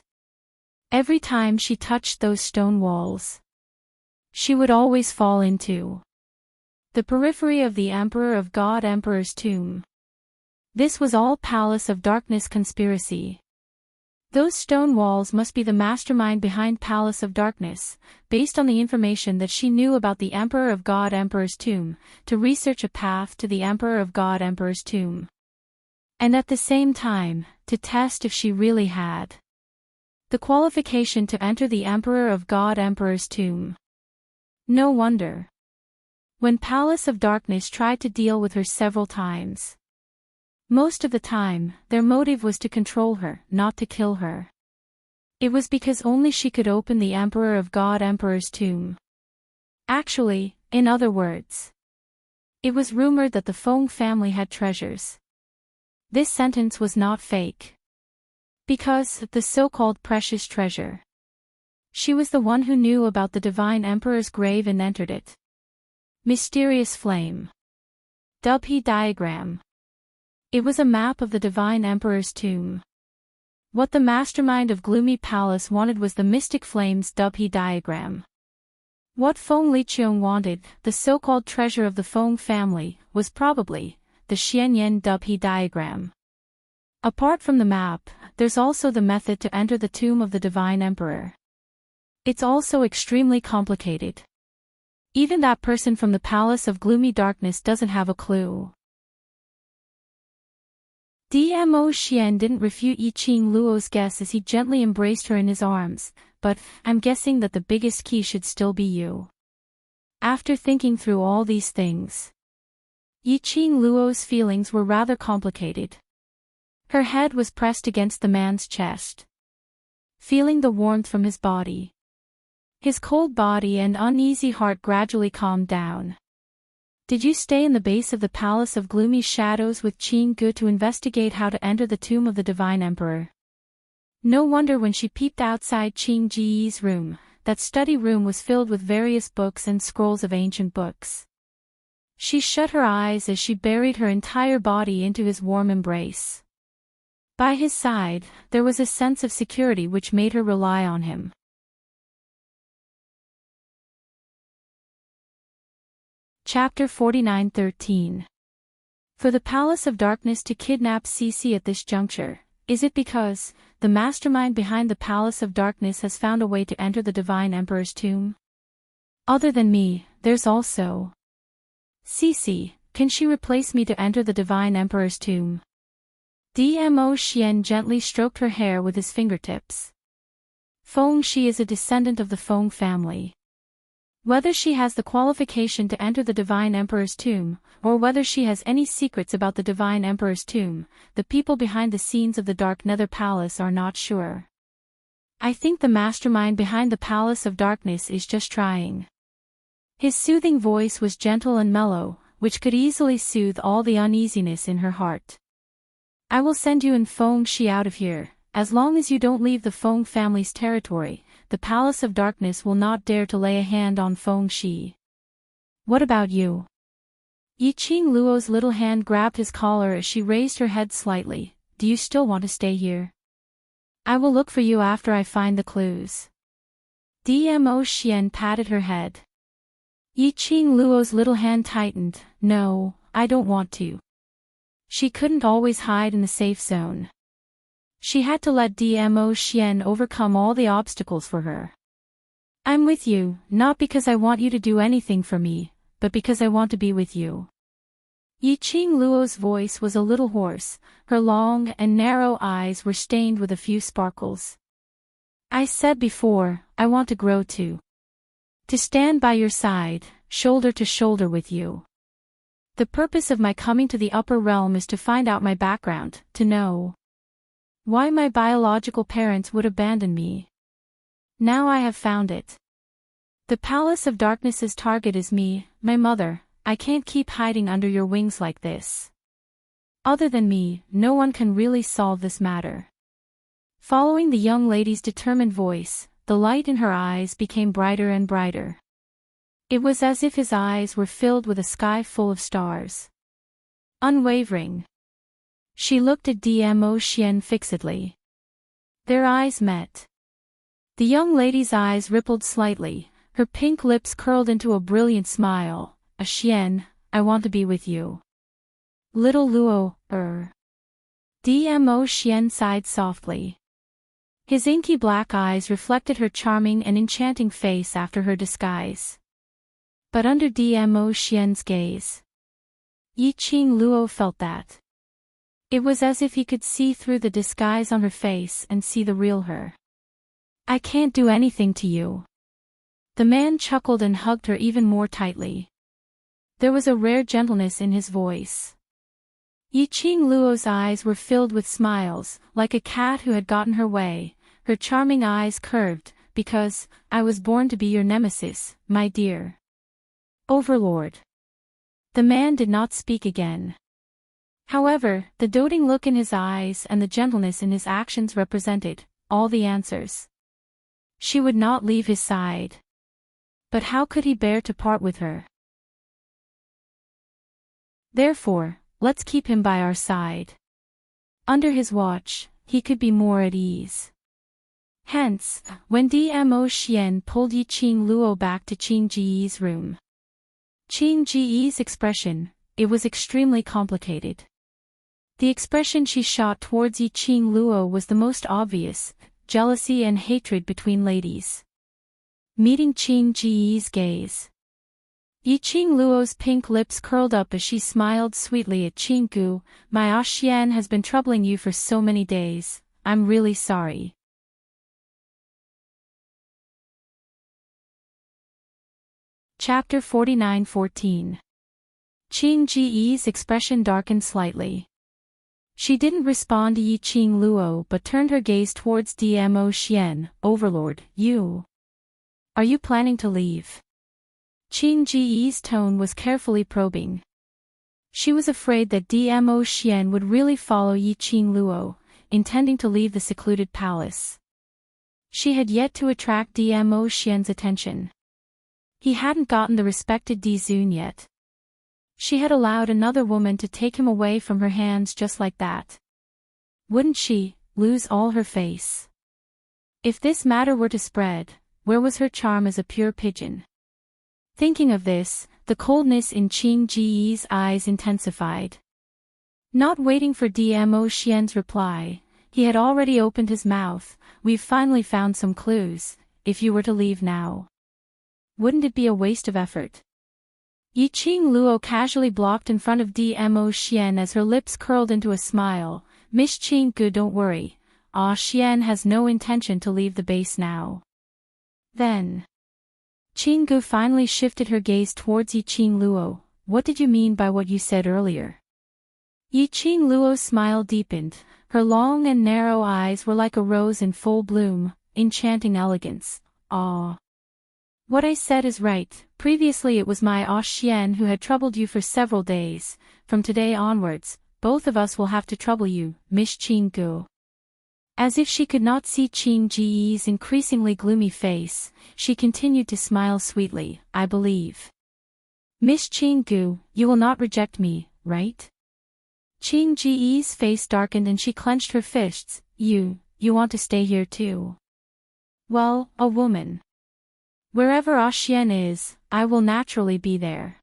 Every time she touched those stone walls, she would always fall into the periphery of the Emperor of God Emperor's tomb. This was all Palace of Darkness conspiracy. Those stone walls must be the mastermind behind Palace of Darkness, based on the information that she knew about the Emperor of God Emperor's tomb, to research a path to the Emperor of God Emperor's tomb. And at the same time, to test if she really had the qualification to enter the Emperor of God Emperor's tomb. No wonder. When Palace of Darkness tried to deal with her several times, most of the time, their motive was to control her, not to kill her. It was because only she could open the Emperor of God Emperor's tomb. Actually, in other words, it was rumored that the Feng family had treasures. This sentence was not fake. Because the so-called precious treasure. She was the one who knew about the Divine Emperor's grave and entered it. Mysterious flame. Dubhe diagram. It was a map of the Divine Emperor's tomb. What the mastermind of Gloomy Palace wanted was the Mystic Flame's Dubhe diagram. What Feng Liqiong wanted, the so-called treasure of the Feng family, was probably the Xianyan Dubhe diagram. Apart from the map, there's also the method to enter the tomb of the Divine Emperor. It's also extremely complicated. Even that person from the Palace of Gloomy Darkness doesn't have a clue. Dmo Xian didn't refute Yiqing Luo's guess as he gently embraced her in his arms, but I'm guessing that the biggest key should still be you. After thinking through all these things, Yiqing Luo's feelings were rather complicated. Her head was pressed against the man's chest, feeling the warmth from his body. His cold body and uneasy heart gradually calmed down. Did you stay in the base of the Palace of Gloomy Shadows with Qing Gu to investigate how to enter the tomb of the Divine Emperor? No wonder when she peeped outside Qing Ji's room, that study room was filled with various books and scrolls of ancient books. She shut her eyes as she buried her entire body into his warm embrace. By his side, there was a sense of security which made her rely on him. Chapter 49:13. For the Palace of Darkness to kidnap Cece at this juncture, is it because the mastermind behind the Palace of Darkness has found a way to enter the Divine Emperor's tomb? Other than me, there's also Cece. Can she replace me to enter the Divine Emperor's tomb? Dmo Xian gently stroked her hair with his fingertips. Feng Shi is a descendant of the Feng family. Whether she has the qualification to enter the Divine Emperor's tomb, or whether she has any secrets about the Divine Emperor's tomb, the people behind the scenes of the Dark Nether Palace are not sure. I think the mastermind behind the Palace of Darkness is just trying. His soothing voice was gentle and mellow, which could easily soothe all the uneasiness in her heart. I will send you and Feng Shi out of here. As long as you don't leave the Feng family's territory, the Palace of Darkness will not dare to lay a hand on Feng Shi. What about you? Yiqing Luo's little hand grabbed his collar as she raised her head slightly. Do you still want to stay here? I will look for you after I find the clues. Dmo Xian patted her head. Yiqing Luo's little hand tightened. No, I don't want to. She couldn't always hide in the safe zone. She had to let Dmo Xian overcome all the obstacles for her. I'm with you, not because I want you to do anything for me, but because I want to be with you. Yiqing Luo's voice was a little hoarse, her long and narrow eyes were stained with a few sparkles. I said before, I want to grow too. To stand by your side, shoulder to shoulder with you. The purpose of my coming to the upper realm is to find out my background, to know why my biological parents would abandon me. Now I have found it. The Palace of Darkness's target is me, my mother. I can't keep hiding under your wings like this. Other than me, no one can really solve this matter. Following the young lady's determined voice, the light in her eyes became brighter and brighter. It was as if his eyes were filled with a sky full of stars. Unwavering. She looked at Dmo Xian fixedly. Their eyes met. The young lady's eyes rippled slightly, her pink lips curled into a brilliant smile. Xian, I want to be with you. Little Luo, Dmo Xian sighed softly. His inky black eyes reflected her charming and enchanting face after her disguise. But under Dmo Xian's gaze, Yiqing Luo felt that. It was as if he could see through the disguise on her face and see the real her. I can't do anything to you. The man chuckled and hugged her even more tightly. There was a rare gentleness in his voice. Yiqing Luo's eyes were filled with smiles, like a cat who had gotten her way, her charming eyes curved, because I was born to be your nemesis, my dear Overlord. The man did not speak again. However, the doting look in his eyes and the gentleness in his actions represented all the answers. She would not leave his side. But how could he bear to part with her? Therefore, let's keep him by our side. Under his watch, he could be more at ease. Hence, when Dmo Xian pulled Yiqing Luo back to Qing Ji's room. Qing Ji's expression, it was extremely complicated. The expression she shot towards Yiqing Luo was the most obvious, jealousy and hatred between ladies. Meeting Qing Ji's gaze. Yiqing Luo's pink lips curled up as she smiled sweetly at Qing Gu. My Xian has been troubling you for so many days, I'm really sorry. Chapter 49:14. Qing Ji's expression darkened slightly. She didn't respond to Yiqing Luo but turned her gaze towards Dmo Xian. Overlord, are you planning to leave? Qing Ji's tone was carefully probing. She was afraid that Dmo Xian would really follow Yiqing Luo, intending to leave the secluded palace. She had yet to attract Dmo Xian's attention. He hadn't gotten the respected Di Zun yet. She had allowed another woman to take him away from her hands just like that. Wouldn't she lose all her face? If this matter were to spread, where was her charm as a pure pigeon? Thinking of this, the coldness in Qing Ji's eyes intensified. Not waiting for Dmo Xian's reply, he had already opened his mouth. We've finally found some clues. If you were to leave now, wouldn't it be a waste of effort? Yiqing Luo casually blocked in front of Dmo Xian as her lips curled into a smile. Miss Qing Gu, don't worry. Xian has no intention to leave the base now. Then, Qing Gu finally shifted her gaze towards Yiqing Luo. What did you mean by what you said earlier? Yiqing Luo's smile deepened. Her long and narrow eyes were like a rose in full bloom, enchanting elegance. What I said is right. Previously it was my Xian who had troubled you for several days. From today onwards, both of us will have to trouble you, Miss Qing Gu. As if she could not see Qing Ji's increasingly gloomy face, she continued to smile sweetly. I believe, Miss Qing Gu, you will not reject me, right? Qing Ji's face darkened and she clenched her fists. You want to stay here too? Well, a woman. Wherever Xian is, I will naturally be there.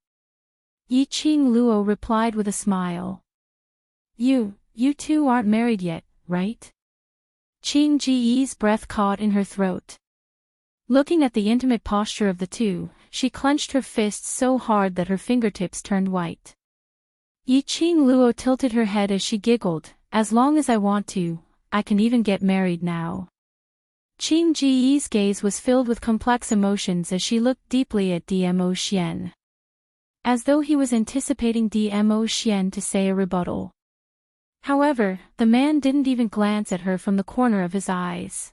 Yiqing Luo replied with a smile. You two aren't married yet, right? Qing Ji's breath caught in her throat. Looking at the intimate posture of the two, she clenched her fists so hard that her fingertips turned white. Yi Qing Luo tilted her head as she giggled, as long as I want to, I can even get married now. Qing Ji's gaze was filled with complex emotions as she looked deeply at Dmo Xian. As though he was anticipating Dmo Xian to say a rebuttal. However, the man didn't even glance at her from the corner of his eyes.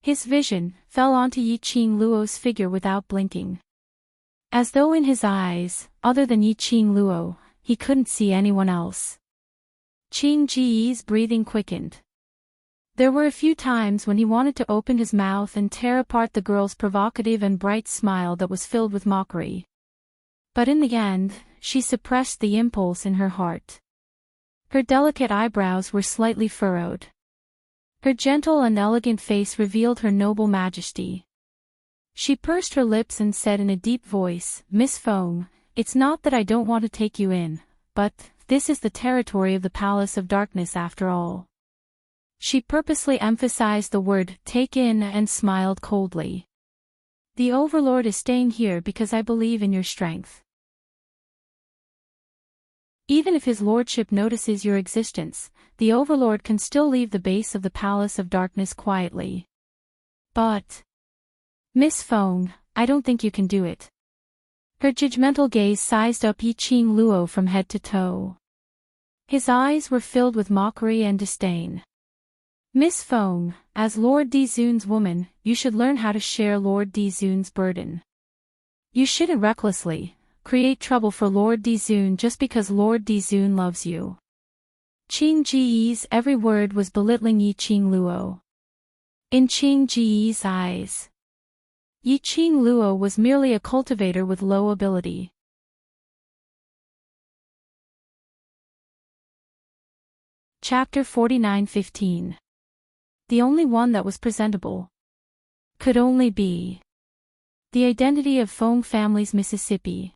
His vision fell onto Yi Qing Luo's figure without blinking. As though in his eyes, other than Yi Qing Luo, he couldn't see anyone else. Qing Ji's breathing quickened. There were a few times when he wanted to open his mouth and tear apart the girl's provocative and bright smile that was filled with mockery. But in the end, she suppressed the impulse in her heart. Her delicate eyebrows were slightly furrowed. Her gentle and elegant face revealed her noble majesty. She pursed her lips and said in a deep voice, "Miss Feng, it's not that I don't want to take you in, but this is the territory of the Palace of Darkness after all." She purposely emphasized the word "take in" and smiled coldly. "The Overlord is staying here because I believe in your strength. Even if his lordship notices your existence, the Overlord can still leave the base of the Palace of Darkness quietly. But, Miss Feng, I don't think you can do it." Her judgmental gaze sized up Yi Qing Luo from head to toe. His eyes were filled with mockery and disdain. "Miss Feng, as Lord Dizun's woman, you should learn how to share Lord Dizun's burden. You shouldn't recklessly create trouble for Lord Dizun just because Lord Dizun loves you." Qing Ji's every word was belittling Yi Qing Luo. In Qing Ji's eyes, Yi Qing Luo was merely a cultivator with low ability. Chapter 49:15. The only one that was presentable. Could only be the identity of Feng family's Mississippi.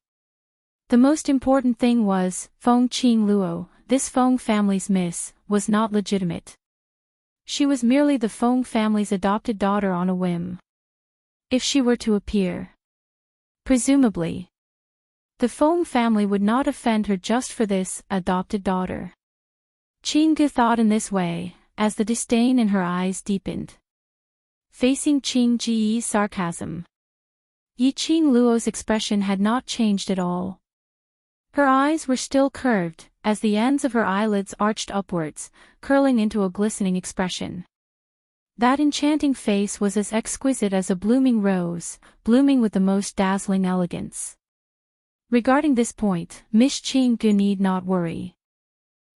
The most important thing was, Feng Qing Luo, this Feng family's miss, was not legitimate. She was merely the Feng family's adopted daughter on a whim. If she were to appear, presumably, the Feng family would not offend her just for this adopted daughter. Qing Gu thought in this way, as the disdain in her eyes deepened. Facing Qing Ji's sarcasm, Yi Qing Luo's expression had not changed at all. Her eyes were still curved, as the ends of her eyelids arched upwards, curling into a glistening expression. That enchanting face was as exquisite as a blooming rose, blooming with the most dazzling elegance. Regarding this point, Miss Qing Gu need not worry.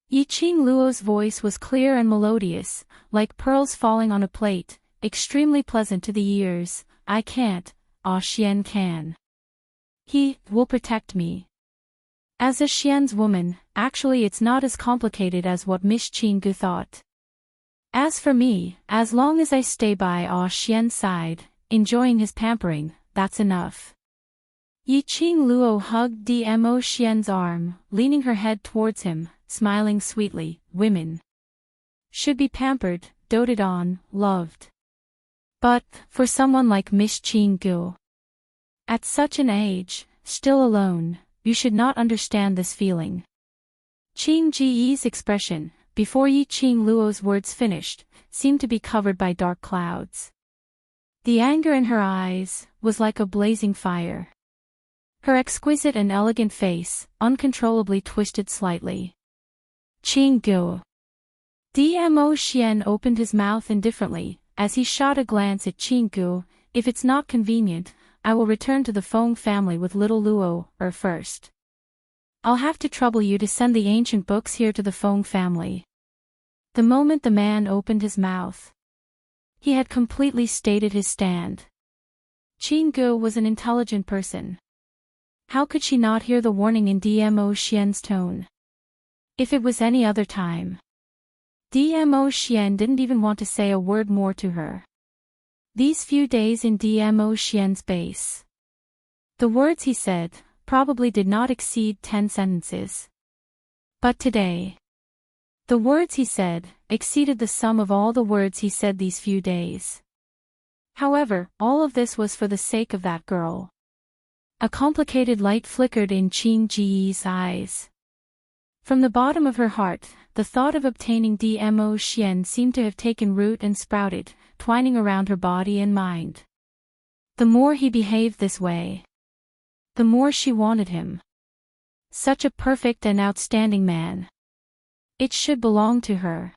Yi Qing Luo's voice was clear and melodious, like pearls falling on a plate, extremely pleasant to the ears. "I can't, Xian can. He will protect me. As a Xian's woman, actually it's not as complicated as what Miss Qing Gu thought. As for me, as long as I stay by Xian's side, enjoying his pampering, that's enough." Yi Qing Luo hugged Dmo Xian's arm, leaning her head towards him, smiling sweetly. "Women should be pampered, doted on, loved. But, for someone like Miss Qing Gu, at such an age, still alone, you should not understand this feeling." Qing Ji's expression, before Yi Qing Luo's words finished, seemed to be covered by dark clouds. The anger in her eyes was like a blazing fire. Her exquisite and elegant face uncontrollably twisted slightly. "Qing Gu." Dmo Xian opened his mouth indifferently, as he shot a glance at Qing Gu. "If it's not convenient, I will return to the Feng family with little Luo, first. I'll have to trouble you to send the ancient books here to the Feng family." The moment the man opened his mouth, he had completely stated his stand. Qing Gu was an intelligent person. How could she not hear the warning in Dmo Xian's tone? If it was any other time, Dmo Xian didn't even want to say a word more to her. These few days in Dmo Xian's base, the words he said probably did not exceed 10 sentences. But today, the words he said exceeded the sum of all the words he said these few days. However, all of this was for the sake of that girl. A complicated light flickered in Qing Ji's eyes. From the bottom of her heart, the thought of obtaining Dmo Xian seemed to have taken root and sprouted, twining around her body and mind. The more he behaved this way, the more she wanted him. Such a perfect and outstanding man. It should belong to her.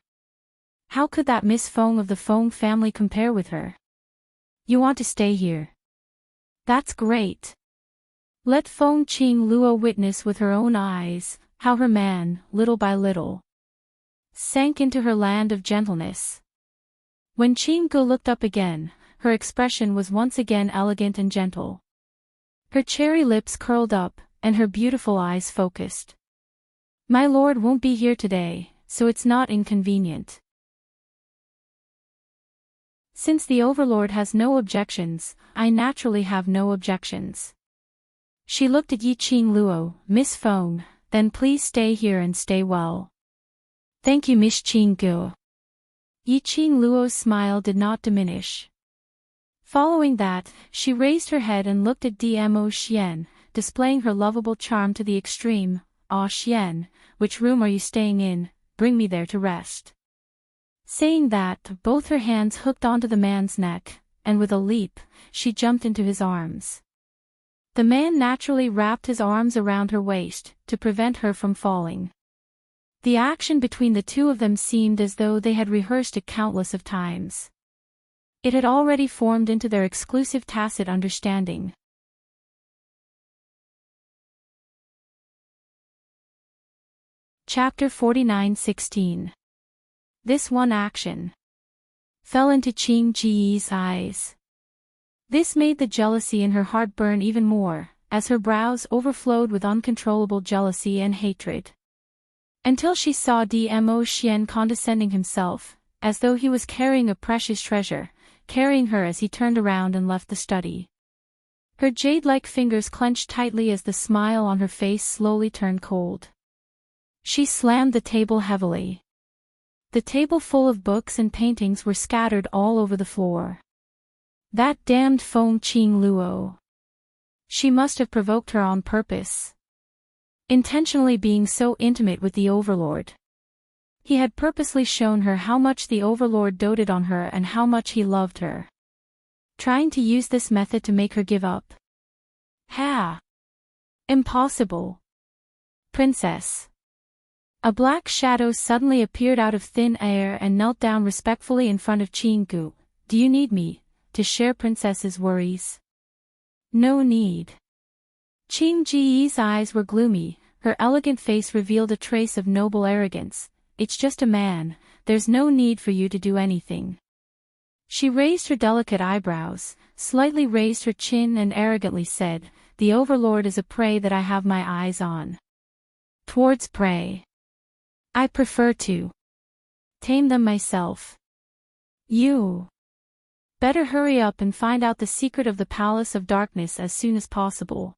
How could that Miss Feng of the Feng family compare with her? You want to stay here? That's great. Let Feng Qing Luo witness with her own eyes how her man, little by little, sank into her land of gentleness. When Qing Gu looked up again, her expression was once again elegant and gentle. Her cherry lips curled up, and her beautiful eyes focused. My lord won't be here today, so it's not inconvenient. Since the overlord has no objections, I naturally have no objections. She looked at Yi Qing Luo, Miss Feng, then please stay here and stay well. Thank you, Miss Qing Gu. Yi Qing Luo's smile did not diminish. Following that, she raised her head and looked at Dmo Xian, displaying her lovable charm to the extreme. Ah Xian, which room are you staying in? Bring me there to rest. Saying that, both her hands hooked onto the man's neck, and with a leap, she jumped into his arms. The man naturally wrapped his arms around her waist, to prevent her from falling. The action between the two of them seemed as though they had rehearsed it countless of times. It had already formed into their exclusive tacit understanding. Chapter 49:16. This one action fell into Qing Ji's eyes. This made the jealousy in her heart burn even more, as her brows overflowed with uncontrollable jealousy and hatred. Until she saw Dmo Xian condescending himself, as though he was carrying a precious treasure, carrying her as he turned around and left the study. Her jade-like fingers clenched tightly as the smile on her face slowly turned cold. She slammed the table heavily. The table full of books and paintings were scattered all over the floor. That damned Feng Qing Luo. She must have provoked her on purpose. Intentionally being so intimate with the overlord. He had purposely shown her how much the overlord doted on her and how much he loved her. Trying to use this method to make her give up. Ha! Impossible. Princess. A black shadow suddenly appeared out of thin air and knelt down respectfully in front of Qing Gu. Do you need me to share princess's worries? No need. Qing Ji's eyes were gloomy, her elegant face revealed a trace of noble arrogance. It's just a man, there's no need for you to do anything. She raised her delicate eyebrows, slightly raised her chin and arrogantly said, the overlord is a prey that I have my eyes on. Towards prey. I prefer to tame them myself. You better hurry up and find out the secret of the Palace of Darkness as soon as possible.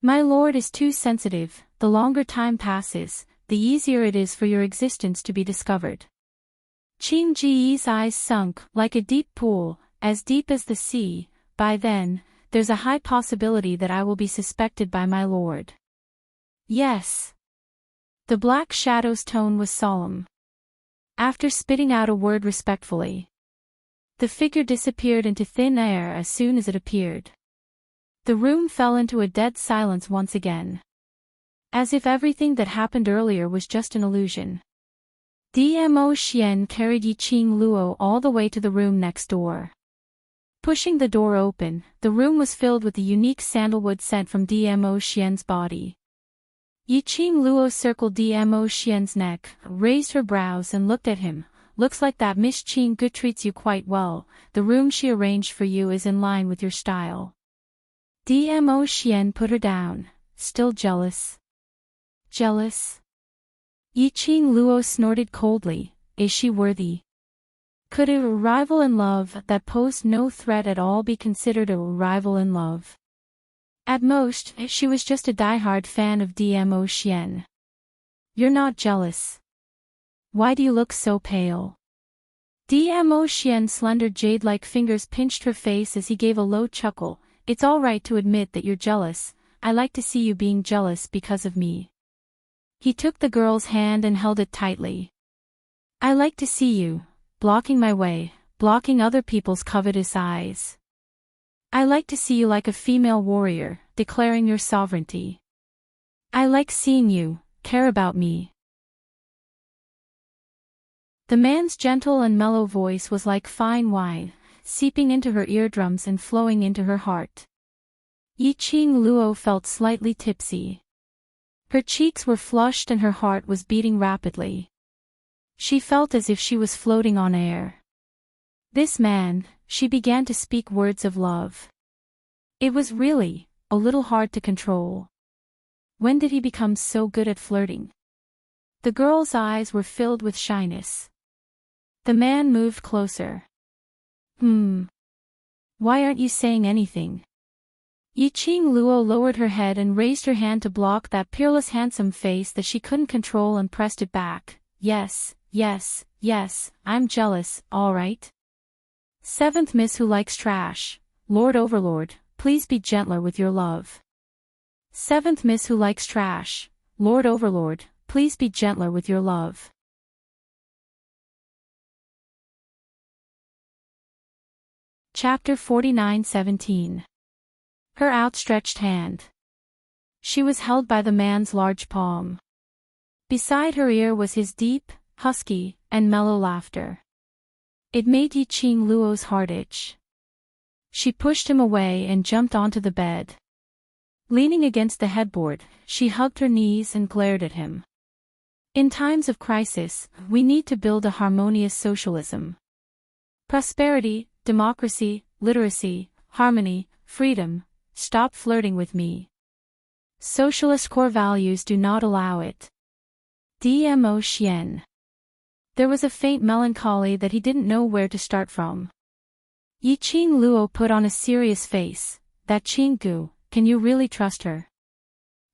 My lord is too sensitive, the longer time passes, the easier it is for your existence to be discovered. Qing Ji's eyes sunk like a deep pool, as deep as the sea. By then, there's a high possibility that I will be suspected by my lord. Yes. The black shadow's tone was solemn. After spitting out a word respectfully, the figure disappeared into thin air as soon as it appeared. The room fell into a dead silence once again. As if everything that happened earlier was just an illusion. Dmo Xian carried Yi Qing Luo all the way to the room next door. Pushing the door open, the room was filled with the unique sandalwood scent from Dmo Xian's body. Yi Qing Luo circled Dmo Xian's neck, raised her brows and looked at him. Looks like that Miss Qing Gu treats you quite well. The room she arranged for you is in line with your style. Dmo Xian put her down, still jealous. Jealous? Yi Qing Luo snorted coldly. Is she worthy? Could a rival in love that posed no threat at all be considered a rival in love? At most, she was just a diehard fan of Dmo Xian. You're not jealous. Why do you look so pale? Dmo Xian's slender jade-like fingers pinched her face as he gave a low chuckle. It's all right to admit that you're jealous. I like to see you being jealous because of me. He took the girl's hand and held it tightly. I like to see you, blocking my way, blocking other people's covetous eyes. I like to see you like a female warrior, declaring your sovereignty. I like seeing you care about me. The man's gentle and mellow voice was like fine wine, seeping into her eardrums and flowing into her heart. Yiqing Luo felt slightly tipsy. Her cheeks were flushed and her heart was beating rapidly. She felt as if she was floating on air. This man, she began to speak words of love. It was really a little hard to control. When did he become so good at flirting? The girl's eyes were filled with shyness. The man moved closer. Why aren't you saying anything? Yiqing Luo lowered her head and raised her hand to block that peerless handsome face that she couldn't control and pressed it back. Yes, I'm jealous, all right. Seventh Miss Who Likes Trash, Lord Overlord, please be gentler with your love. Seventh Miss Who Likes Trash, Lord Overlord, please be gentler with your love. Chapter 49:17. Her outstretched hand. She was held by the man's large palm. Beside her ear was his deep, husky, and mellow laughter. It made Yiqing Luo's heart itch. She pushed him away and jumped onto the bed. Leaning against the headboard, she hugged her knees and glared at him. In times of crisis, we need to build a harmonious socialism. Prosperity, democracy, literacy, harmony, freedom. Stop flirting with me. Socialist core values do not allow it. Dmo Xian. There was a faint melancholy that he didn't know where to start from. Yiqing Luo put on a serious face. That Qinggu, can you really trust her?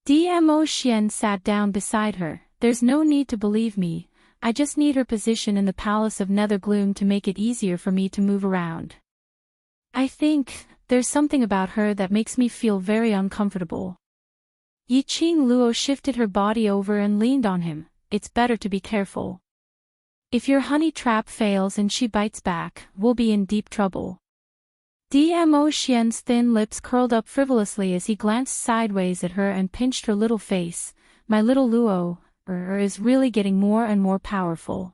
Dmo Xian sat down beside her. There's no need to believe me, I just need her position in the Palace of Nethergloom to make it easier for me to move around. I think there's something about her that makes me feel very uncomfortable. Yiqing Luo shifted her body over and leaned on him. It's better to be careful. If your honey trap fails and she bites back, we'll be in deep trouble. Dmo Xian's thin lips curled up frivolously as he glanced sideways at her and pinched her little face. My little Luo is really getting more and more powerful.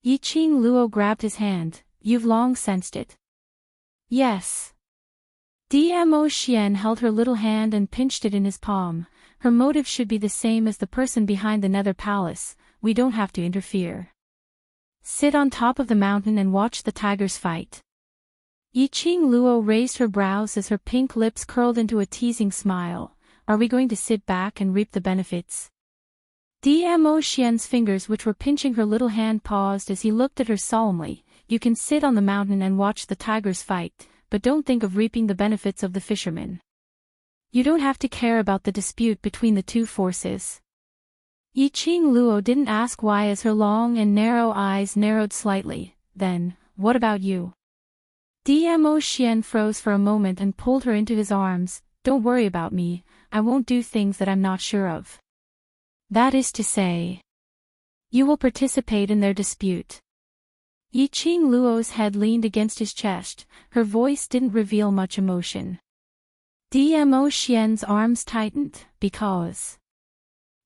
Yiqing Luo grabbed his hand. You've long sensed it. Yes. Dmo Xian held her little hand and pinched it in his palm. Her motive should be the same as the person behind the Nether Palace. We don't have to interfere. Sit on top of the mountain and watch the tigers fight. Yiqing Luo raised her brows as her pink lips curled into a teasing smile. Are we going to sit back and reap the benefits? Dmo Xian's fingers, which were pinching her little hand, paused as he looked at her solemnly. You can sit on the mountain and watch the tigers fight, but don't think of reaping the benefits of the fishermen. You don't have to care about the dispute between the two forces. Yiqing Luo didn't ask why as her long and narrow eyes narrowed slightly. Then, what about you? Dmo Xian froze for a moment and pulled her into his arms. Don't worry about me, I won't do things that I'm not sure of. That is to say, you will participate in their dispute. Yiqing Luo's head leaned against his chest, her voice didn't reveal much emotion. Dmo Xian's arms tightened, because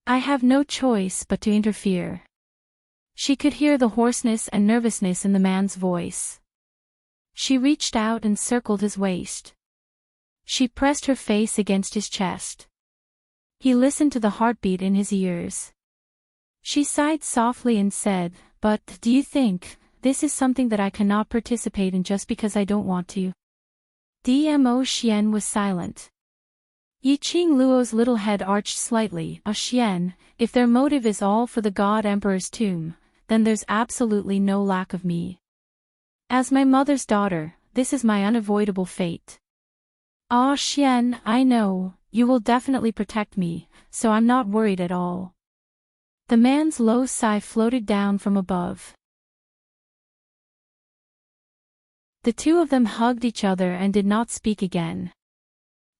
I have no choice but to interfere. She could hear the hoarseness and nervousness in the man's voice. She reached out and circled his waist. She pressed her face against his chest. He listened to the heartbeat in his ears. She sighed softly and said, but do you think this is something that I cannot participate in just because I don't want to? Dmo Xian was silent. Yiqing Luo's little head arched slightly. Xian, if their motive is all for the God Emperor's tomb, then there's absolutely no lack of me. As my mother's daughter, this is my unavoidable fate. Xian, I know, you will definitely protect me, so I'm not worried at all. The man's low sigh floated down from above. The two of them hugged each other and did not speak again.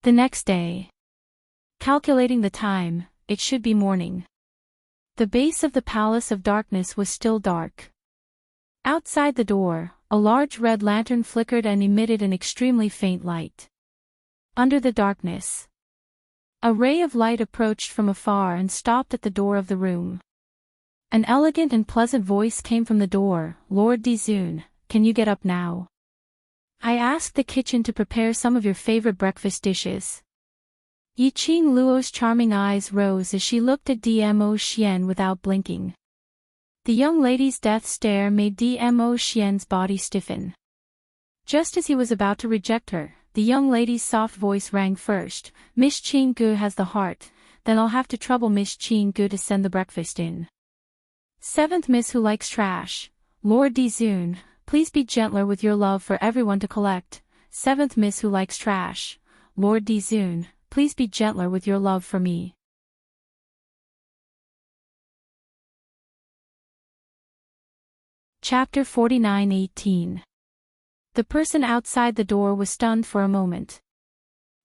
The next day. Calculating the time, it should be morning. The base of the Palace of Darkness was still dark. Outside the door, a large red lantern flickered and emitted an extremely faint light. Under the darkness, a ray of light approached from afar and stopped at the door of the room. An elegant and pleasant voice came from the door. "Lord Dizun, can you get up now? I asked the kitchen to prepare some of your favorite breakfast dishes." Yiqing Luo's charming eyes rose as she looked at Dmo Xian without blinking. The young lady's death stare made Dmo Xian's body stiffen. Just as he was about to reject her, the young lady's soft voice rang first. "Miss Qing Gu has the heart, then I'll have to trouble Miss Qing Gu to send the breakfast in." Seventh Miss Who Likes Trash. "Lord Dizun, please be gentler with your love for everyone to collect." Seventh Miss Who Likes Trash. "Lord Dizun, please be gentler with your love for me." Chapter 49:18. The person outside the door was stunned for a moment.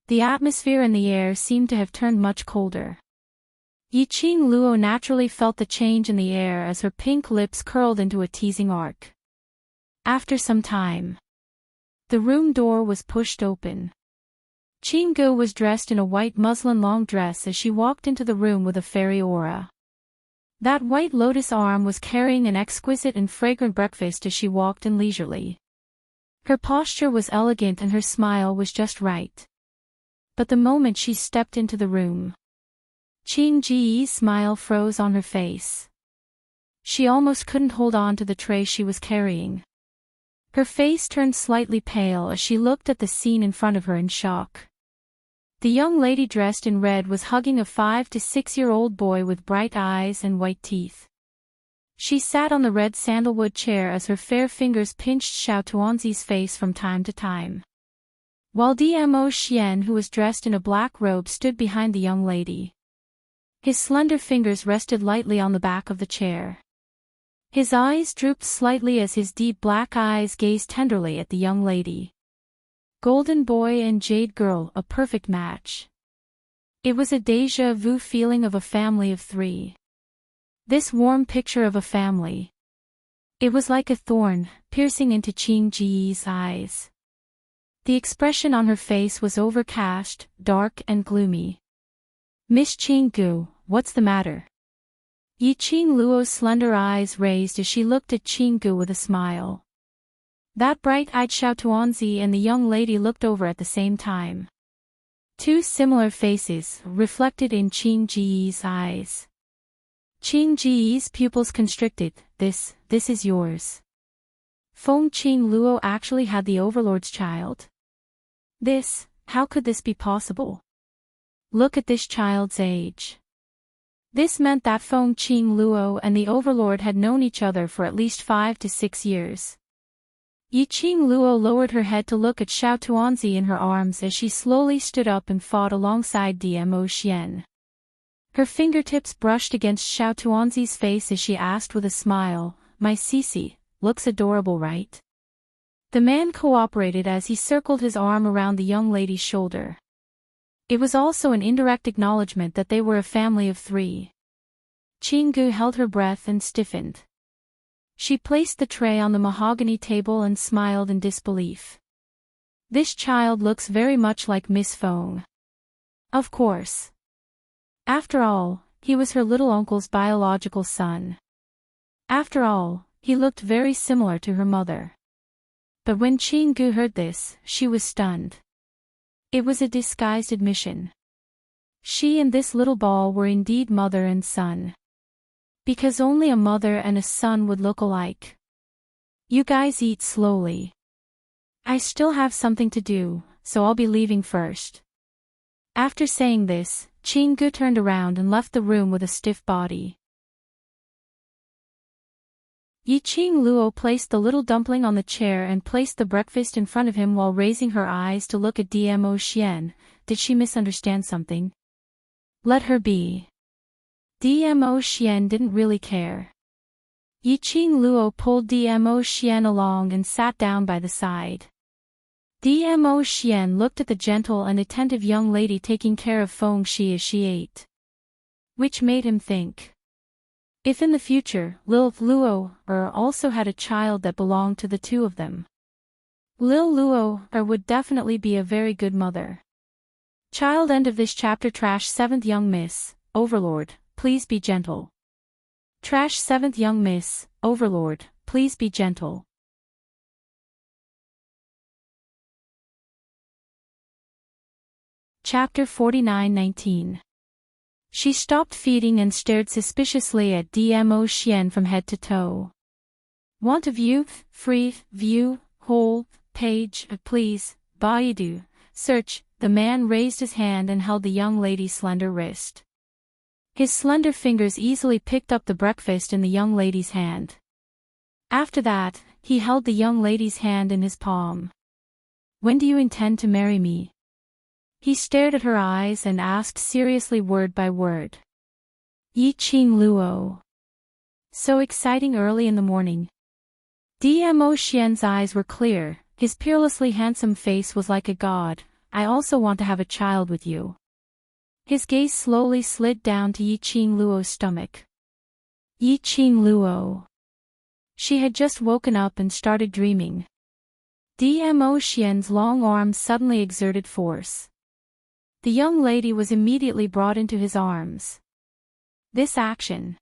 The atmosphere and the air seemed to have turned much colder. Yiqing Luo naturally felt the change in the air as her pink lips curled into a teasing arc. After some time, the room door was pushed open. Qing Gu was dressed in a white muslin long dress as she walked into the room with a fairy aura. That white lotus arm was carrying an exquisite and fragrant breakfast as she walked in leisurely. Her posture was elegant and her smile was just right. But the moment she stepped into the room, Qing Ji's smile froze on her face. She almost couldn't hold on to the tray she was carrying. Her face turned slightly pale as she looked at the scene in front of her in shock. The young lady dressed in red was hugging a 5 to 6-year-old boy with bright eyes and white teeth. She sat on the red sandalwood chair as her fair fingers pinched Xiao Tuanzi's face from time to time. While Dmo Xian, who was dressed in a black robe, stood behind the young lady. His slender fingers rested lightly on the back of the chair. His eyes drooped slightly as his deep black eyes gazed tenderly at the young lady. Golden boy and jade girl, a perfect match. It was a déjà vu feeling of a family of three. This warm picture of a family. It was like a thorn, piercing into Qing Ji's eyes. The expression on her face was overcast, dark and gloomy. "Miss Qing Gu, what's the matter?" Yiqing Luo's slender eyes raised as she looked at Qing Gu with a smile. That bright-eyed Xiao Tuanzi and the young lady looked over at the same time. Two similar faces, reflected in Qing Ji's eyes. Qing Ji's pupils constricted. This is yours. Feng Qing Luo actually had the Overlord's child. How could this be possible? Look at this child's age. This meant that Feng Qing Luo and the Overlord had known each other for at least 5 to 6 years. Yiqing Luo lowered her head to look at Xiao Tuanzi in her arms as she slowly stood up and fought alongside Dmo Xian. Her fingertips brushed against Xiao Tuanzi's face as she asked with a smile, "My Sisi, looks adorable, right?" The man cooperated as he circled his arm around the young lady's shoulder. It was also an indirect acknowledgement that they were a family of three. Qing Gu held her breath and stiffened. She placed the tray on the mahogany table and smiled in disbelief. "This child looks very much like Miss Feng." Of course. After all, he was her little uncle's biological son. After all, he looked very similar to her mother. But when Qing Gu heard this, she was stunned. It was a disguised admission. She and this little ball were indeed mother and son. Because only a mother and a son would look alike. "You guys eat slowly. I still have something to do, so I'll be leaving first." After saying this, Qing Gu turned around and left the room with a stiff body. Yiqing Luo placed the little dumpling on the chair and placed the breakfast in front of him while raising her eyes to look at Dmo Xian. Did she misunderstand something? Let her be. Dmo Xian didn't really care. Yiqing Luo pulled Dmo Xian along and sat down by the side. Dmo Xian looked at the gentle and attentive young lady taking care of Feng Shi as she ate. Which made him think. If in the future, Lil Luo also had a child that belonged to the two of them, Lil Luo would definitely be a very good mother. Child. End of this chapter. Trash 7th Young Miss, Overlord, please be gentle. Trash 7th Young Miss, Overlord, please be gentle. Chapter 49-19. She stopped feeding and stared suspiciously at Dmo Xian from head to toe. Want a view? Free, view, whole, page, please, Baidu, search. The man raised his hand and held the young lady's slender wrist. His slender fingers easily picked up the breakfast in the young lady's hand. After that, he held the young lady's hand in his palm. When do you intend to marry me? He stared at her eyes and asked seriously word by word. Yi Qing Luo. So exciting early in the morning. Dmo Xian's eyes were clear, his peerlessly handsome face was like a god. I also want to have a child with you. His gaze slowly slid down to Yi Qing Luo's stomach. Yi Qing Luo. She had just woken up and started dreaming. Dmo Xian's long arms suddenly exerted force. The young lady was immediately brought into his arms. This action.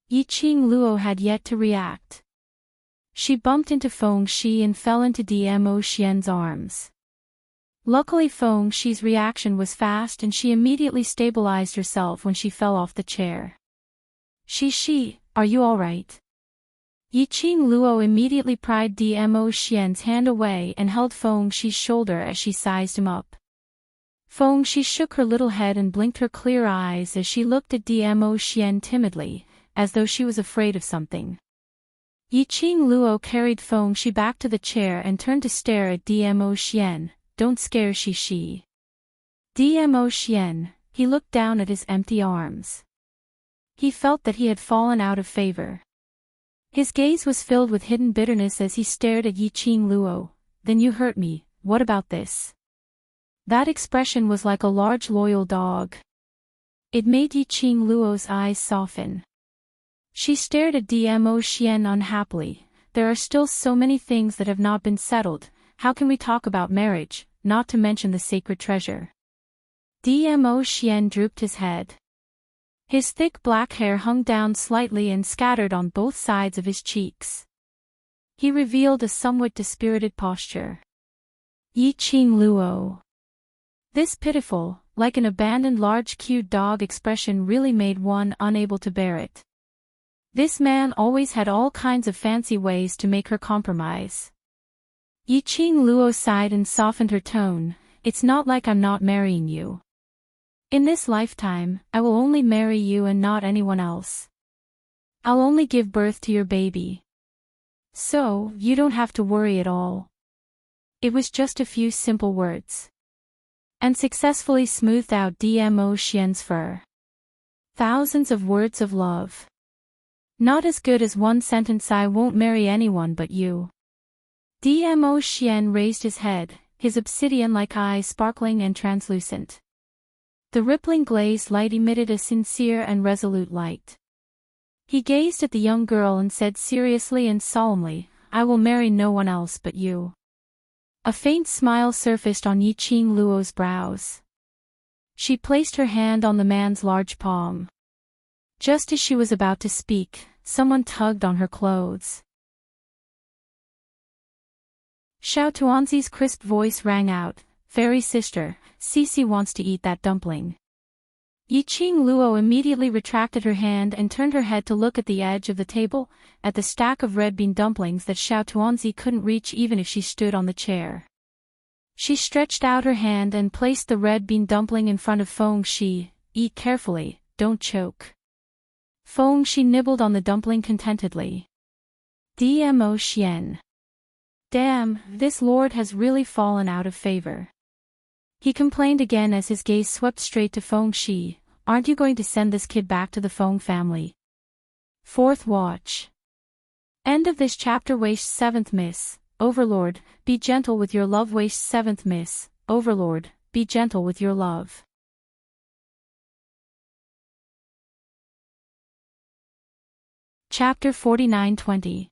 Yi Qing Luo had yet to react. She bumped into Feng Shi and fell into Dmo Xian's arms. Luckily Feng Shi's reaction was fast and she immediately stabilized herself when she fell off the chair. Shi, are you alright? Yi Qing Luo immediately pried Dmo Xian's hand away and held Feng Shi's shoulder as she sized him up. Feng Shi shook her little head and blinked her clear eyes as she looked at Dmo Xian timidly, as though she was afraid of something. Yi Qing Luo carried Feng Shi back to the chair and turned to stare at Dmo Xian. Don't scare Shi. Dmo Xian, he looked down at his empty arms. He felt that he had fallen out of favor. His gaze was filled with hidden bitterness as he stared at Yi Qing Luo. Then you hurt me, what about this? That expression was like a large loyal dog. It made Yi Qing Luo's eyes soften. She stared at Dmo Xian unhappily. There are still so many things that have not been settled. How can we talk about marriage, not to mention the sacred treasure? Dmo Xian drooped his head. His thick black hair hung down slightly and scattered on both sides of his cheeks. He revealed a somewhat dispirited posture. Yi Qing Luo. This pitiful, like an abandoned large-queued dog expression really made one unable to bear it. This man always had all kinds of fancy ways to make her compromise. Yi Qing Luo sighed and softened her tone. It's not like I'm not marrying you. In this lifetime, I will only marry you and not anyone else. I'll only give birth to your baby. So, you don't have to worry at all. It was just a few simple words. And successfully smoothed out Dmo Xian's fur. Thousands of words of love. Not as good as one sentence I won't marry anyone but you. Dmo Xian raised his head, his obsidian-like eyes sparkling and translucent. The rippling glazed light emitted a sincere and resolute light. He gazed at the young girl and said seriously and solemnly, I will marry no one else but you. A faint smile surfaced on Yi Qing Luo's brows. She placed her hand on the man's large palm. Just as she was about to speak, someone tugged on her clothes. Xiao Tuanzi's crisp voice rang out, Fairy sister, Cici wants to eat that dumpling. Yi Qing Luo immediately retracted her hand and turned her head to look at the edge of the table, at the stack of red bean dumplings that Xiao Tuanzi couldn't reach even if she stood on the chair. She stretched out her hand and placed the red bean dumpling in front of Feng Shi. Eat carefully, don't choke. Feng Shi nibbled on the dumpling contentedly. Dmo Xian. Damn, this lord has really fallen out of favor. He complained again as his gaze swept straight to Feng Shi. Aren't you going to send this kid back to the Feng family? Fourth watch. End of this chapter. Waste 7th Miss, Overlord, be gentle with your love. Waste 7th Miss, Overlord, be gentle with your love. Chapter 49:20.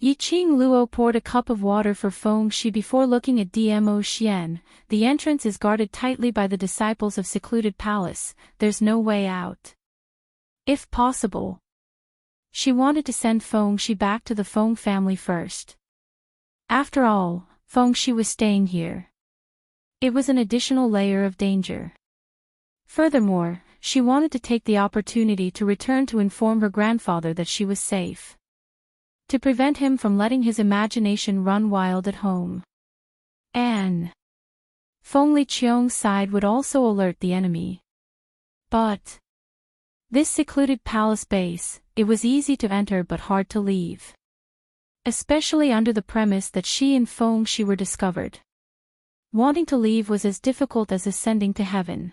Yiqing Luo poured a cup of water for Feng Shi before looking at Dmo Xian. The entrance is guarded tightly by the disciples of secluded palace, there's no way out. If possible. She wanted to send Feng Shi back to the Feng family first. After all, Feng Shi was staying here. It was an additional layer of danger. Furthermore, she wanted to take the opportunity to return to inform her grandfather that she was safe. To prevent him from letting his imagination run wild at home. And Feng Liqiong's side would also alert the enemy. But this secluded palace base, it was easy to enter but hard to leave. Especially under the premise that she and Feng Shi were discovered. Wanting to leave was as difficult as ascending to heaven.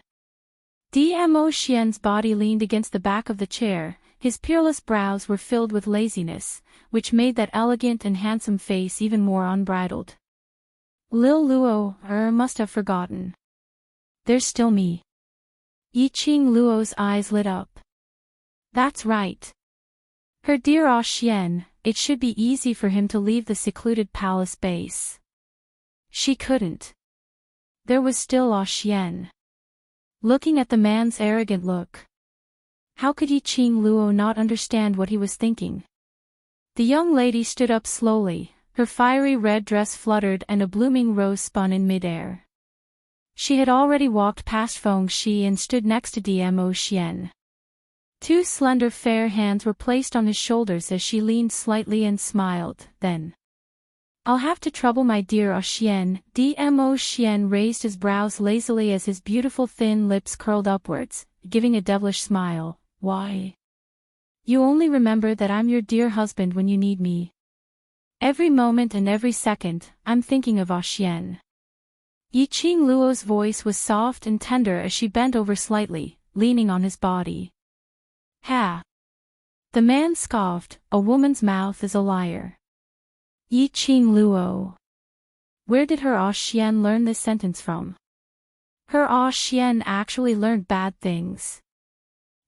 Dmo Xian's body leaned against the back of the chair, his peerless brows were filled with laziness, which made that elegant and handsome face even more unbridled. Lil Luo, must have forgotten. There's still me. Yiqing Luo's eyes lit up. That's right. Her dear Ah Xian, it should be easy for him to leave the secluded palace base. She couldn't. There was still Ah Xian. Looking at the man's arrogant look. How could Yiqing Luo not understand what he was thinking? The young lady stood up slowly, her fiery red dress fluttered and a blooming rose spun in midair. She had already walked past Feng Shi and stood next to Dmo Xian. Two slender fair hands were placed on his shoulders as she leaned slightly and smiled, then. I'll have to trouble my dear Ah Xian. Dmo Xian raised his brows lazily as his beautiful thin lips curled upwards, giving a devilish smile. Why? You only remember that I'm your dear husband when you need me. Every moment and every second, I'm thinking of Ah Xian. Yiqing Luo's voice was soft and tender as she bent over slightly, leaning on his body. Ha! The man scoffed, a woman's mouth is a liar. Yiqing Luo. Where did her Ah Xian learn this sentence from? Her Ah Xian actually learned bad things.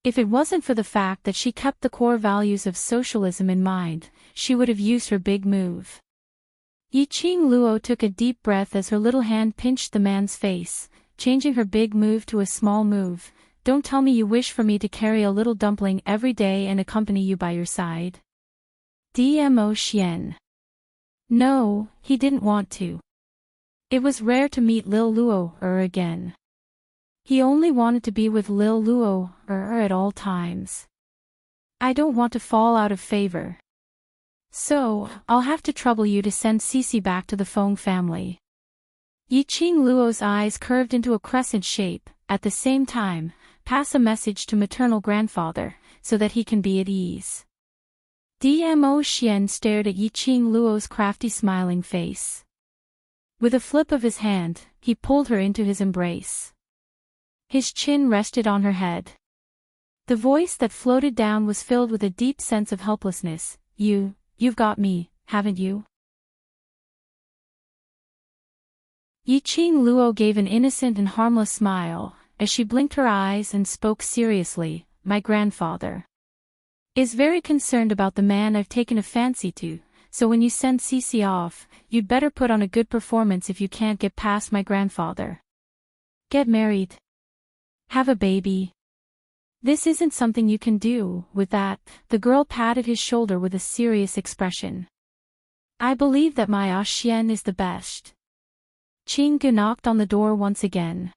If it wasn't for the fact that she kept the core values of socialism in mind, she would have used her big move. Yiqing Luo took a deep breath as her little hand pinched the man's face, changing her big move to a small move. Don't tell me you wish for me to carry a little dumpling every day and accompany you by your side. Dmo Xian. No, he didn't want to. It was rare to meet Lil Luo again. He only wanted to be with Lil Luo at all times. I don't want to fall out of favor. So, I'll have to trouble you to send Cici back to the Feng family. Yiqing Luo's eyes curved into a crescent shape, at the same time, pass a message to maternal grandfather, so that he can be at ease. Dmo Xian stared at Yiqing Luo's crafty smiling face. With a flip of his hand, he pulled her into his embrace. His chin rested on her head. The voice that floated down was filled with a deep sense of helplessness. You've got me, haven't you? Yiqing Luo gave an innocent and harmless smile, as she blinked her eyes and spoke seriously. My grandfather is very concerned about the man I've taken a fancy to, so when you send Cici off, you'd better put on a good performance if you can't get past my grandfather. Get married. Have a baby. This isn't something you can do. With that, the girl patted his shoulder with a serious expression. I believe that my Ah Xian is the best. Qinggu knocked on the door once again.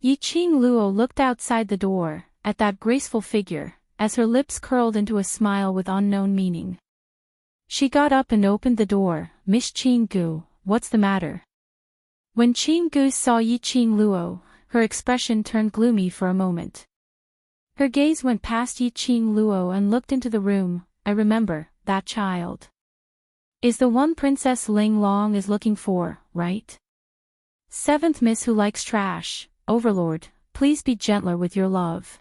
Yiqing Luo looked outside the door, at that graceful figure, as her lips curled into a smile with unknown meaning. She got up and opened the door. Miss Qinggu, what's the matter? When Qinggu saw Yiqing Luo, her expression turned gloomy for a moment. Her gaze went past Yiqing Luo and looked into the room. I remember, that child is the one Princess Ling Long is looking for, right? Seventh Miss who likes trash. Overlord, please be gentler with your love.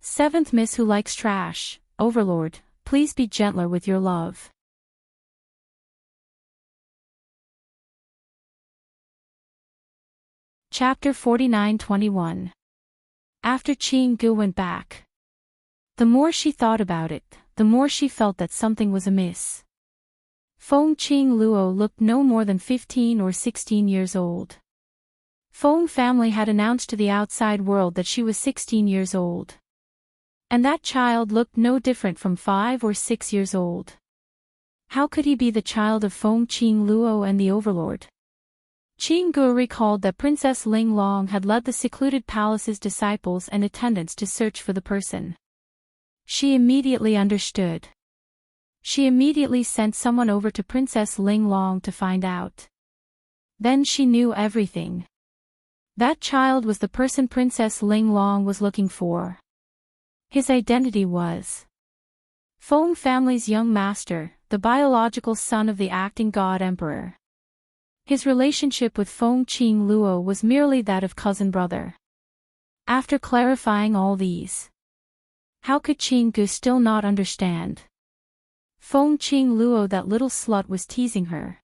Seventh Miss who likes trash. Overlord, please be gentler with your love. Chapter 49:21. After Qinggu went back The more she thought about it, the more she felt that something was amiss. Feng Qing Luo looked no more than 15 or 16 years old. Feng family had announced to the outside world that she was 16 years old. And that child looked no different from 5 or 6 years old. How could he be the child of Feng Qing Luo and the overlord? Qing Gu recalled that Princess Ling Long had led the secluded palace's disciples and attendants to search for the person. She immediately understood. She immediately sent someone over to Princess Ling Long to find out. Then she knew everything. That child was the person Princess Ling Long was looking for. His identity was Feng family's young master, the biological son of the acting god emperor. His relationship with Feng Qing Luo was merely that of cousin brother. After clarifying all these, how could Qing Gu still not understand? Feng Qing Luo, that little slut, was teasing her.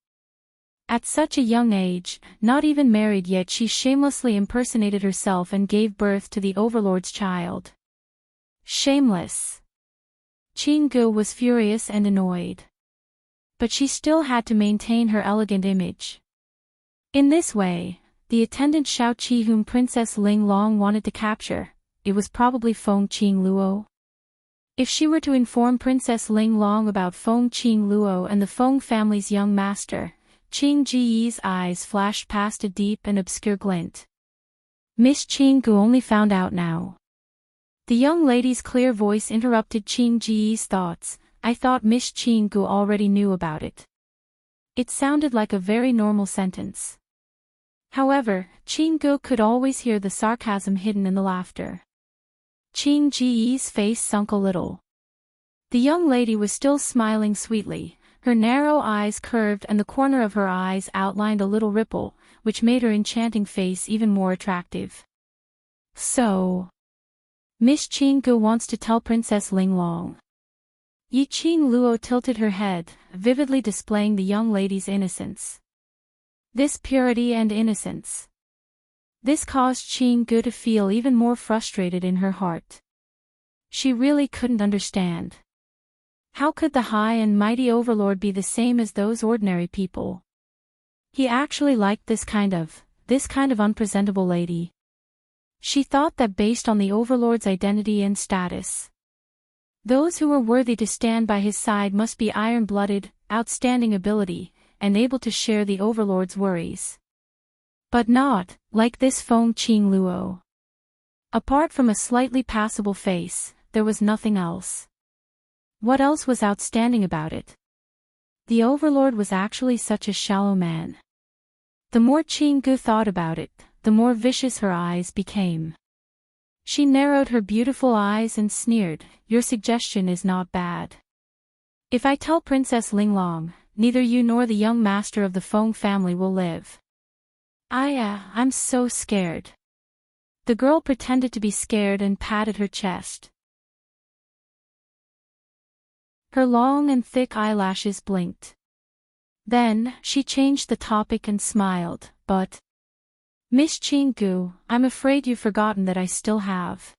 At such a young age, not even married yet, she shamelessly impersonated herself and gave birth to the overlord's child. Shameless. Qing Gu was furious and annoyed. But she still had to maintain her elegant image. In this way, the attendant Shao Qi whom Princess Ling Long wanted to capture, it was probably Feng Qing Luo. If she were to inform Princess Ling Long about Feng Qing Luo and the Feng family's young master, Qing Ji's eyes flashed past a deep and obscure glint. Miss Qing Gu only found out now. The young lady's clear voice interrupted Qing Ji's thoughts. I thought Miss Qing Gu already knew about it. It sounded like a very normal sentence. However, Qing Gu could always hear the sarcasm hidden in the laughter. Qing Ji's face sunk a little. The young lady was still smiling sweetly, her narrow eyes curved and the corner of her eyes outlined a little ripple, which made her enchanting face even more attractive. So, Miss Qing Gu wants to tell Princess Ling Long. Yi Qing Luo tilted her head, vividly displaying the young lady's innocence. This purity and innocence. This caused Qing Gu to feel even more frustrated in her heart. She really couldn't understand. How could the high and mighty overlord be the same as those ordinary people? He actually liked this kind of unpresentable lady. She thought that based on the overlord's identity and status, those who were worthy to stand by his side must be iron-blooded, outstanding ability, and able to share the overlord's worries. But not like this Feng Qing Luo. Apart from a slightly passable face, there was nothing else. What else was outstanding about it? The overlord was actually such a shallow man. The more Qing Gu thought about it, the more vicious her eyes became. She narrowed her beautiful eyes and sneered, "Your suggestion is not bad. If I tell Princess Ling Long, neither you nor the young master of the Feng family will live." I'm so scared. The girl pretended to be scared and patted her chest. Her long and thick eyelashes blinked. Then, she changed the topic and smiled, "But, Miss Qing Gu, I'm afraid you've forgotten that I still have."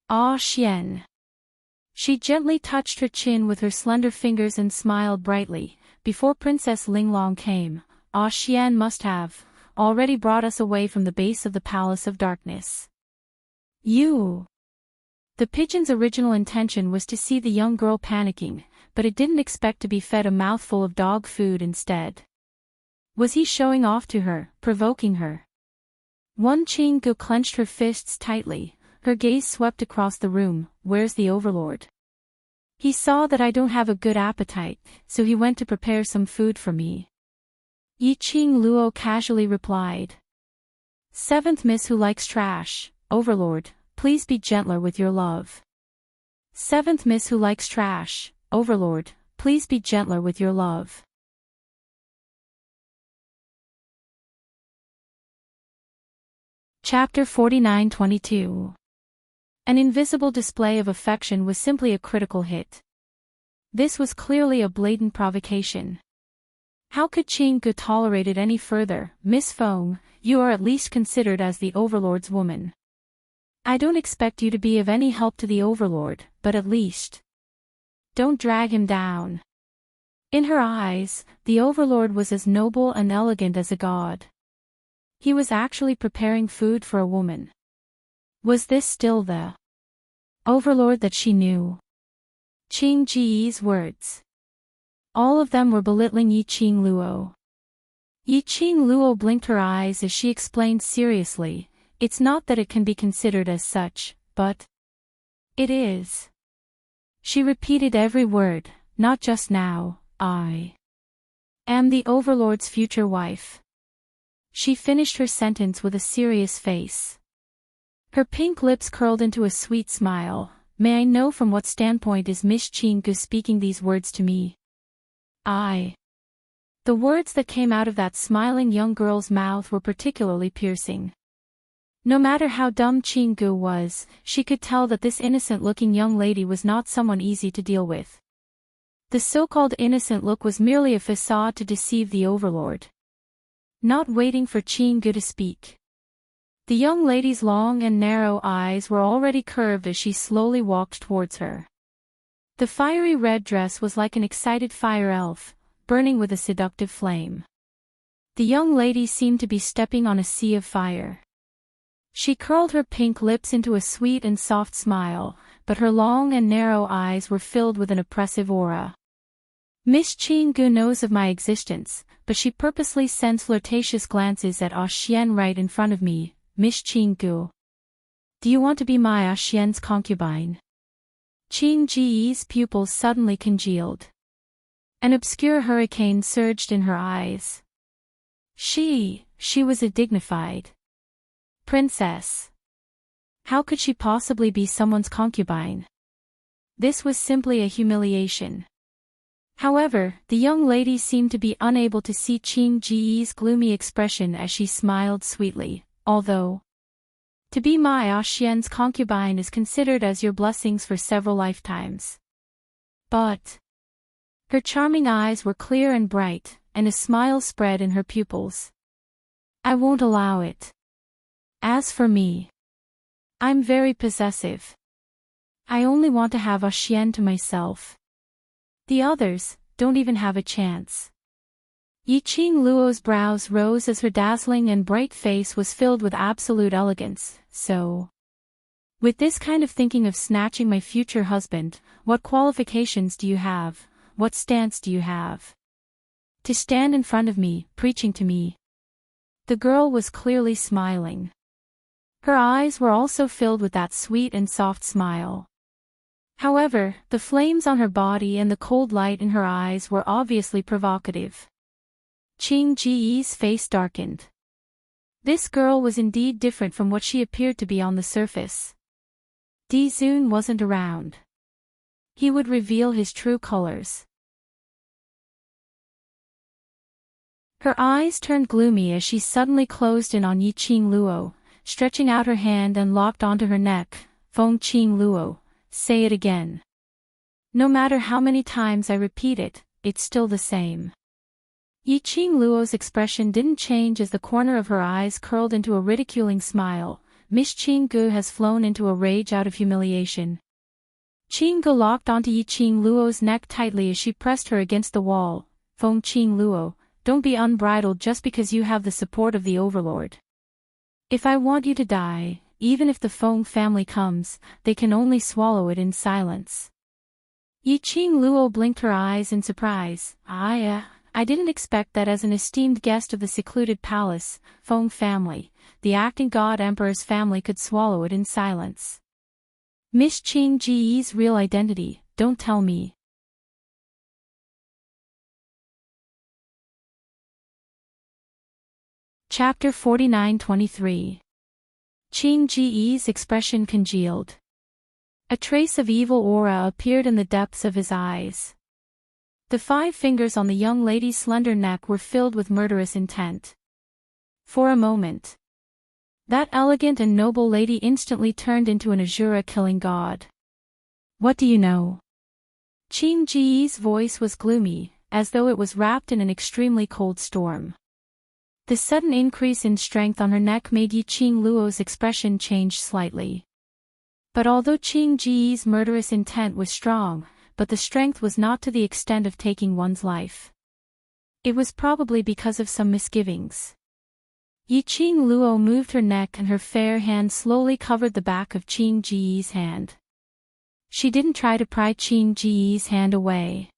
Ah Xian. She gently touched her chin with her slender fingers and smiled brightly. Before Princess Ling Long came, Ah Xian must have already brought us away from the base of the Palace of Darkness. You. The pigeon's original intention was to see the young girl panicking, but it didn't expect to be fed a mouthful of dog food instead. Was he showing off to her, provoking her? One Qing Gu clenched her fists tightly, her gaze swept across the room. Where's the overlord? He saw that I don't have a good appetite, so he went to prepare some food for me. Yi Qing Luo casually replied. Seventh Miss who likes trash, overlord, please be gentler with your love. Seventh Miss who likes trash, overlord, please be gentler with your love. Chapter 49-22. An invisible display of affection was simply a critical hit. This was clearly a blatant provocation. How could Qing Gu tolerate it any further? Miss Feng, you are at least considered as the overlord's woman. I don't expect you to be of any help to the overlord, but at least don't drag him down. In her eyes, the overlord was as noble and elegant as a god. He was actually preparing food for a woman. Was this still the overlord that she knew? Qing Ji's words. All of them were belittling Yi Qing Luo. Yi Qing Luo blinked her eyes as she explained seriously, "It's not that it can be considered as such, but it is." She repeated every word, "Not just now, I am the overlord's future wife." She finished her sentence with a serious face. Her pink lips curled into a sweet smile. "May I know from what standpoint is Miss Qing Gu speaking these words to me?" The words that came out of that smiling young girl's mouth were particularly piercing. No matter how dumb Qing Gu was, she could tell that this innocent-looking young lady was not someone easy to deal with. The so-called innocent look was merely a facade to deceive the overlord. Not waiting for Qing Gu to speak, the young lady's long and narrow eyes were already curved as she slowly walked towards her. The fiery red dress was like an excited fire elf, burning with a seductive flame. The young lady seemed to be stepping on a sea of fire. She curled her pink lips into a sweet and soft smile, but her long and narrow eyes were filled with an oppressive aura. Miss Qing Gu knows of my existence, but she purposely sends flirtatious glances at Ah Xian right in front of me. Miss Qing Gu, do you want to be my Ah Xian's concubine? Qing Ji's pupils suddenly congealed. An obscure hurricane surged in her eyes. She was a dignified princess. How could she possibly be someone's concubine? This was simply a humiliation. However, the young lady seemed to be unable to see Qing Ji's gloomy expression as she smiled sweetly, although to be my Ah Xian's concubine is considered as your blessings for several lifetimes. But her charming eyes were clear and bright, and a smile spread in her pupils. I won't allow it. As for me, I'm very possessive. I only want to have Ah Xian to myself. The others don't even have a chance. Yi Qing Luo's brows rose as her dazzling and bright face was filled with absolute elegance. So, with this kind of thinking of snatching my future husband, what qualifications do you have? What stance do you have to stand in front of me, preaching to me? The girl was clearly smiling. Her eyes were also filled with that sweet and soft smile. However, the flames on her body and the cold light in her eyes were obviously provocative. Qing Ji's face darkened. This girl was indeed different from what she appeared to be on the surface. Di Zun wasn't around. He would reveal his true colors. Her eyes turned gloomy as she suddenly closed in on Yi Qing Luo, stretching out her hand and locked onto her neck. Feng Qing Luo, say it again. No matter how many times I repeat it, it's still the same. Yi Qing Luo's expression didn't change as the corner of her eyes curled into a ridiculing smile. Miss Qing Gu has flown into a rage out of humiliation. Qing Gu locked onto Yi Qing Luo's neck tightly as she pressed her against the wall. Feng Qing Luo, don't be unbridled just because you have the support of the overlord. If I want you to die, even if the Feng family comes, they can only swallow it in silence. Yi Qing Luo blinked her eyes in surprise. I didn't expect that as an esteemed guest of the secluded palace, Feng family, the acting god emperor's family could swallow it in silence. Miss Qing Ji's real identity, don't tell me. Chapter 49-23. Qing Ji's expression congealed. A trace of evil aura appeared in the depths of his eyes. The 5 fingers on the young lady's slender neck were filled with murderous intent. For a moment, that elegant and noble lady instantly turned into an Azura-killing god. What do you know? Qing Ji's voice was gloomy, as though it was wrapped in an extremely cold storm. The sudden increase in strength on her neck made Yi Qing Luo's expression change slightly. But although Qing Ji's murderous intent was strong, but the strength was not to the extent of taking one's life. It was probably because of some misgivings. Yi Qing Luo moved her neck and her fair hand slowly covered the back of Qing Ji's hand. She didn't try to pry Qing Ji's hand away.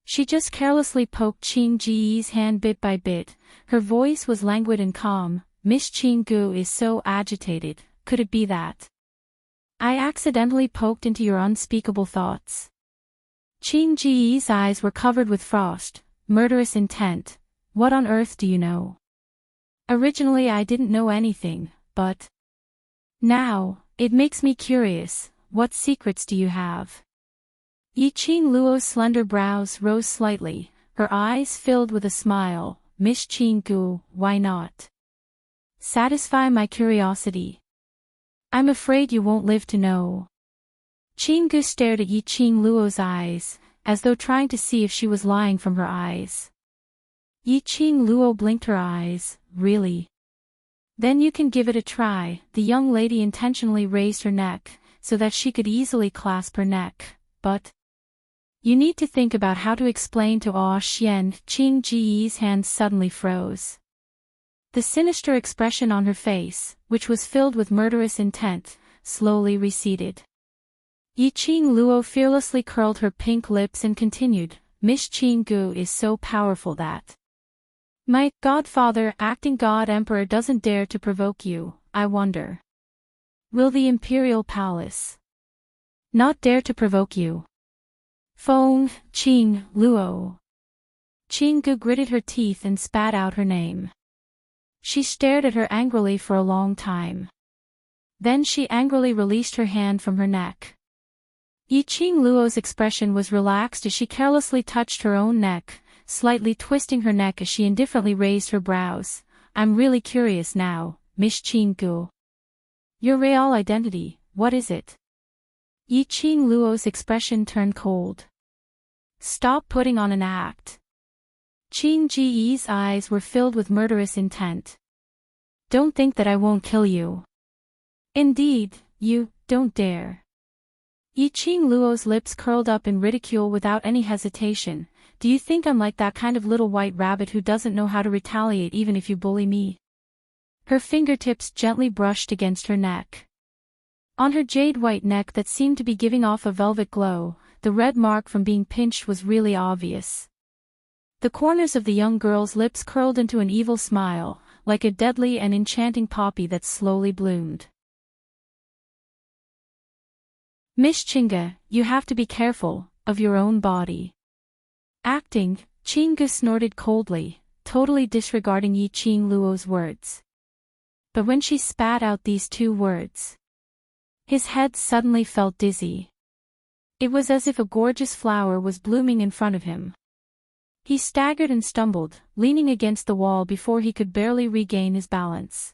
She just carelessly poked Qing Ji's hand bit by bit. Her voice was languid and calm. Miss Qing Gu is so agitated, could it be that I accidentally poked into your unspeakable thoughts? Qing Ji's eyes were covered with frost. Murderous intent. What on earth do you know? Originally I didn't know anything, but now, it makes me curious. What secrets do you have? Yi Qing Luo's slender brows rose slightly, her eyes filled with a smile. Miss Qing Gu, why not satisfy my curiosity? I'm afraid you won't live to know. Qing Gu stared at Yi Qing Luo's eyes, as though trying to see if she was lying from her eyes. Yi Qing Luo blinked her eyes. Really? Then you can give it a try. The young lady intentionally raised her neck, so that she could easily clasp her neck. But you need to think about how to explain to Ah Xian. Qing Ji's hands suddenly froze. The sinister expression on her face, which was filled with murderous intent, slowly receded. Yi Qing Luo fearlessly curled her pink lips and continued, Miss Qing Gu is so powerful that my godfather, acting god emperor, doesn't dare to provoke you. I wonder, will the imperial palace not dare to provoke you? Feng, Qing, Luo. Qing Gu gritted her teeth and spat out her name. She stared at her angrily for a long time. Then she angrily released her hand from her neck. Yi Qing Luo's expression was relaxed as she carelessly touched her own neck, slightly twisting her neck as she indifferently raised her brows. I'm really curious now, Miss Qing Gu. Your real identity, what is it? Yi Qing Luo's expression turned cold. Stop putting on an act. Qing Ji's eyes were filled with murderous intent. Don't think that I won't kill you. Indeed, you don't dare. Yi Qing Luo's lips curled up in ridicule without any hesitation. Do you think I'm like that kind of little white rabbit who doesn't know how to retaliate even if you bully me? Her fingertips gently brushed against her neck. On her jade-white neck that seemed to be giving off a velvet glow, the red mark from being pinched was really obvious. The corners of the young girl's lips curled into an evil smile, like a deadly and enchanting poppy that slowly bloomed. Miss Qingge, you have to be careful of your own body. Acting, Qingge snorted coldly, totally disregarding Yi Qing Luo's words. But when she spat out these two words, his head suddenly felt dizzy. It was as if a gorgeous flower was blooming in front of him. He staggered and stumbled, leaning against the wall before he could barely regain his balance.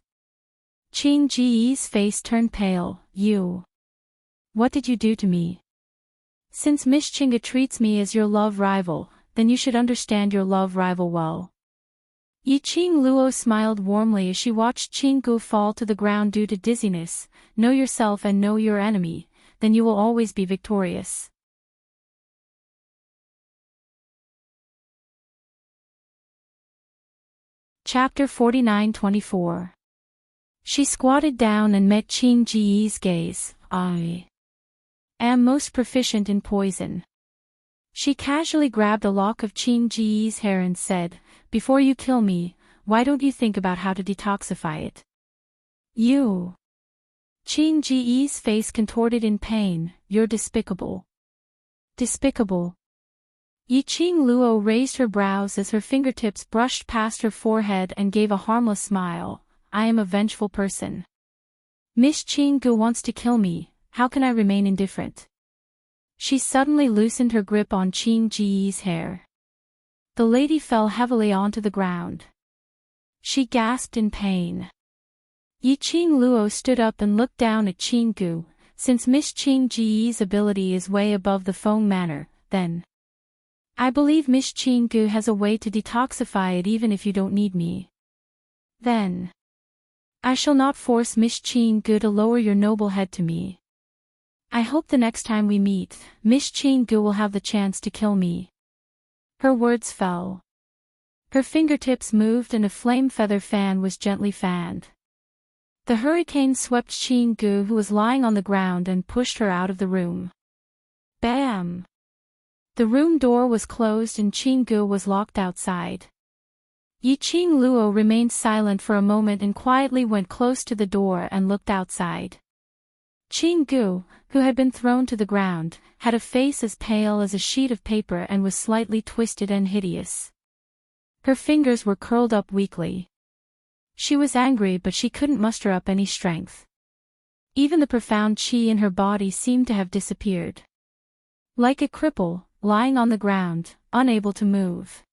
Qing Ji's face turned pale. You. What did you do to me? Since Miss Qingge treats me as your love rival, then you should understand your love rival well. Yi Qing Luo smiled warmly as she watched Qing Gu fall to the ground due to dizziness. Know yourself and know your enemy, then you will always be victorious. Chapter 49-24. She squatted down and met Qing Ji's gaze. I am most proficient in poison. She casually grabbed a lock of Qing Ji's hair and said, before you kill me, why don't you think about how to detoxify it? You. Qing Ji's face contorted in pain. You're despicable. Despicable. Yi Qing Luo raised her brows as her fingertips brushed past her forehead and gave a harmless smile. I am a vengeful person. Miss Qing Gu wants to kill me, how can I remain indifferent? She suddenly loosened her grip on Qing Ji's hair. The lady fell heavily onto the ground. She gasped in pain. Yi Qing Luo stood up and looked down at Qing Gu. Since Miss Qing Ji's ability is way above the Feng manner, then I believe Miss Qing Gu has a way to detoxify it even if you don't need me. Then I shall not force Miss Qing Gu to lower your noble head to me. I hope the next time we meet, Miss Chingu will have the chance to kill me. Her words fell. Her fingertips moved and a flame feather fan was gently fanned. The hurricane swept Chingu, who was lying on the ground, and pushed her out of the room. Bam! The room door was closed and Chingu was locked outside. Yiqing Luo remained silent for a moment and quietly went close to the door and looked outside. Chingu, who had been thrown to the ground, had a face as pale as a sheet of paper and was slightly twisted and hideous. Her fingers were curled up weakly. She was angry, but she couldn't muster up any strength. Even the profound qi in her body seemed to have disappeared. Like a cripple, lying on the ground, unable to move.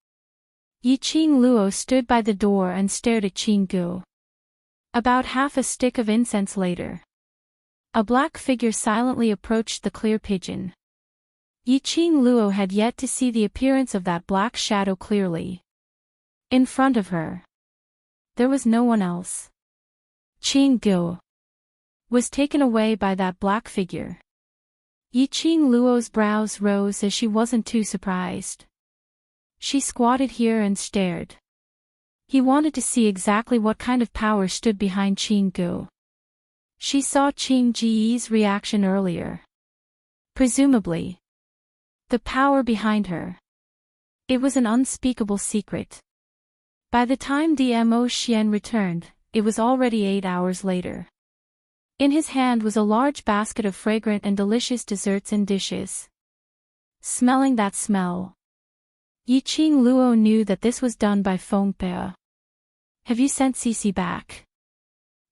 Yiqing Luo stood by the door and stared at Chingu. About half a stick of incense later, a black figure silently approached the clear pigeon. Yiqing Luo had yet to see the appearance of that black shadow clearly. In front of her, there was no one else. Chingu was taken away by that black figure. Yiqing Luo's brows rose as she wasn't too surprised. She squatted here and stared. He wanted to see exactly what kind of power stood behind Chingu. She saw Qing Ji's reaction earlier. Presumably, the power behind her. It was an unspeakable secret. By the time Dmo Xian returned, it was already 8 hours later. In his hand was a large basket of fragrant and delicious desserts and dishes. Smelling that smell, Yiqing Luo knew that this was done by Feng Pe. Have you sent Cici back?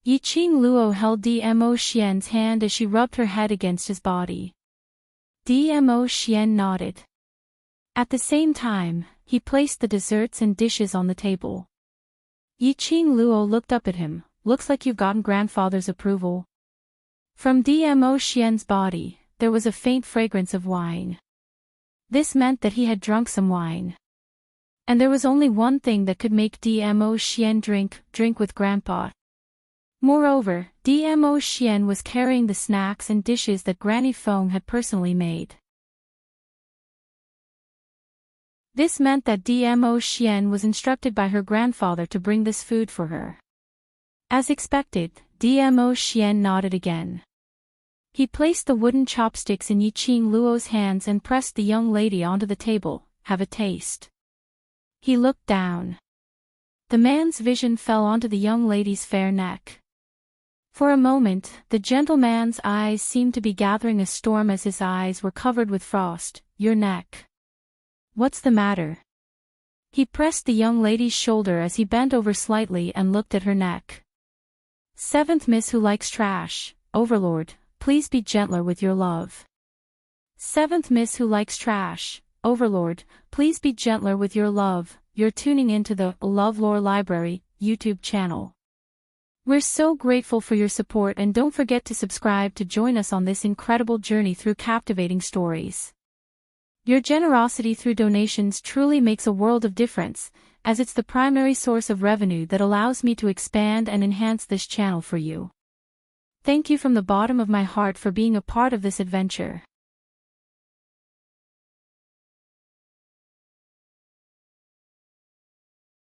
Yiqing Luo held Dmo Xian's hand as she rubbed her head against his body. Dmo Xian nodded. At the same time, he placed the desserts and dishes on the table. Yiqing Luo looked up at him. Looks like you've gotten grandfather's approval. From Dmo Xian's body, there was a faint fragrance of wine. This meant that he had drunk some wine. And there was only one thing that could make Dmo Xian drink with grandpa. Moreover, Dmo Xian was carrying the snacks and dishes that Granny Feng had personally made. This meant that Dmo Xian was instructed by her grandfather to bring this food for her. As expected, Dmo Xian nodded again. He placed the wooden chopsticks in Yiqing Luo's hands and pressed the young lady onto the table. Have a taste. He looked down. The man's vision fell onto the young lady's fair neck. For a moment, the gentleman's eyes seemed to be gathering a storm as his eyes were covered with frost. Your neck. What's the matter? He pressed the young lady's shoulder as he bent over slightly and looked at her neck. Seventh Miss who likes trash, Overlord, please be gentler with your love. Seventh Miss who likes trash, Overlord, please be gentler with your love. You're tuning into the LoveLore Library YouTube channel. We're so grateful for your support, and don't forget to subscribe to join us on this incredible journey through captivating stories. Your generosity through donations truly makes a world of difference, as it's the primary source of revenue that allows me to expand and enhance this channel for you. Thank you from the bottom of my heart for being a part of this adventure.